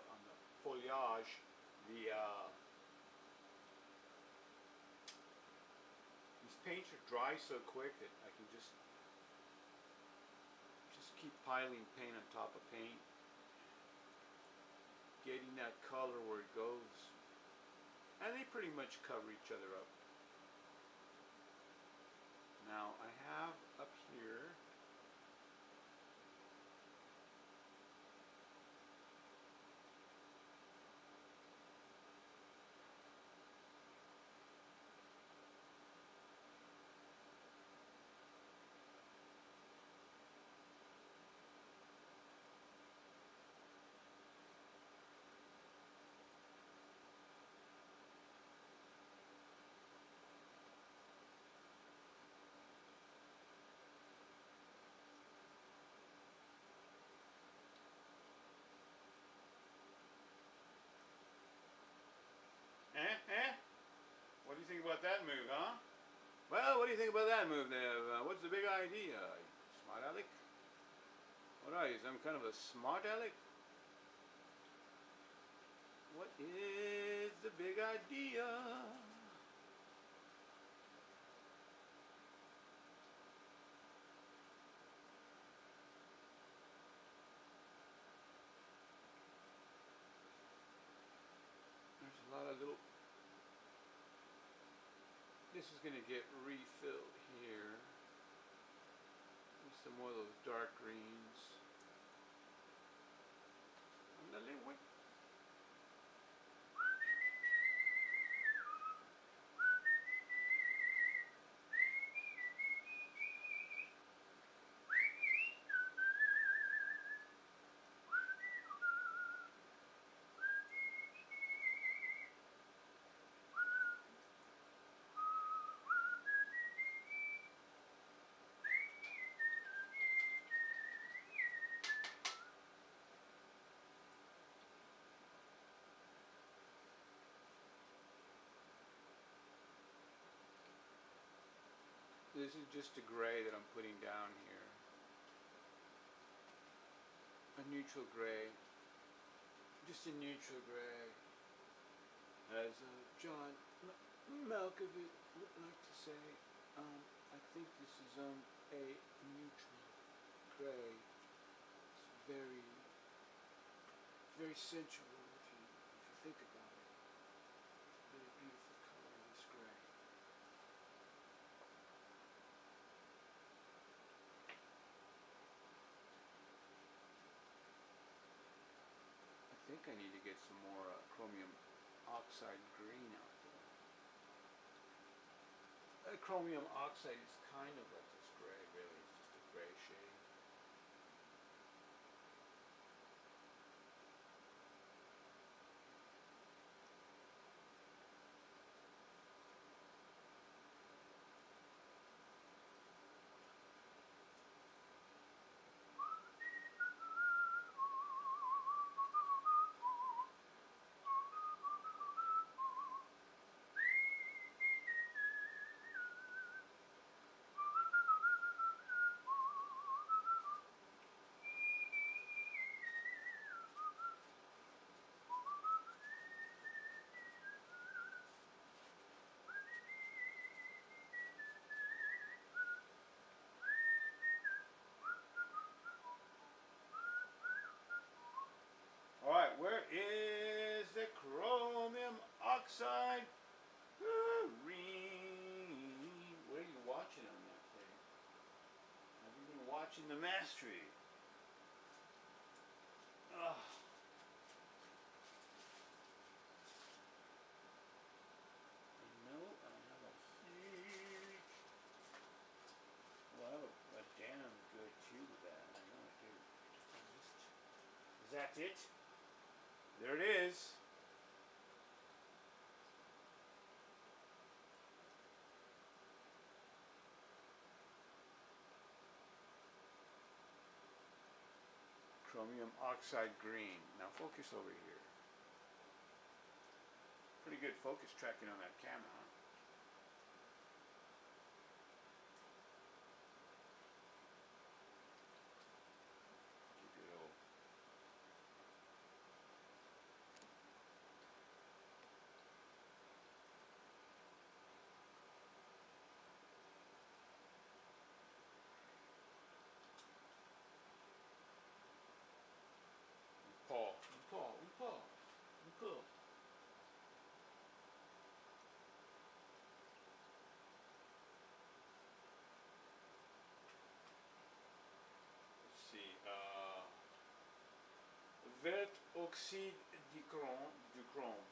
foliage, the these paints are dry so quick that I can just keep piling paint on top of paint, getting that color where it goes, and they pretty much cover each other up. Now I have up here what do you think about that move, huh? Well, what do you think about that move there? What's the big idea? Smart aleck? What are you, some kind of a smart aleck? What is the big idea? There's a lot of little... This is going to get refilled here with some more of those dark greens. Ándale, güey. This is just a gray that I'm putting down here. A neutral gray. Just a neutral gray. As John Malkovich would like to say, I think this is a neutral gray. It's very, very sensual if you think about it. Very beautiful color in this gray. I think I need to get some more chromium oxide green out there. Chromium oxide is kind of like this gray, really. It's just a gray shade. Alright, where is the chromium oxide green? What are you watching on that thing? Have you been watching the mastery? Ugh. I know I have a huge... Well, I have a damn good tube of that. I know I do. Is that it? There it is. Chromium oxide green. Now focus over here. Pretty good focus tracking on that camera, huh? oxyde du chrome.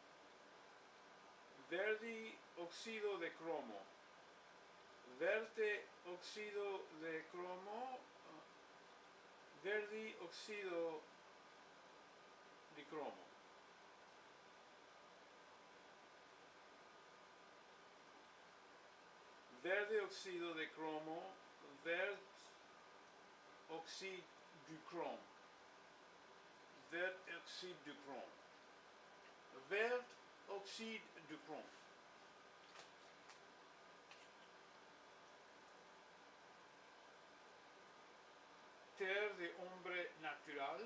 Verde óxido de cromo. Verde óxido de cromo. Verde óxido de cromo. Verde óxido de cromo. Verde óxido du chrome. Verde óxido du chrome. Verde óxido du chrome. Terre de hombre natural.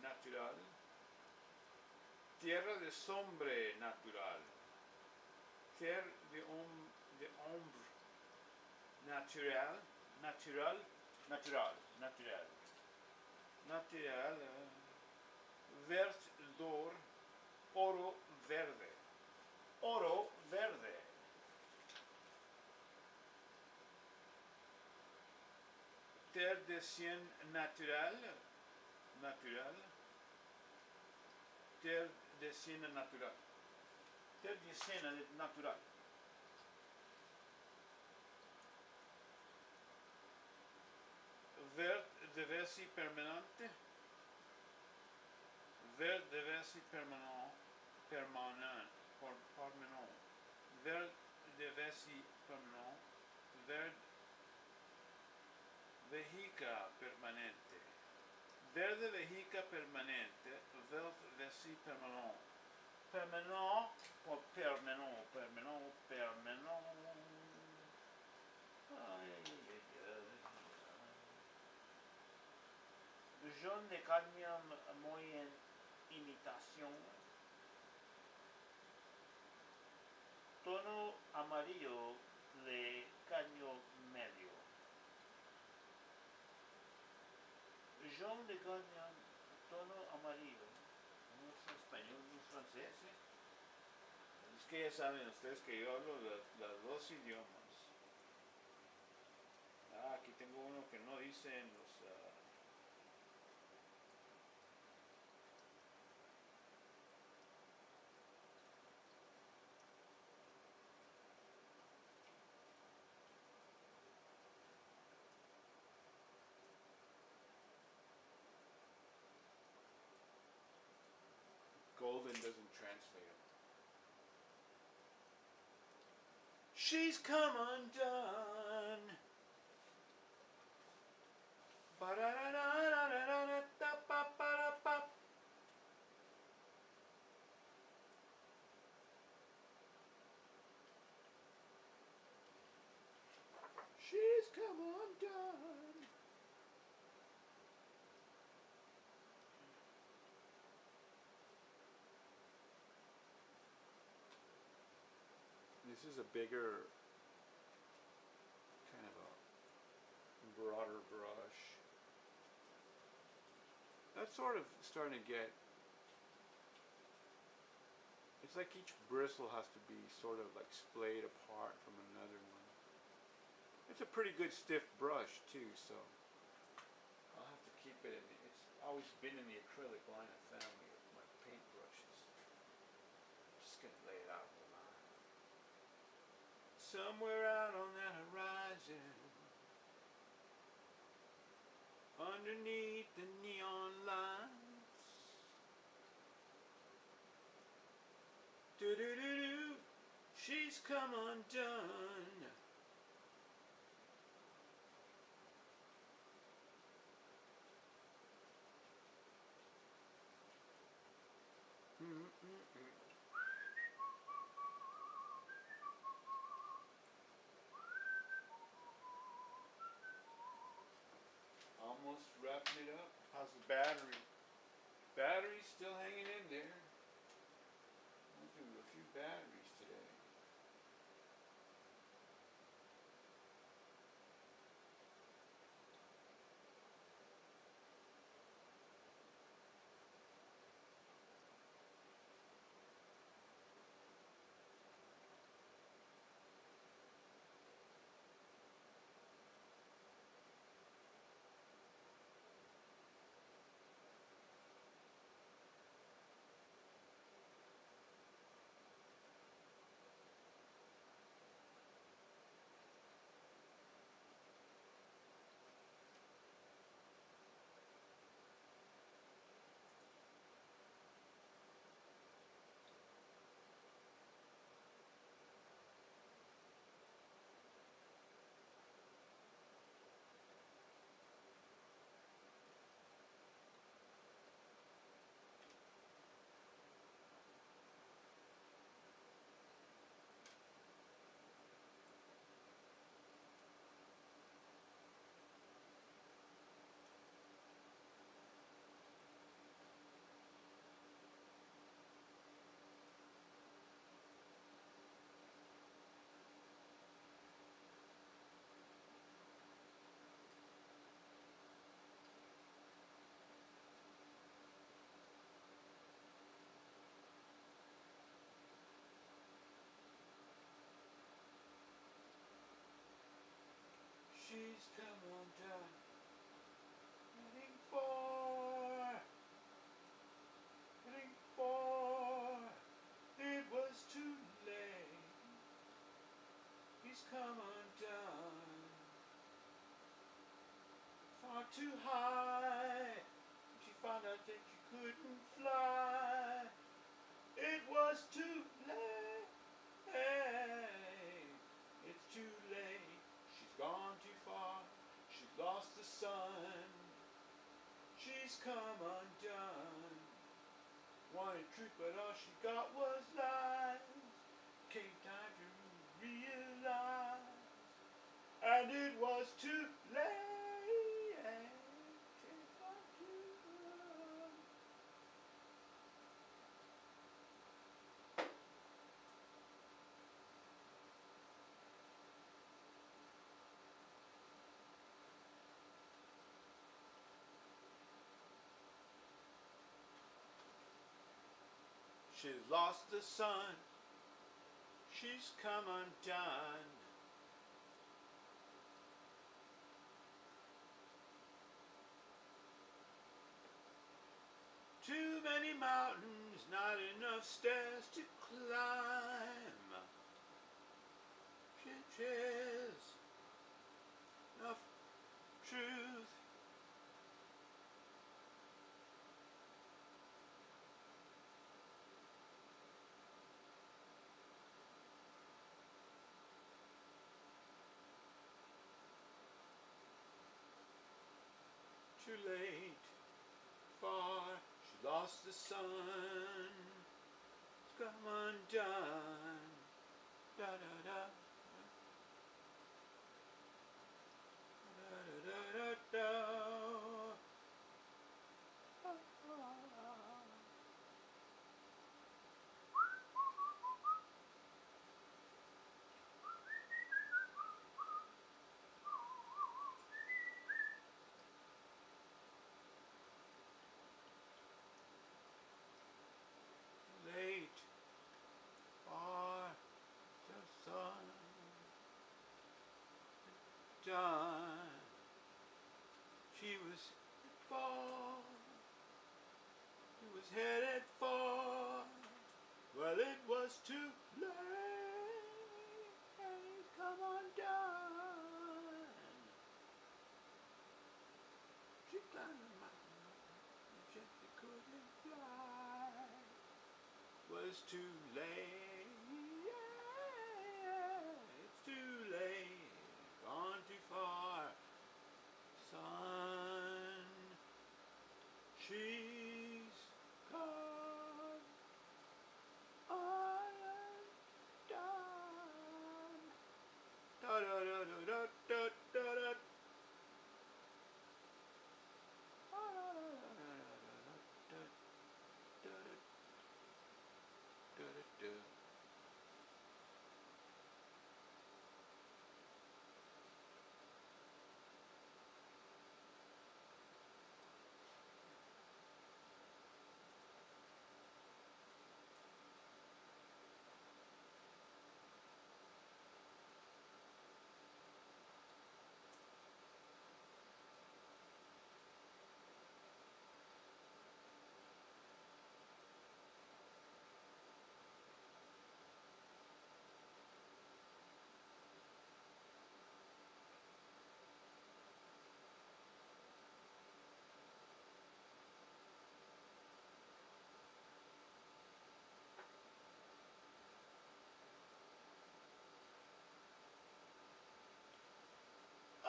Natural. Tierra de sombre natural. Terre de ombre natural. Natural. Natural. Natural. Natural. Vert d'or. Oro verde. Oro verde. Terre de sienne natural. Natural. Terre de sienne natural. Terre de sienne natural. Vert de versi permanente. Vert de versi permanent. Permanent. Permanent. Vert de versi permanent. Vert vehica permanente. Verde vehica permanente. Vert versi permanent. Permanent or permanent. Permanent. Permanent. Jaune de cadmium moyenne imitation. Tono amarillo de cadmio medio. Jaune de cadmium, tono amarillo. No es español, no es francés. Es que ya saben ustedes que yo hablo los dos idiomas. Aquí tengo uno que no dicen los... Golden doesn't translate it. She's come undone. Ba-da-da-da-da-da-da-da-ba-ba-da-ba. She's come undone. This is a bigger, kind of a broader brush. That's sort of starting to get, it's like each bristle has to be sort of like splayed apart from another one. It's a pretty good stiff brush too, so I'll have to keep it in. It's always been in the acrylic line of family of my paint brushes. Just gonna lay it out on the line. Somewhere out on that horizon, underneath the neon lights, do-do-do-do, she's come undone. Almost wrapping it up. How's the battery? Battery's still hanging in there. I'll do a few batteries today. come undone. Heading for, it was too late. He's come undone. Far too high. She found out that you couldn't fly. It was too late. It's too late. She's gone too far. She's lost the sun. She's come undone. Wanted truth, but all she got was lies. Came time to realize, and it was too late. It's not too late. She's lost the sun. She's come undone. Too many mountains, not enough stairs to climb. She is enough truth. Too late, far, she lost the sun. It's come undone. Da da da. Da da da da da. Late, far, the sun done. She was far. She was headed for. Well, it was too late. And he's come undone. She climbed the mountain. And just couldn't fly. Was too late. It's too late. Gone too far. Son, she's gone undone. Da da da da da da da.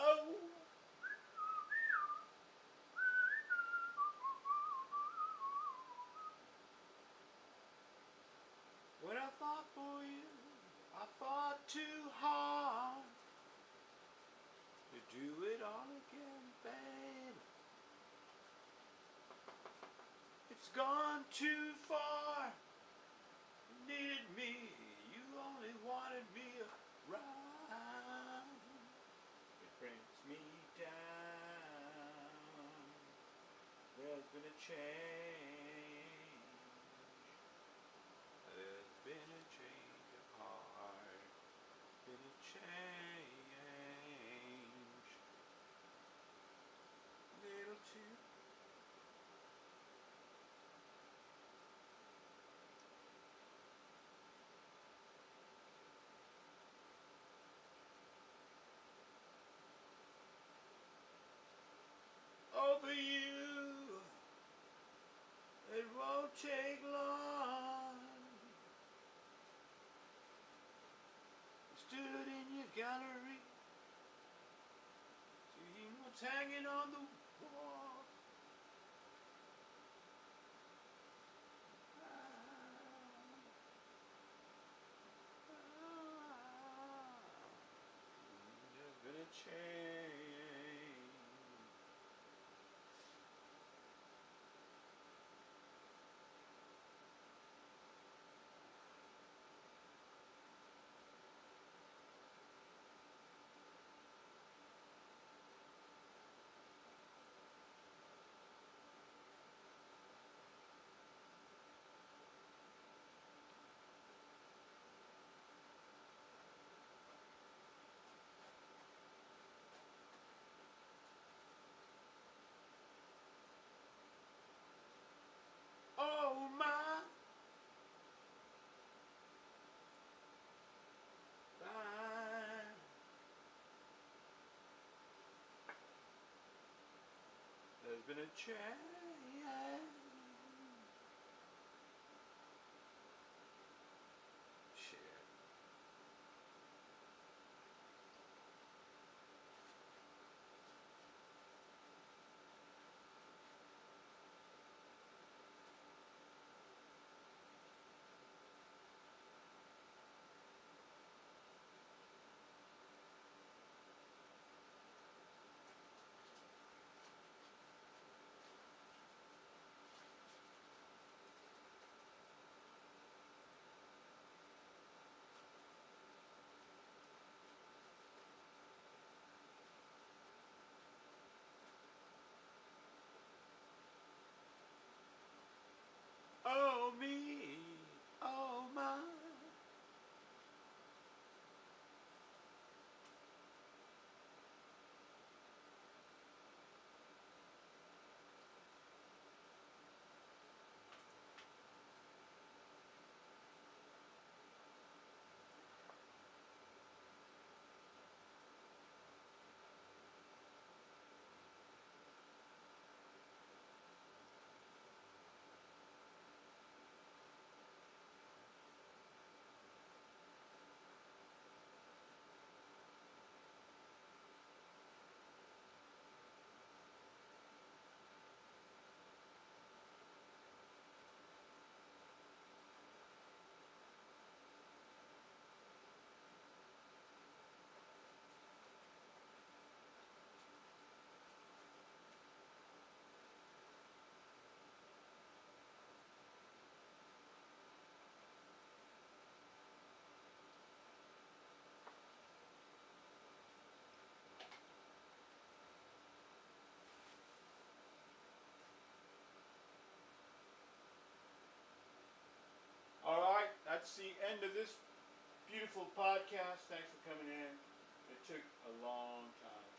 Oh. When I fought for you, I fought too hard to do it all again, babe. It's gone too far. You needed me, you only wanted me around. It brings me down. There's been a change. There's been a change of heart. Been a change. hanging on the wall. There's been a change. Oh my, bye. There's been a change. Shit. Oh me, oh my. Alright, that's the end of this beautiful podcast. Thanks for coming in. It took a long time.